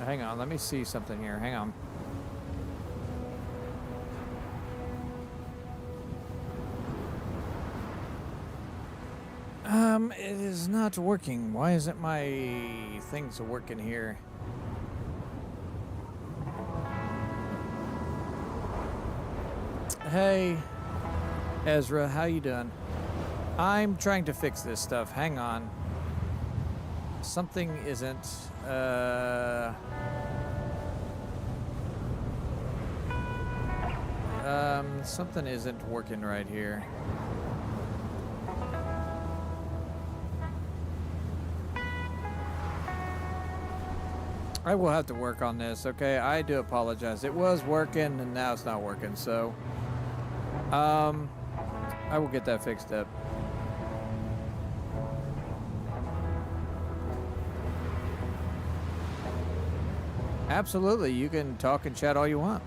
Hang on, let me see something here. Hang on. It is not working. Why isn't my things working here? Hey, Ezra, how you doing? I'm trying to fix this stuff. Hang on. Something isn't, something isn't working right here. I will have to work on this, okay? I do apologize. It was working and now it's not working, so I will get that fixed up. Absolutely, you can talk and chat all you want.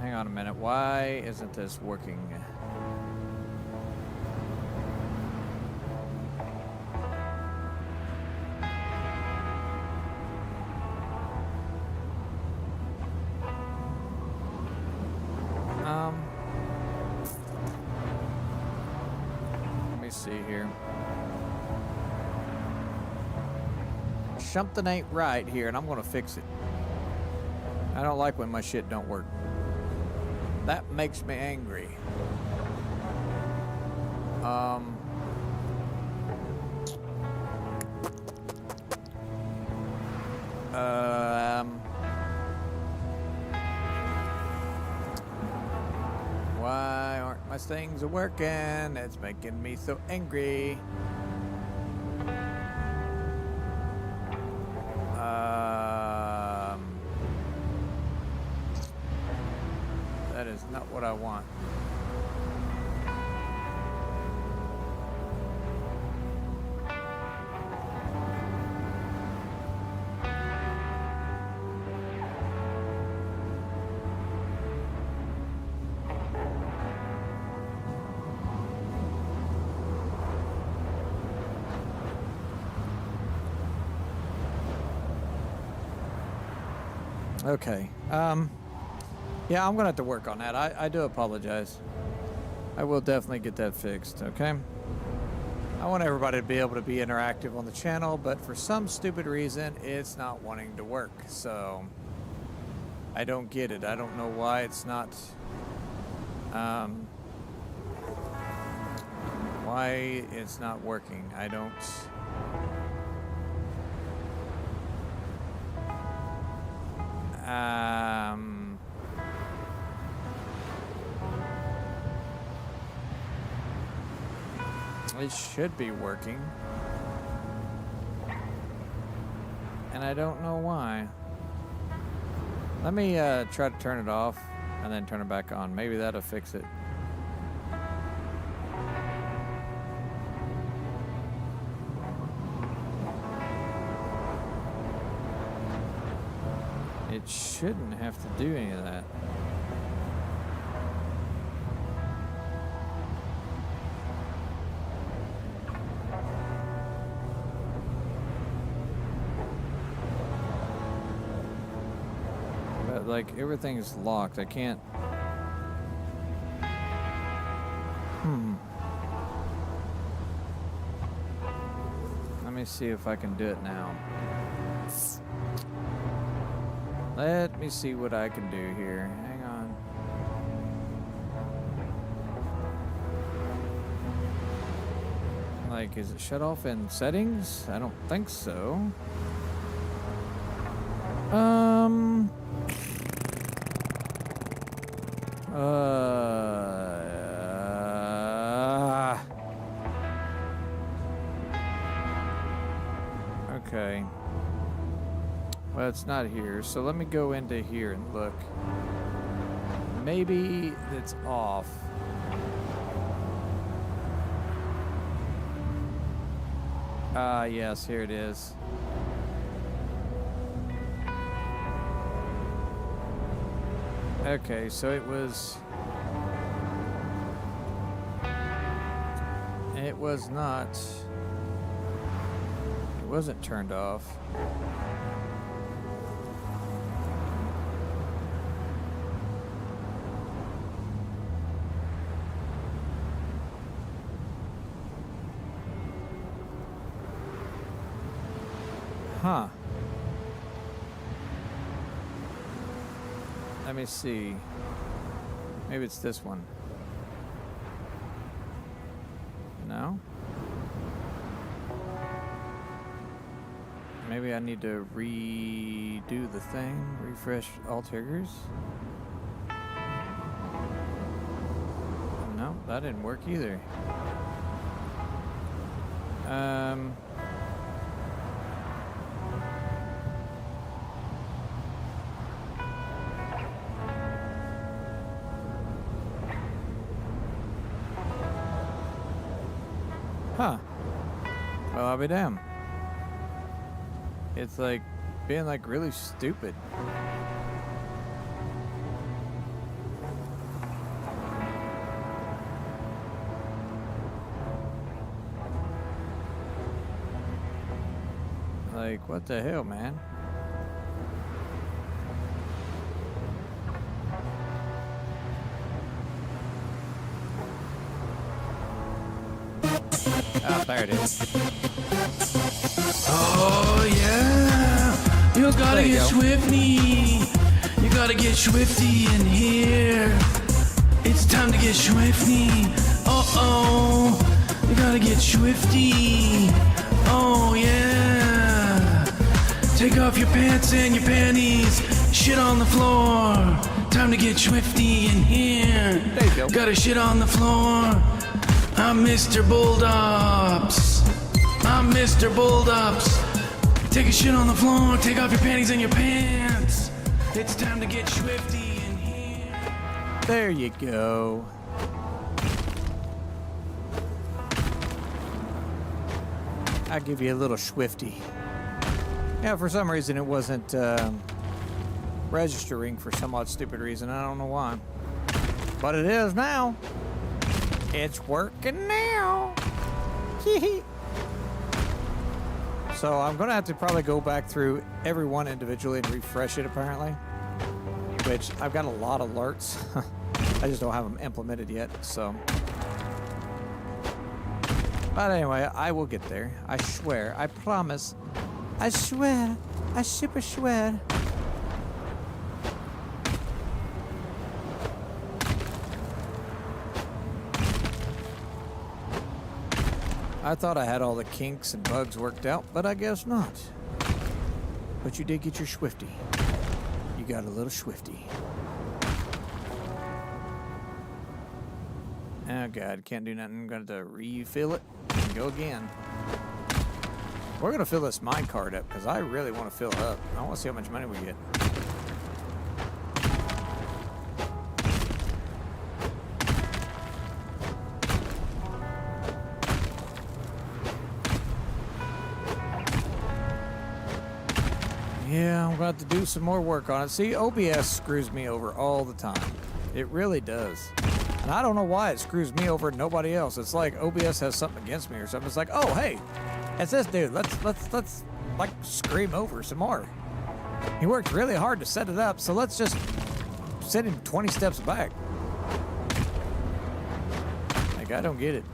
Hang on a minute, why isn't this working? Let me see here. Something ain't right here, and I'm gonna fix it. I don't like when my shit don't work. That makes me angry. Why aren't my things working? It's making me so angry. That is not what I want. Okay. Yeah, I'm gonna have to work on that. I do apologize. I will definitely get that fixed, okay? I want everybody to be able to be interactive on the channel, but for some stupid reason, it's not wanting to work. So, I don't get it. I don't know why it's not, why it's not working. I don't... It should be working. And I don't know why. Let me try to turn it off and then turn it back on. Maybe that'll fix it. It shouldn't have to do any of that. But like everything is locked. I can't. Let me see if I can do it now. Let me see what I can do here. Hang on. Like, is it shut off in settings? I don't think so. Okay. Well, it's not here, so let me go into here and look. Maybe it's off. Yes, here it is. Okay, so it was not, it wasn't turned off. Huh. Let me see. Maybe it's this one. No? Maybe I need to redo the thing, refresh all triggers. No, that didn't work either. Huh. Well, I'll be damned. It's like being like really stupid. Like, what the hell, man? Ah, there it is. Oh yeah, you gotta There you get go. swifty. You gotta get swifty in here. It's time to get swifty. Oh, you gotta get swifty. Oh yeah. Take off your pants and your panties. Shit on the floor. Time to get swifty in here. There you go. Gotta shit on the floor. I'm Mr. Bulldops. I'm Mr. Bulldops. Take a shit on the floor, take off your panties and your pants. It's time to get swifty in here. There you go. I'll give you a little swifty. Yeah, for some reason it wasn't registering for some odd stupid reason. I don't know why. But it is now. It's working now. So I'm going to have to probably go back through every one individually and refresh it, apparently. which I've got a lot of alerts. I just don't have them implemented yet, so. But anyway, I will get there. I swear. I promise. I swear. I super swear. I thought I had all the kinks and bugs worked out, but I guess not. But you did get your Swifty. You got a little Swifty. Oh God, can't do nothing. I'm going to refill it and go again. We're going to fill this mine card up because I really want to fill it up. I want to see how much money we get. Yeah, I'm going to have to do some more work on it. See, OBS screws me over all the time. It really does. And I don't know why it screws me over and nobody else. It's like OBS has something against me or something. It's like, oh, hey, it's this dude. Let's like scream over some more. He worked really hard to set it up, so let's just send him 20 steps back. Like, I don't get it.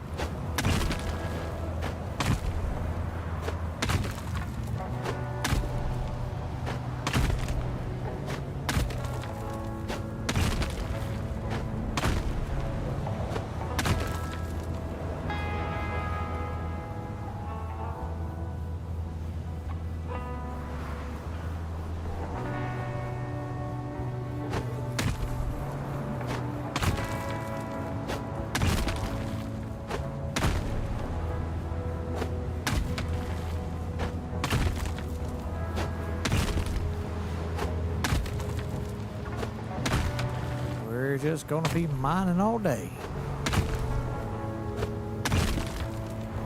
We're just gonna be mining all day.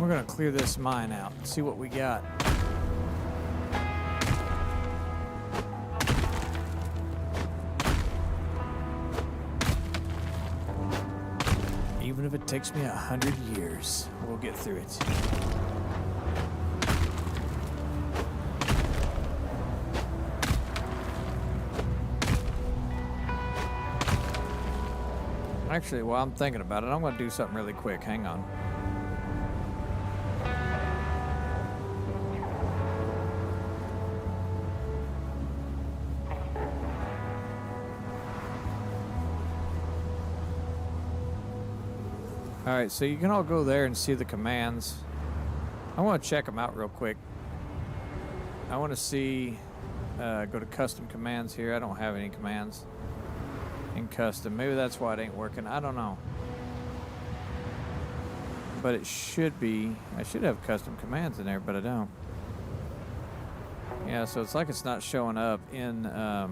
We're gonna clear this mine out and see what we got. Even if it takes me 100 years, we'll get through it. Actually, while I'm thinking about it, I'm going to do something really quick. Hang on. All right, so you can all go there and see the commands. I want to check them out real quick. I want to see, go to custom commands here. I don't have any commands in custom. Maybe that's why it ain't working. I don't know. But it should be. I should have custom commands in there, but I don't. Yeah, so it's like it's not showing up in, huh.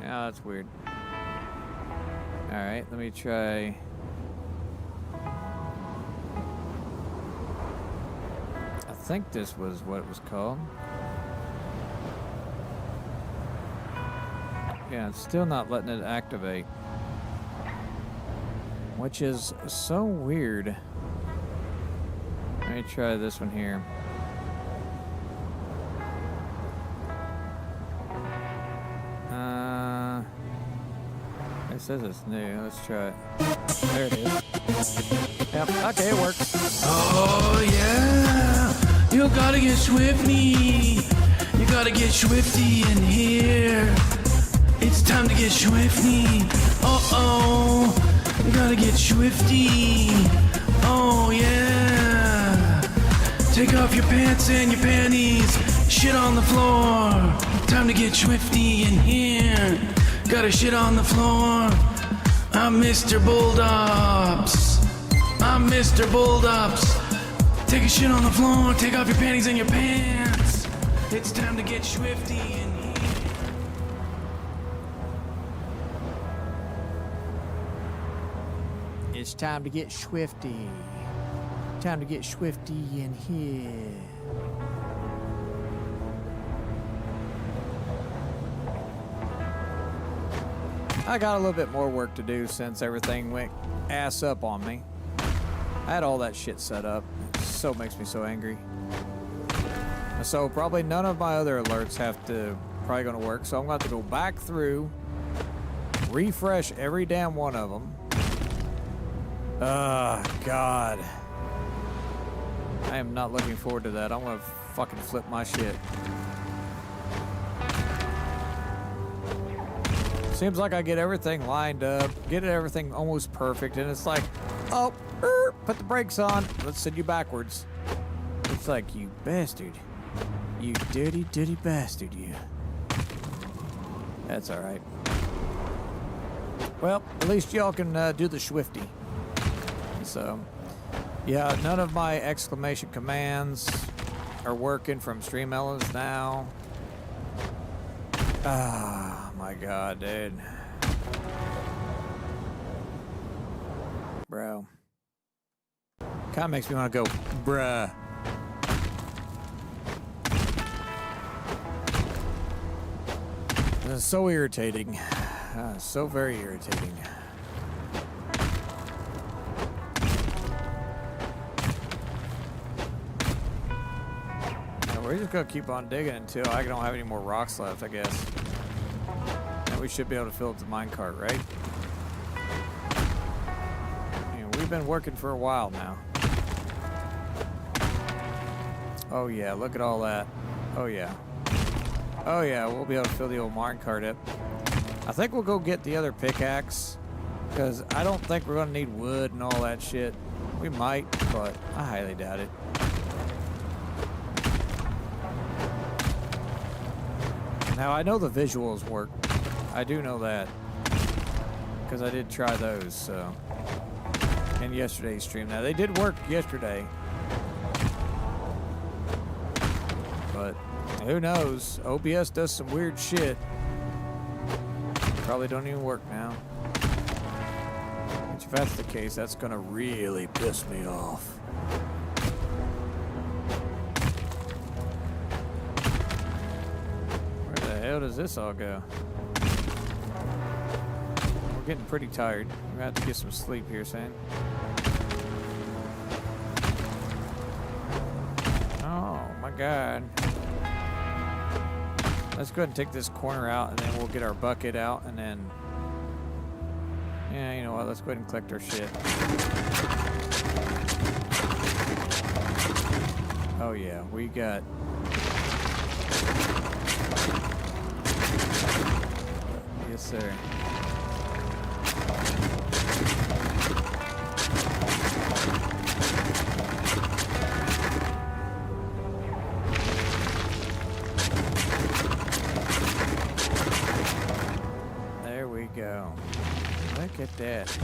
Yeah, that's weird. Alright, let me try. I think this was what it was called. Yeah, it's still not letting it activate. Which is so weird. Let me try this one here. It says it's new. Let's try it. There it is. Yep, okay, it works. Oh yeah, you gotta get Swifty. You gotta get Swifty in here. It's time to get Swifty. Uh-oh, you gotta get Swifty. Oh yeah. Take off your pants and your panties. Shit on the floor. Time to get Swifty in here. Gotta shit on the floor. I'm Mr. Bulldogs. I'm Mr. Bulldogs. Take a shit on the floor. Take off your panties and your pants. It's time to get Swifty in here. It's time to get Swifty. Time to get Swifty in here. I got a little bit more work to do since everything went ass up on me. I had all that shit set up. It so makes me so angry. So probably none of my other alerts have to probably going to work. So I'm going to have to go back through, refresh every damn one of them. God. I am not looking forward to that. I'm going to fucking flip my shit. Seems like I get everything lined up, get everything almost perfect, and it's like, oh, put the brakes on. Let's send you backwards. It's like, you bastard. You dirty, dirty bastard, you. That's all right. Well, at least y'all can do the Swifty. So, yeah, none of my exclamation commands are working from Stream Elements now. Ah, my God, dude. Bro. Kind of makes me want to go, bruh. This is so irritating. So very irritating. We're just gonna keep on digging until I don't have any more rocks left, I guess. And we should be able to fill up the minecart, right? And we've been working for a while now. Oh yeah, look at all that. Oh yeah. Oh yeah, we'll be able to fill the old minecart up. I think we'll go get the other pickaxe, because I don't think we're gonna need wood and all that shit. We might, but I highly doubt it. Now, I know the visuals work. I do know that. Because I did try those, so. In yesterday's stream. Now, they did work yesterday. But, who knows? OBS does some weird shit. Probably don't even work now. Which, if that's the case, that's going to really piss me off. How does this all go? We're getting pretty tired. We're gonna have to get some sleep here, Sam. Oh my God. Let's go ahead and take this corner out, and then we'll get our bucket out, and then, yeah, you know what? Let's go ahead and collect our shit. Oh yeah, we got. Yes, sir. There we go. Look at that.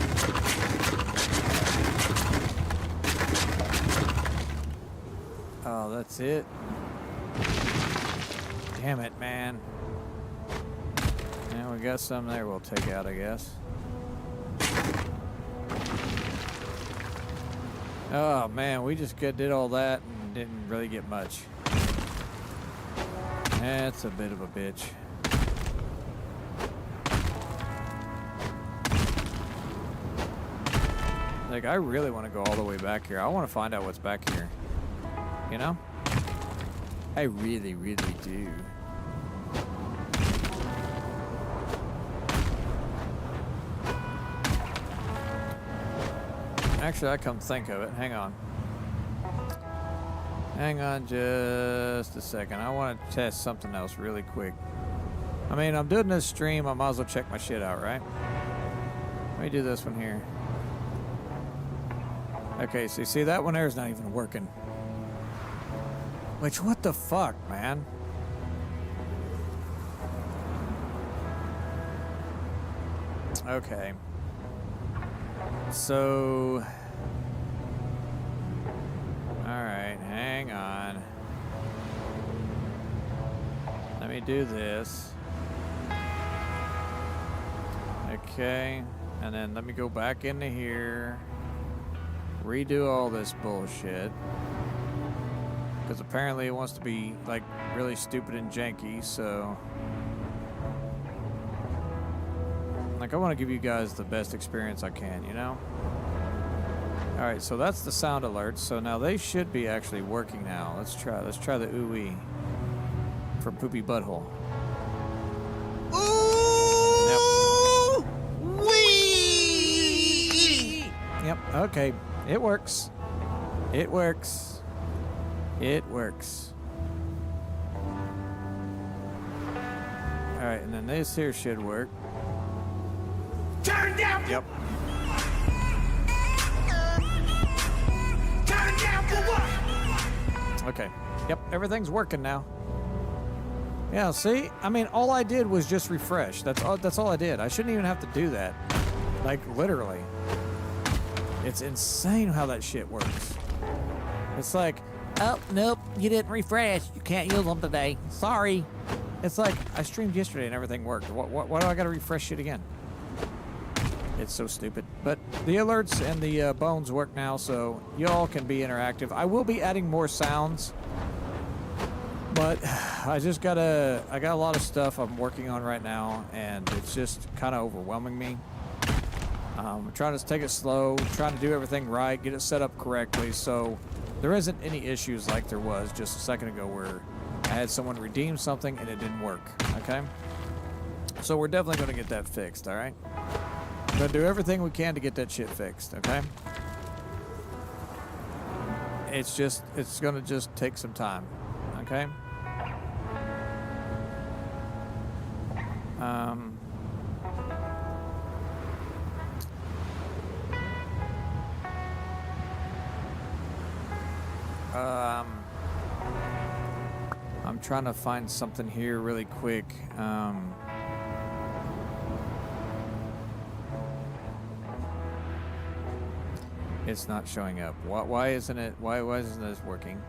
Oh, that's it. Damn it, man. Yeah, we got some there we'll take out, I guess. Oh, man, we just did all that and didn't really get much. That's a bit of a bitch. Like, I really want to go all the way back here. I want to find out what's back here. You know? I really, really do. Actually, I come think of it. Hang on. Hang on just a second. I want to test something else really quick. I mean, I'm doing this stream. I might as well check my shit out, right? Let me do this one here. Okay, so you see that one there is not even working. Which, what the fuck, man? Okay. So, alright, hang on. Let me do this. Okay, and then let me go back into here. Redo all this bullshit. Because apparently it wants to be, like, really stupid and janky, so. Like, I want to give you guys the best experience I can, you know? All right, so that's the sound alerts. So now they should be actually working now. Let's try the ooh-wee for poopy butthole. Ooh! Wee! Yep, okay. It works. It works. It works. All right, and then this here should work. Turn down. Yep. Turn down for what? Okay. Yep, everything's working now. Yeah, see? I mean, all I did was just refresh. That's all I did. I shouldn't even have to do that. Like, literally. It's insane how that shit works. It's like, oh, nope, you didn't refresh. You can't use them today. Sorry. It's like, I streamed yesterday and everything worked. Why do I gotta refresh shit again? It's so stupid. But the alerts and the bones work now, so y'all can be interactive. I will be adding more sounds, but I got a lot of stuff I'm working on right now, and it's just kind of overwhelming me. I'm trying to take it slow, trying to do everything right, get it set up correctly, so there isn't any issues like there was just a second ago where I had someone redeem something and it didn't work, okay? So we're definitely going to get that fixed, all right? We're going to do everything we can to get that shit fixed, okay? It's going to just take some time, okay? I'm trying to find something here really quick. It's not showing up. Why isn't it? Why isn't this working?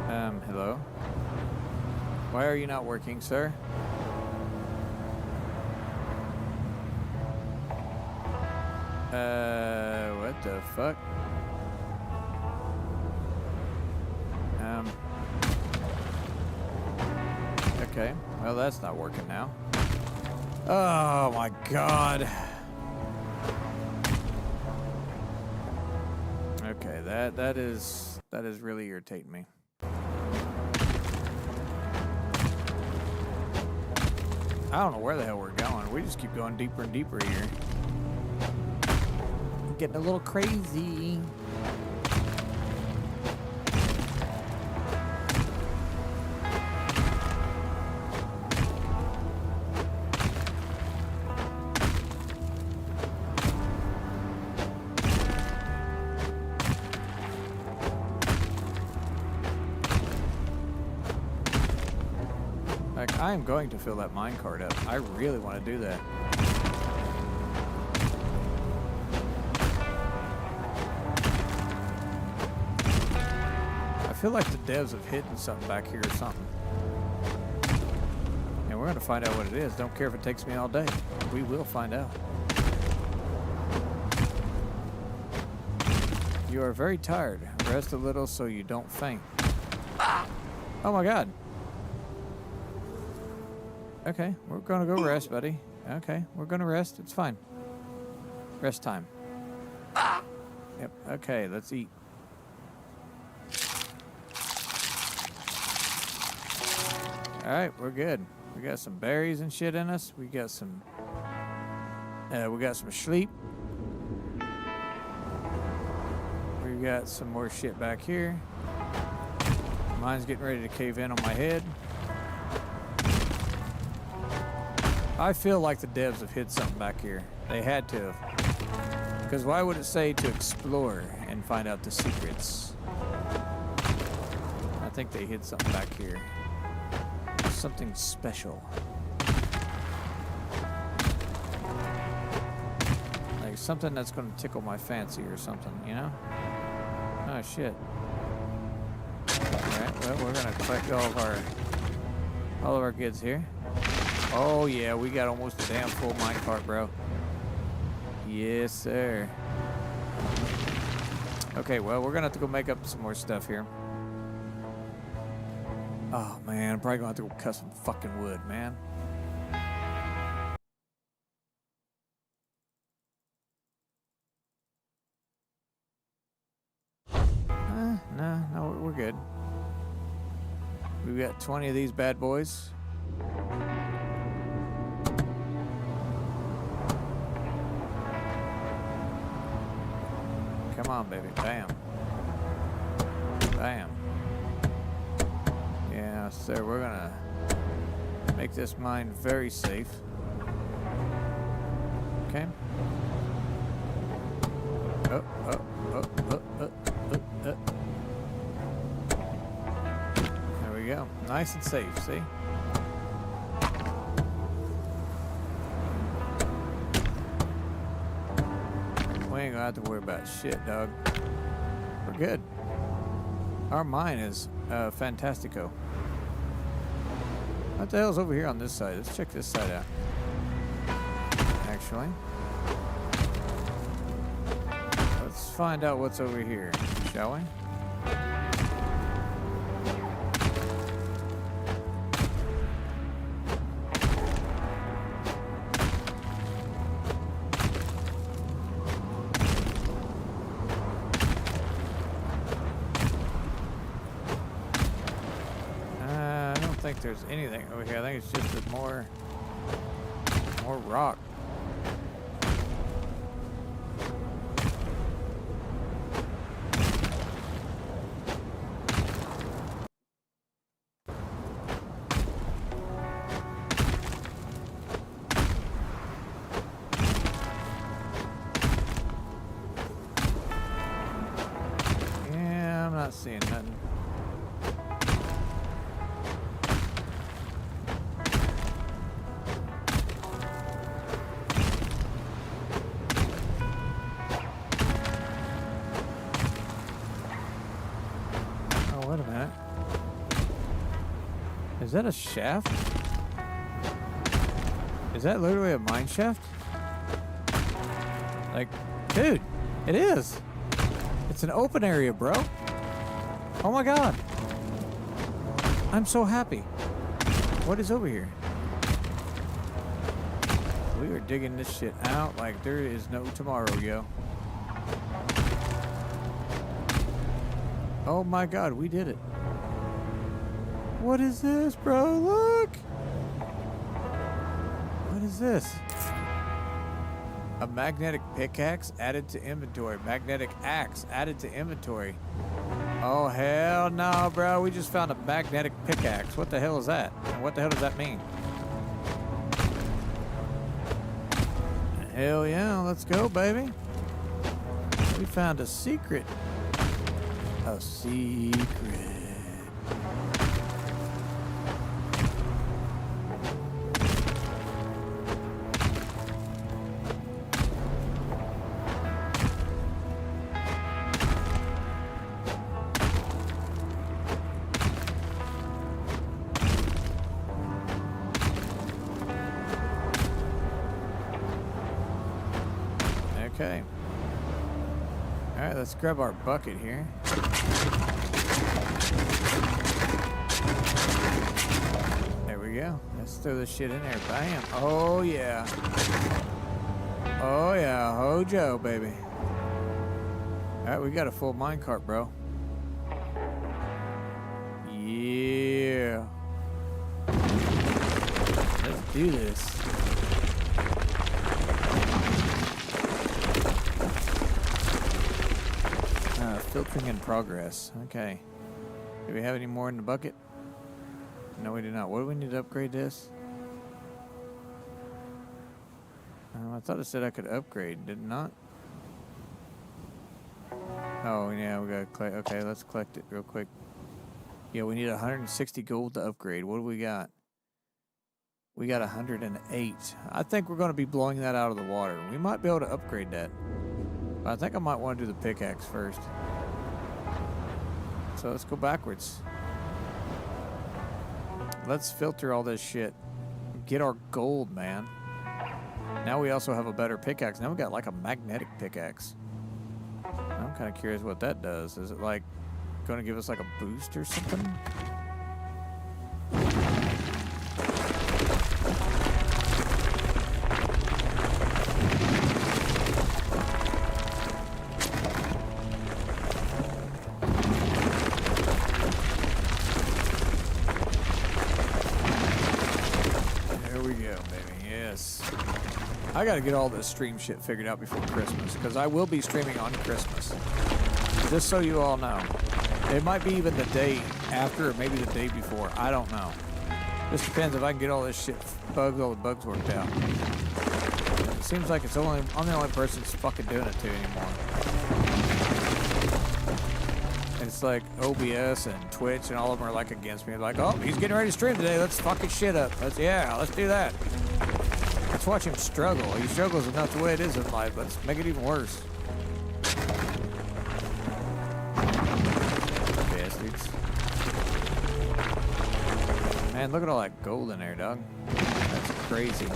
Hello? Why are you not working, sir? What the fuck? Okay, well that's not working now. Oh my god. Okay, that is really irritating me. I don't know where the hell we're going. We just keep going deeper and deeper here. Getting a little crazy. Like, I am going to fill that minecart up. I really want to do that. I feel like the devs have hidden something back here or something. And we're going to find out what it is. Don't care if it takes me all day. We will find out. You are very tired. Rest a little so you don't faint. Oh my god. Okay, we're gonna go rest, buddy. Okay, we're gonna rest. It's fine. Rest time. Yep, okay, let's eat. Alright, we're good. We got some berries and shit in us. We got some sleep. We got some more shit back here. Mine's getting ready to cave in on my head. I feel like the devs have hid something back here. They had to have. Because why would it say to explore and find out the secrets? I think they hid something back here. Something special. Like something that's going to tickle my fancy or something, you know? Oh, shit. Alright, well, we're going to collect all of our goods here. Oh yeah, we got almost a damn full minecart, bro. Yes, sir. Okay, well, we're gonna have to go make up some more stuff here. Oh man, I'm probably gonna have to go cut some fucking wood, man. we're good. We've got 20 of these bad boys. Come on, baby. Bam. Bam. Yeah, sir, we're gonna make this mine very safe. Okay. Oh, oh, oh, oh, oh, oh, oh. There we go. Nice and safe, see? We ain't gonna have to worry about shit, dog. We're good. Our mine is fantastico. What the hell's over here on this side? Let's check this side out. Actually. Let's find out what's over here, shall we? I don't think there's anything over here. I think it's just more rock. Yeah, I'm not seeing nothing. Wait a minute. Is that a shaft? Is that literally a mine shaft? Like, dude, it is. It's an open area, bro. Oh my god. I'm so happy. What is over here? We are digging this shit out like there is no tomorrow, yo. Oh my god, we did it. What is this, bro? Look! What is this? A magnetic pickaxe added to inventory. Magnetic axe added to inventory. Oh, hell no, bro. We just found a magnetic pickaxe. What the hell is that? And what the hell does that mean? Hell yeah, let's go, baby. We found a secret. A secret. Okay. All right, let's grab our bucket here. There we go. Let's throw this shit in there. Bam. Oh, yeah. Oh, yeah. Hojo, baby. All right, we got a full minecart, bro. Yeah. Let's do this. Filtering in progress. Okay. Do we have any more in the bucket? No, we do not. What do we need to upgrade this? I thought it said I could upgrade. Did it not? Oh, yeah, we gotta collect. Okay, let's collect it real quick. Yeah, we need 160 gold to upgrade. What do we got? We got 108. I think we're going to be blowing that out of the water. We might be able to upgrade that. But I think I might want to do the pickaxe first. So let's go backwards. Let's filter all this shit. Get our gold, man. Now we also have a better pickaxe. Now we got like a magnetic pickaxe. I'm kind of curious what that does. Is it like going to give us like a boost or something? I gotta get all this stream shit figured out before Christmas, because I will be streaming on Christmas. Just so you all know. It might be even the day after, or maybe the day before. I don't know. Just depends if I can get all this shit, all the bugs worked out. It seems like I'm the only person that's fucking doing it to anymore. It's like OBS and Twitch and all of them are like against me. Like, oh, he's getting ready to stream today. Let's fuck his shit up. Let's do that. Let's watch him struggle. He struggles enough the way it is in life. Let's make it even worse. Bastards. Man, look at all that gold in there, dog. That's crazy.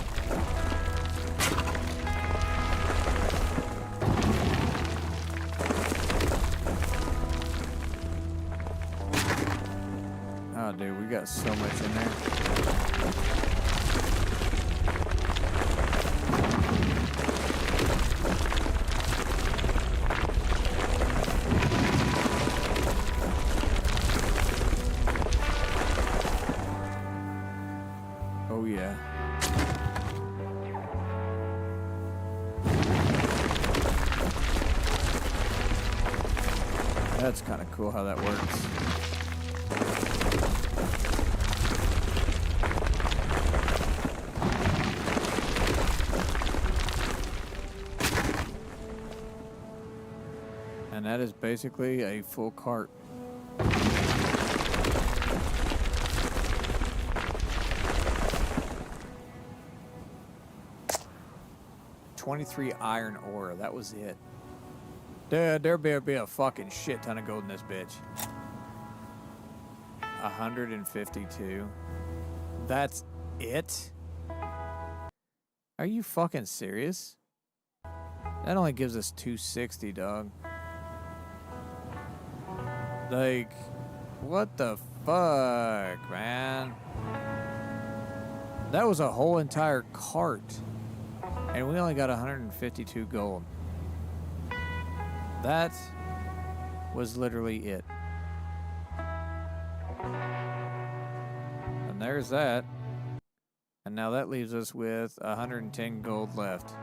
Oh, dude, we got so much in there. Oh, yeah. That's kind of cool how that works. And that is basically a full cart. $23 iron ore. That was it. Dude, there better be a fucking shit ton of gold in this bitch. 152. That's it? Are you fucking serious? That only gives us 260, dog. Like, what the fuck, man? That was a whole entire cart. And we only got 152 gold. That was literally it. And there's that. And now that leaves us with 110 gold left.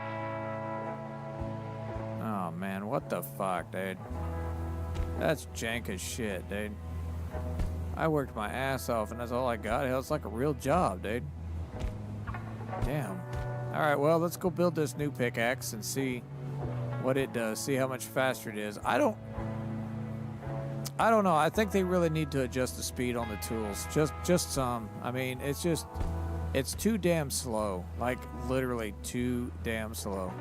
Oh man, what the fuck, dude? That's jank as shit, dude. I worked my ass off and that's all I got. Hell, it's like a real job, dude. Damn. Alright, well, let's go build this new pickaxe and see what it does. See how much faster it is. I don't know. I think they really need to adjust the speed on the tools. Just some. I mean, it's too damn slow. Like, literally too damn slow.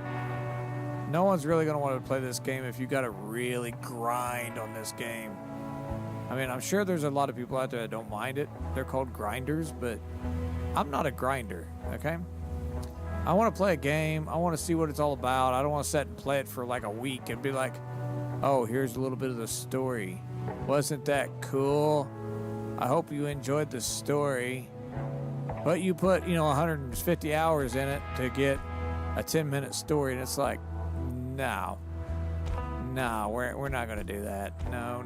No one's really going to want to play this game if you got to really grind on this game. I mean, I'm sure there's a lot of people out there that don't mind it. They're called grinders, but I'm not a grinder, okay? I want to play a game. I want to see what it's all about. I don't want to sit and play it for like a week and be like, oh, here's a little bit of the story. Wasn't that cool? I hope you enjoyed the story. But you put, 150 hours in it to get a 10-minute story, and it's like, no, we're not going to do that. No.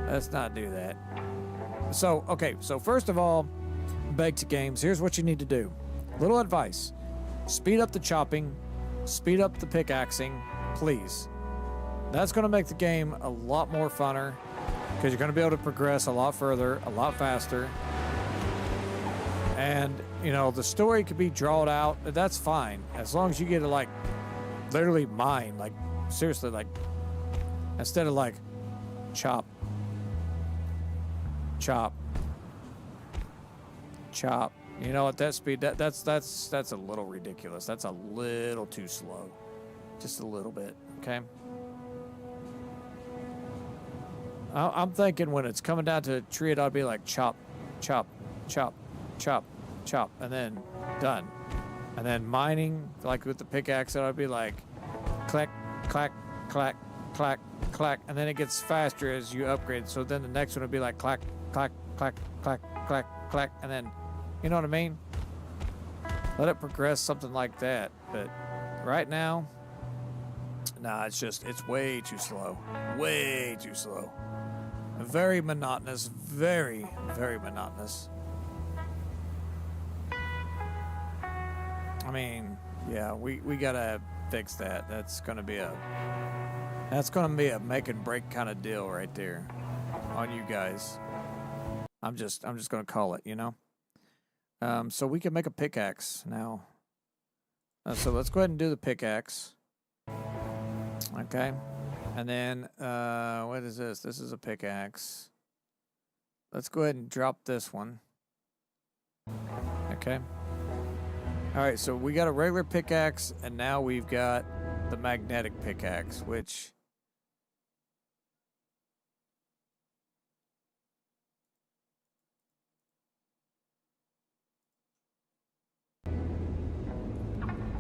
Let's not do that. So, okay, so first of all, Baked Games, here's what you need to do. Little advice. Speed up the chopping. Speed up the pickaxing, please. That's going to make the game a lot more funner because you're going to be able to progress a lot further, a lot faster. And, the story could be drawn out. That's fine. As long as you get to, like, literally mine. Like, seriously, like, instead of, like, chop. At that speed, that's a little ridiculous. That's a little too slow. Just a little bit, okay? I'm thinking when it's coming down to a tree, it ought to be like chop, chop, chop, chop, chop, and then done. And then mining, like with the pickaxe, it ought to be like clack, clack, clack, clack, clack, and then it gets faster as you upgrade. So then the next one would be like clack, clack, clack, clack, clack, clack, and then, you know what I mean? Let it progress, something like that. But right now, nah, it's way too slow. Way too slow. Very monotonous. Very, very monotonous. mean, yeah, we gotta fix that. That's gonna be a make and break kind of deal right there on you guys. I'm just gonna call it, you know. So we can make a pickaxe now. So let's go ahead and do the pickaxe. Okay. And then, what is this? This is a pickaxe. Let's go ahead and drop this one. Okay. All right, so we got a regular pickaxe, and now we've got the magnetic pickaxe, which...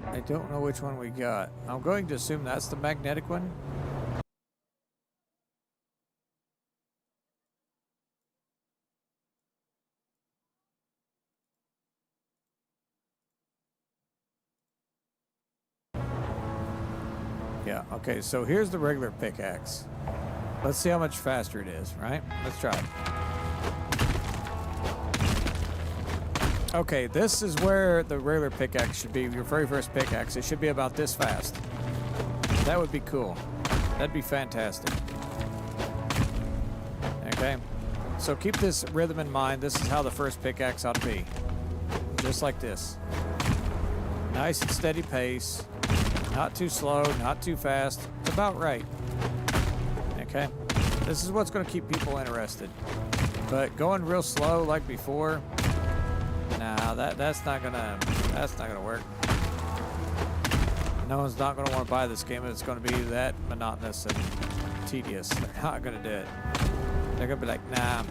I don't know which one we got. I'm going to assume that's the magnetic one. Yeah, okay, so here's the regular pickaxe. Let's see how much faster it is, right? Let's try it. Okay, this is where the regular pickaxe should be, your very first pickaxe. It should be about this fast. That would be cool. That'd be fantastic. Okay, so keep this rhythm in mind. This is how the first pickaxe ought to be. Just like this. Nice and steady pace. Not too slow, not too fast. It's about right. Okay, this is what's going to keep people interested. But going real slow like before... Nah, that's not gonna work. No one's not gonna want to buy this game if it's gonna be that monotonous and tedious. They're not gonna do it. They're gonna be like, nah.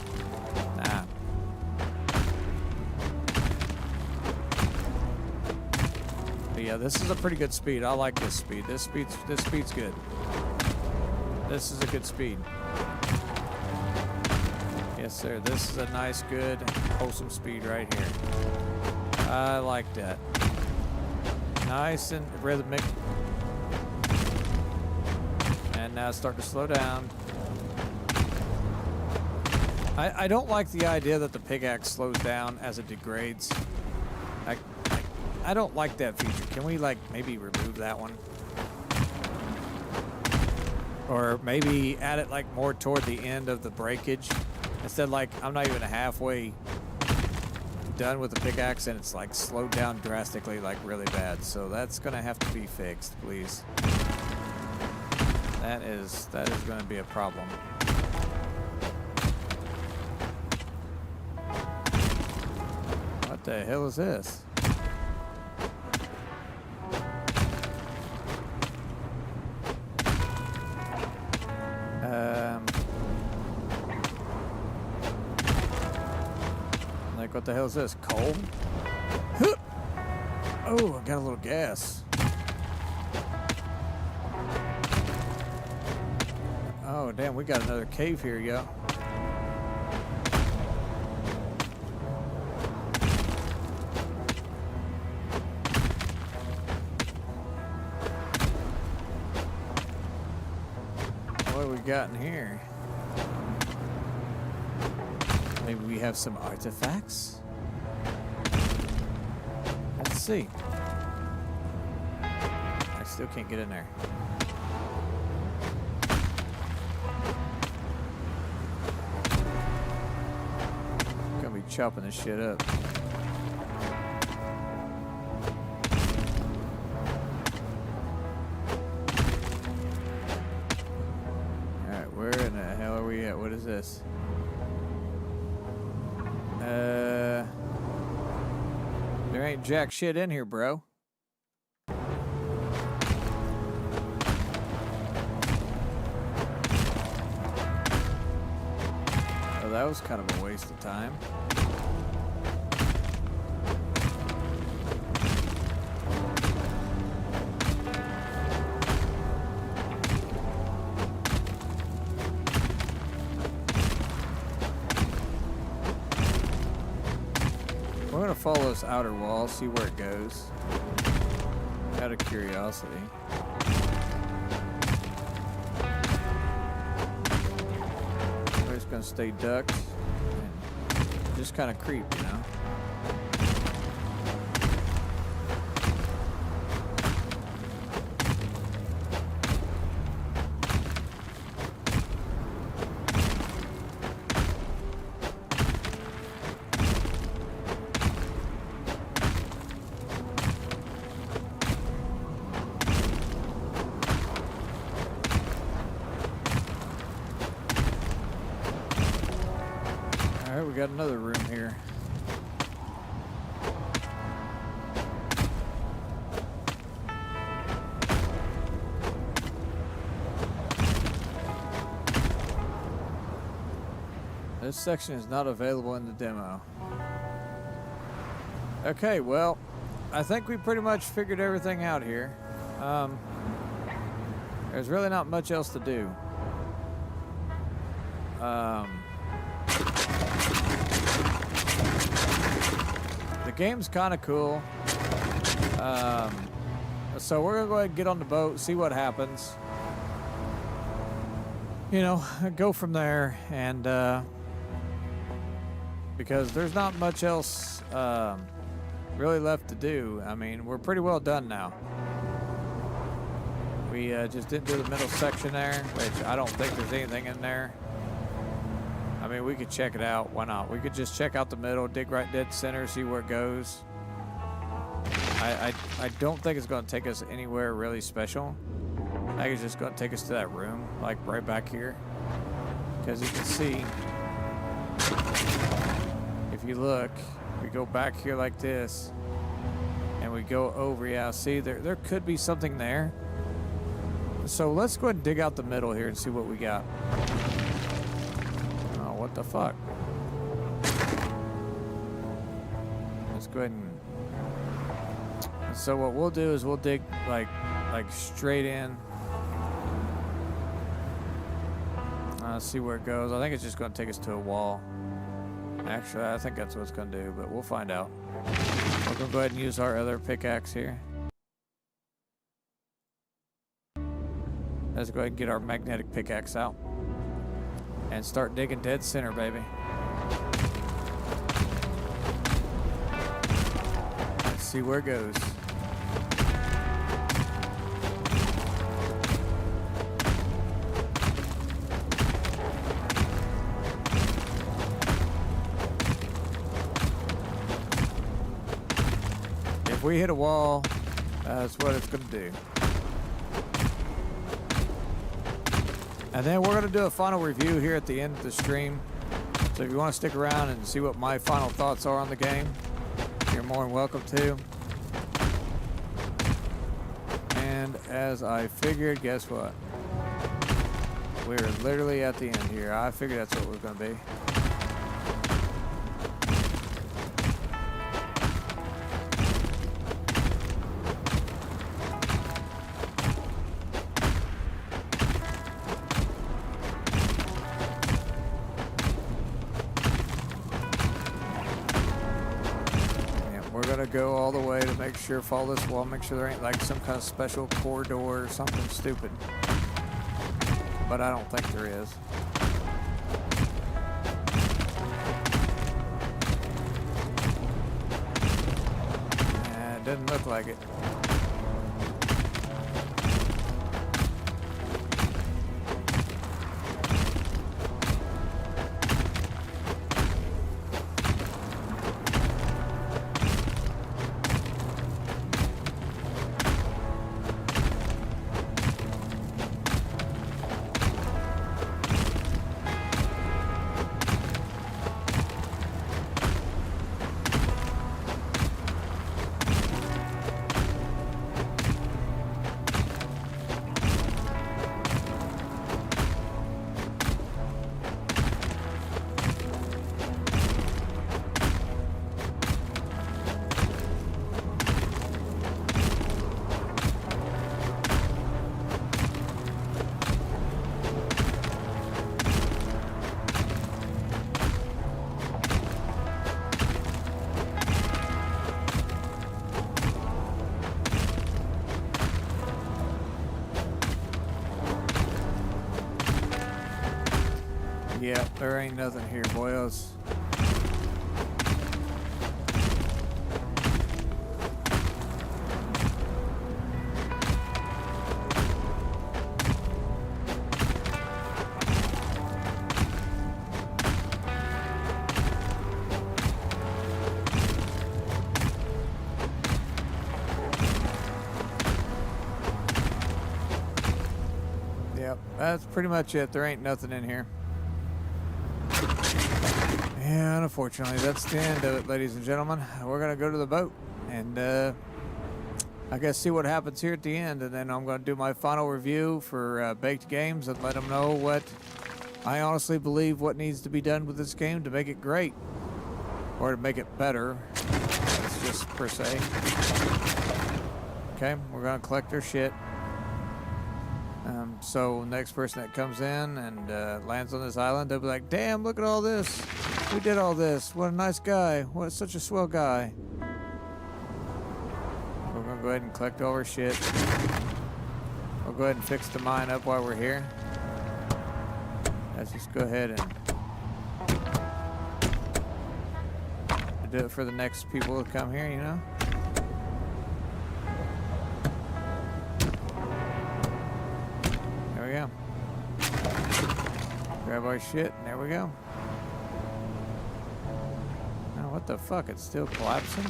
But yeah, this is a pretty good speed. I like this speed. This speed's good. This is a good speed. Yes, sir. This is a nice, good, wholesome speed right here. I like that. Nice and rhythmic. And now it's starting to slow down. I don't like the idea that the pickaxe slows down as it degrades. I don't like that feature. Can we, like, maybe remove that one? Or maybe add it, like, more toward the end of the breakage? Instead, like, I'm not even halfway done with the pickaxe and it's like slowed down drastically, like really bad. So that's gonna have to be fixed, please. That is gonna be a problem. What the hell is this? What the hell is this? Coal? Oh, I got a little gas. Oh, damn, we got another cave here, yo. What have we got in here? Maybe we have some artifacts? Let's see. I still can't get in there. Gonna be chopping this shit up. Alright, where in the hell are we at? What is this? There ain't jack shit in here, bro. Oh, that was kind of a waste of time. We're gonna follow this outer wall, see where it goes. Out of curiosity. We're just gonna stay ducked and just kind of creep, you know. Alright, we got another room here. This section is not available in the demo. Okay, well, I think we pretty much figured everything out here. There's really not much else to do. The game's kind of cool. So we're gonna go ahead and get on the boat, see what happens. You know, go from there, and because there's not much else really left to do. I mean, we're pretty well done now. We just didn't do the middle section there, which I don't think there's anything in there. I mean, we could check it out. Why not? We could just check out the middle, dig right dead center, see where it goes. I don't think it's going to take us anywhere really special. I think it's just going to take us to that room, like right back here. Because you can see, if you look, we go back here like this, and we go over, yeah, see, there could be something there. So let's go ahead and dig out the middle here and see what we got. Oh, what the fuck? Let's go ahead and... So what we'll do is we'll dig like straight in. See where it goes. I think it's just going to take us to a wall. Actually, I think that's what it's going to do, but we'll find out. We're going to go ahead and use our other pickaxe here. Let's go ahead and get our magnetic pickaxe out and start digging dead center, baby. Let's see where it goes. If we hit a wall, that's what it's going to do. And then we're going to do a final review here at the end of the stream. So if you want to stick around and see what my final thoughts are on the game, you're more than welcome to. And as I figured, guess what? We're literally at the end here. I figured that's what it was going to be. Go all the way to make sure, follow this wall, make sure there ain't like some kind of special corridor or something stupid. But I don't think there is. It doesn't look like it. Yeah, there ain't nothing here, boyos. Yep, that's pretty much it. There ain't nothing in here. Yeah, unfortunately, that's the end of it, ladies and gentlemen. We're going to go to the boat and I guess see what happens here at the end, and then I'm going to do my final review for Baked Games and let them know what I honestly believe what needs to be done with this game to make it great, or to make it better. That's just per se. Okay, we're going to collect their shit. So next person that comes in and lands on this island, they'll be like, damn, look at all this. We did all this. What a nice guy. What such a swell guy. We're going to go ahead and collect all our shit. We'll go ahead and fix the mine up while we're here. Let's just go ahead and do it for the next people that come here, you know? There we go. Grab our shit, and there we go. Now, what the fuck? It's still collapsing?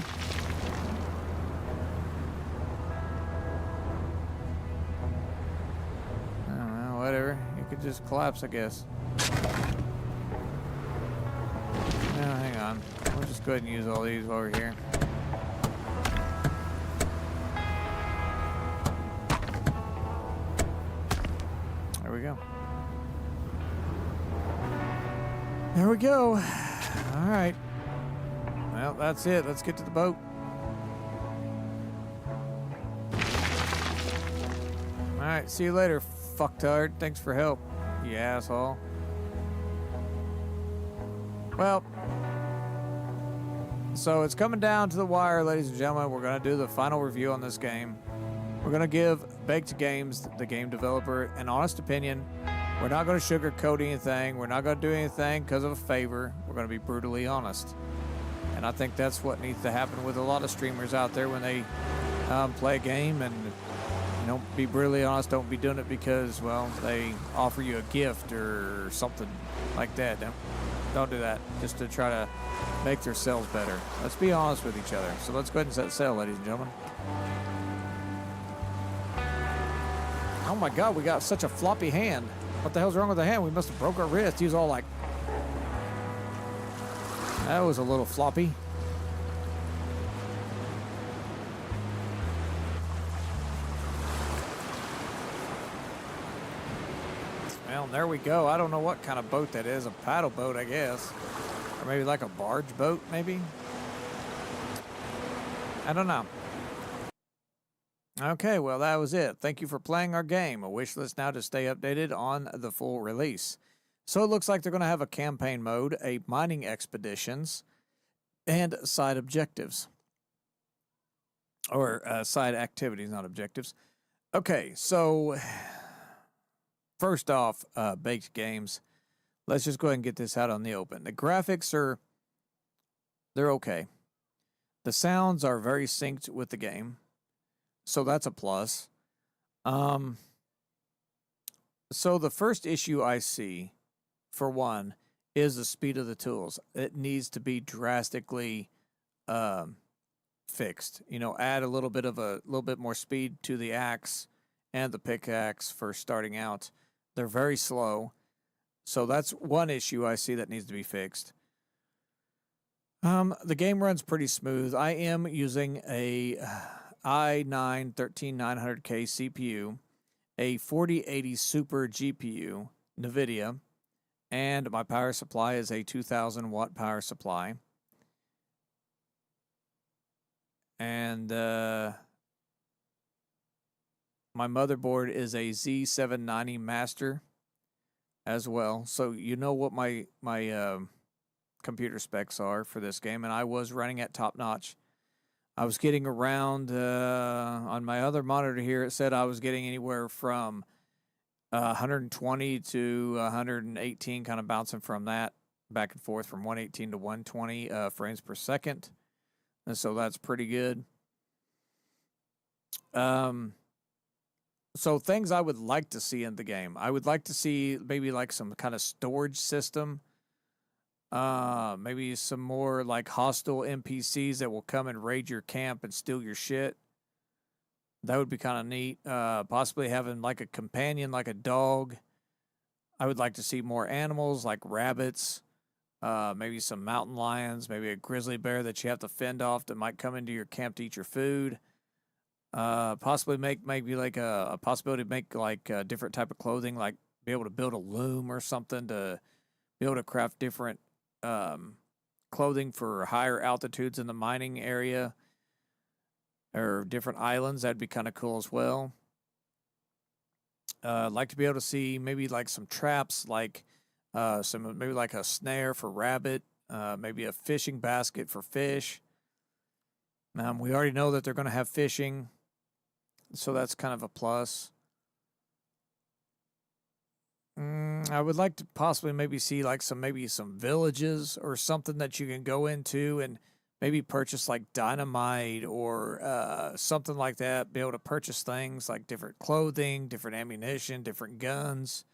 I don't know, whatever. It could just collapse, I guess. No, hang on. We'll just go ahead and use all these while we're here. There we go. There we go. All right. Well, that's it. Let's get to the boat. All right. See you later, fucktard. Thanks for help, you asshole. Well, so it's coming down to the wire, ladies and gentlemen. We're going to do the final review on this game. We're going to give Baked Games, the game developer, an honest opinion. We're not going to sugarcoat anything. We're not going to do anything because of a favor. We're going to be brutally honest. And I think that's what needs to happen with a lot of streamers out there when they play a game. And, you know, be brutally honest. Don't be doing it because, well, they offer you a gift or something like that. Don't do that just to try to make their sales better. Let's be honest with each other. So let's go ahead and set sail, ladies and gentlemen. Oh my God, we got such a floppy hand. What the hell's wrong with the hand? We must have broke our wrist. He was all like... That was a little floppy. Well, there we go. I don't know what kind of boat that is. A paddle boat, I guess. Or maybe like a barge boat, maybe? I don't know. Okay, well, that was it. Thank you for playing our game. A wish list now to stay updated on the full release. So it looks like they're going to have a campaign mode, a mining expeditions, and side objectives. Or side activities, not objectives. Okay, so first off, Baked Games. Let's just go ahead and get this out on the open. The graphics they're okay. The sounds are very synced with the game. So that's a plus. So the first issue I see, for one, is the speed of the tools. It needs to be drastically fixed. You know, add a little bit more speed to the axe and the pickaxe for starting out. They're very slow. So that's one issue I see that needs to be fixed. The game runs pretty smooth. I am using a i9-13900K CPU, a 4080 Super GPU, NVIDIA, and my power supply is a 2000 watt power supply. And my motherboard is a Z790 Master as well. So you know what my computer specs are for this game, and I was running at top notch. I was getting around, on my other monitor here, it said I was getting anywhere from 120 to 118, kind of bouncing from that back and forth from 118 to 120 frames per second. And so that's pretty good. So things I would like to see in the game. I would like to see maybe like some kind of storage system. Maybe some more like hostile NPCs that will come and raid your camp and steal your shit. That would be kind of neat. Possibly having like a companion, like a dog. I would like to see more animals like rabbits, maybe some mountain lions, maybe a grizzly bear that you have to fend off that might come into your camp to eat your food. Possibly make maybe like a possibility to make like a different type of clothing, like be able to build a loom or something to be able to craft different clothing for higher altitudes in the mining area or different islands. That'd be kind of cool as well. I'd like to be able to see maybe like some traps, like some maybe like a snare for rabbit, maybe a fishing basket for fish. We already know that they're going to have fishing, so that's kind of a plus. I would like to possibly maybe see like some villages or something that you can go into and maybe purchase like dynamite or something like that. Be able to purchase things like different clothing, different ammunition, different guns.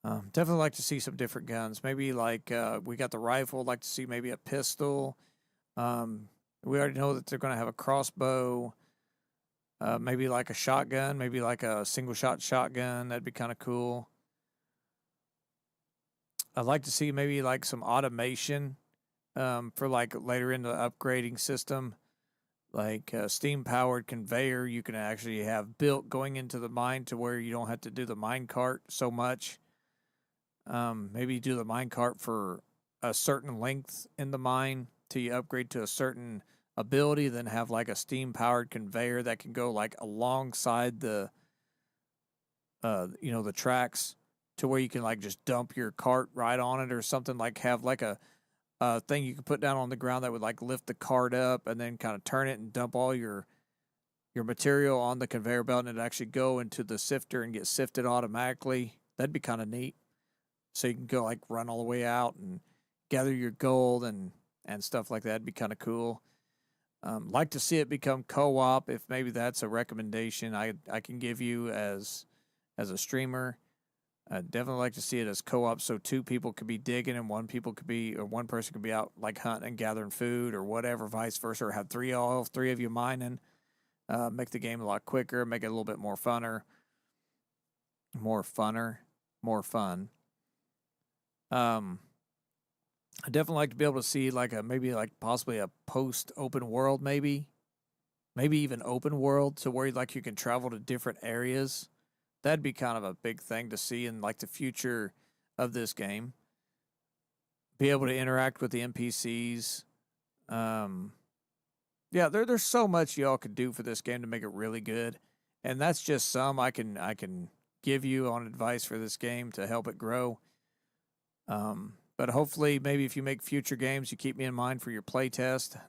Definitely like to see some different guns. Maybe like we got the rifle. Like to see maybe a pistol. We already know that they're going to have a crossbow. Maybe like a shotgun. Maybe like a single shot shotgun. That'd be kind of cool. I'd like to see maybe like some automation for like later in the upgrading system, like a steam powered conveyor you can actually have built going into the mine to where you don't have to do the mine cart so much. Maybe do the mine cart for a certain length in the mine till you upgrade to a certain ability, then have like a steam powered conveyor that can go like alongside the the tracks to where you can like just dump your cart right on it or something, like have like a thing you can put down on the ground that would like lift the cart up and then kind of turn it and dump all your material on the conveyor belt and it actually go into the sifter and get sifted automatically. That'd be kind of neat. So you can go like run all the way out and gather your gold and stuff like that. It'd be kind of cool. Like to see it become co-op. If maybe that's a recommendation I can give you as a streamer. I'd definitely like to see it as co-op, so two people could be digging and one person could be out like hunting and gathering food or whatever, vice versa, or have three of you mining. Make the game a lot quicker, make it a little bit more fun. I definitely like to be able to see like maybe like possibly a post open world, maybe even open world, to where like you can travel to different areas. That'd be kind of a big thing to see in like the future of this game. Be able to interact with the NPCs. Yeah, there's so much y'all could do for this game to make it really good, and that's just some I can give you on advice for this game to help it grow. But hopefully, maybe if you make future games, you keep me in mind for your playtest.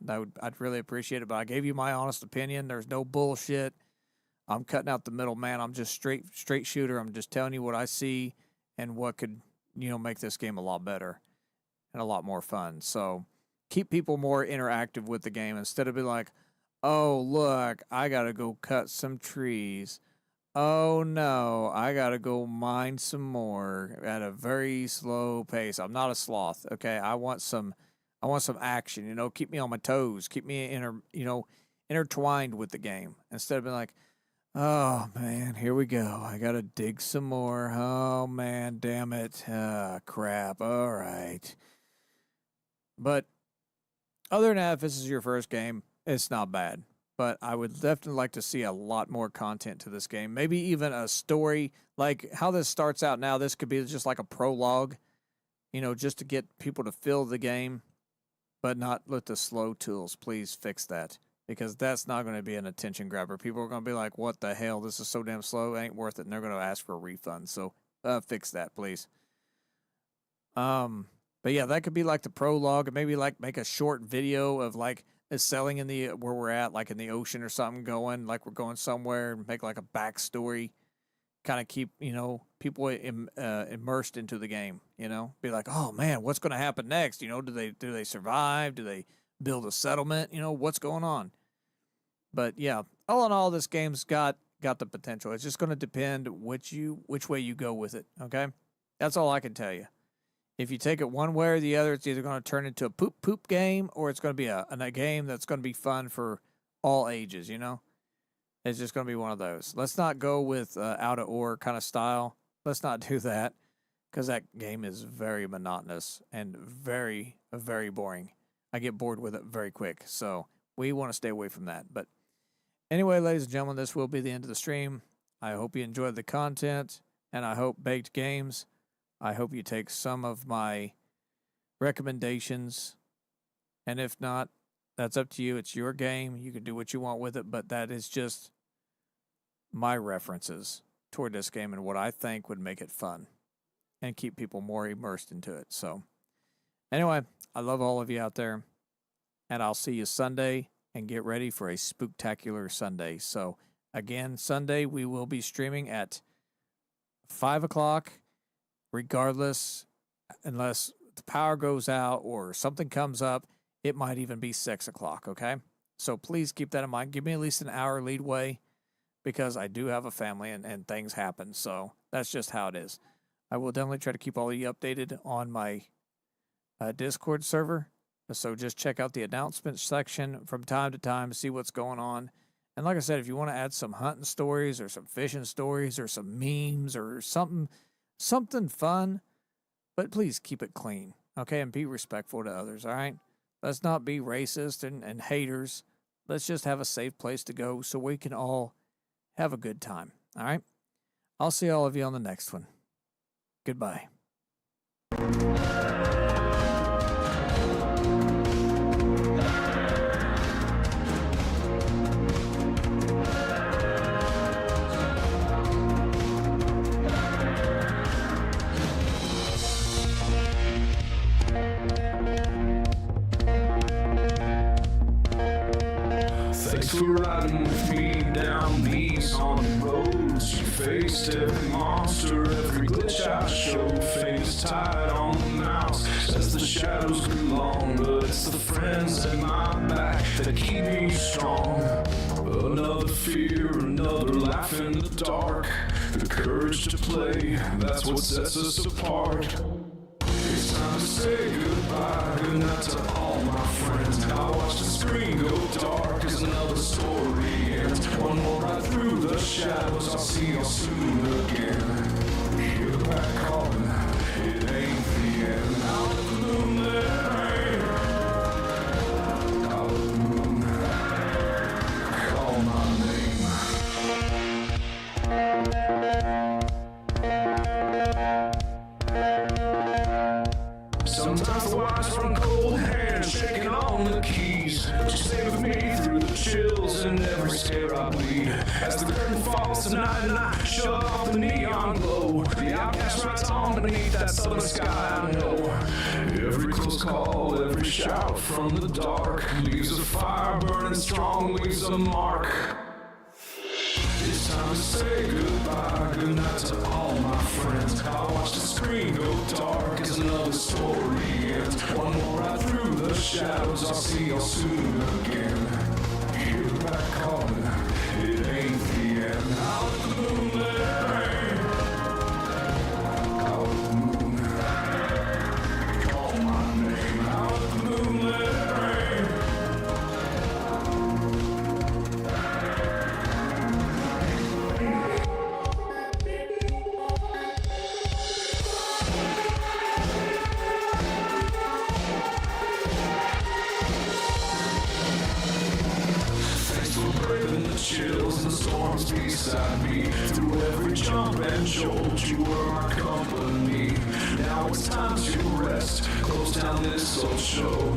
I'd really appreciate it. But I gave you my honest opinion. There's no bullshit. I'm cutting out the middleman. I'm just straight shooter. I'm just telling you what I see and what could make this game a lot better and a lot more fun. So keep people more interactive with the game instead of being like, oh look, I gotta go cut some trees. Oh no, I gotta go mine some more at a very slow pace. I'm not a sloth, okay? I want some action. Keep me on my toes. Keep me intertwined with the game instead of being like, oh man, here we go. I gotta dig some more. Oh man, damn it. Crap. All right. But other than that, if this is your first game, it's not bad. But I would definitely like to see a lot more content to this game. Maybe even a story. Like how this starts out now, this could be just like a prologue, just to get people to feel the game, but not with the slow tools. Please fix that, because that's not going to be an attention grabber. People are going to be like, what the hell? This is so damn slow. It ain't worth it. And they're going to ask for a refund. So fix that, please. But yeah, that could be like the prologue, and maybe like make a short video of like is selling in the where we're at, like in the ocean or something, going like we're going somewhere, and make like a backstory, kind of keep people immersed into the game. Be like, oh man, what's going to happen next? Do they survive? Do they build a settlement? What's going on? But yeah, all in all, this game's got the potential. It's just going to depend which way you go with it. Okay, that's all I can tell you. If you take it one way or the other, it's either going to turn into a poop game, or it's going to be a game that's going to be fun for all ages, It's just going to be one of those. Let's not go with out of order kind of style. Let's not do that, because that game is very monotonous and very, very boring. I get bored with it very quick, so we want to stay away from that. But anyway, ladies and gentlemen, this will be the end of the stream. I hope you enjoyed the content, and I hope Baked Games, I hope you take some of my recommendations, and if not, that's up to you. It's your game. You can do what you want with it, but that is just my references toward this game and what I think would make it fun and keep people more immersed into it. So anyway, I love all of you out there, and I'll see you Sunday, and get ready for a spooktacular Sunday. So again, Sunday we will be streaming at 5 o'clock, regardless, unless the power goes out or something comes up. It might even be 6 o'clock, okay? So please keep that in mind. Give me at least an hour leadway, because I do have a family and things happen. So that's just how it is. I will definitely try to keep all of you updated on my Discord server. So just check out the announcements section from time to time, see what's going on. And like I said, if you want to add some hunting stories or some fishing stories or some memes or something fun, but please keep it clean, okay? And be respectful to others, all right? Let's not be racist and haters. Let's just have a safe place to go so we can all have a good time, all right? I'll see all of you on the next one. Goodbye. Thanks for riding with me down these haunted roads. You faced every monster, every glitch I show. Fingers tied on the mouse as the shadows grew long. But it's the friends at my back that keep me strong. Another fear, another laugh in the dark. The courage to play, that's what sets us apart. It's time to say goodbye, goodnight to all my friends. I watch the screen go dark as another story ends. One more ride through the shadows, I'll see you soon again. Hear the back calling, it ain't the end. Out of the moonlit rain, out of the moon, call my name. Sometimes the wires run cold hands, shaking on the keys. But you stay with me through the chills and every scare I bleed. As the curtain falls tonight and I shut off the neon glow, the outcast rides on beneath that southern sky I know. Every close call, every shout from the dark leaves a fire burning strong, leaves a mark. It's time to say goodbye, goodnight to all my friends. I watch the screen go dark as another story ends. One more ride through the shadows, I'll see you soon again. Hear the back calling, it ain't the end. Out of the moonlit rain, out of the moon, call my name. Out of the moonlit rain. Chills and storms beside me. Through every jump and jolt, you were our company. Now it's time to rest, close down this old show.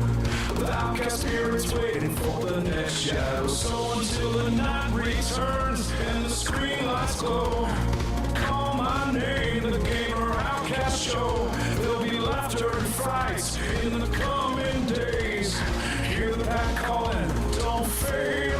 The outcast spirit's waiting for the next shadow. So until the night returns and the screen lights glow, call my name, the Gamer Outcast Show. There'll be laughter and fights in the coming days. Hear the pack calling, don't fade.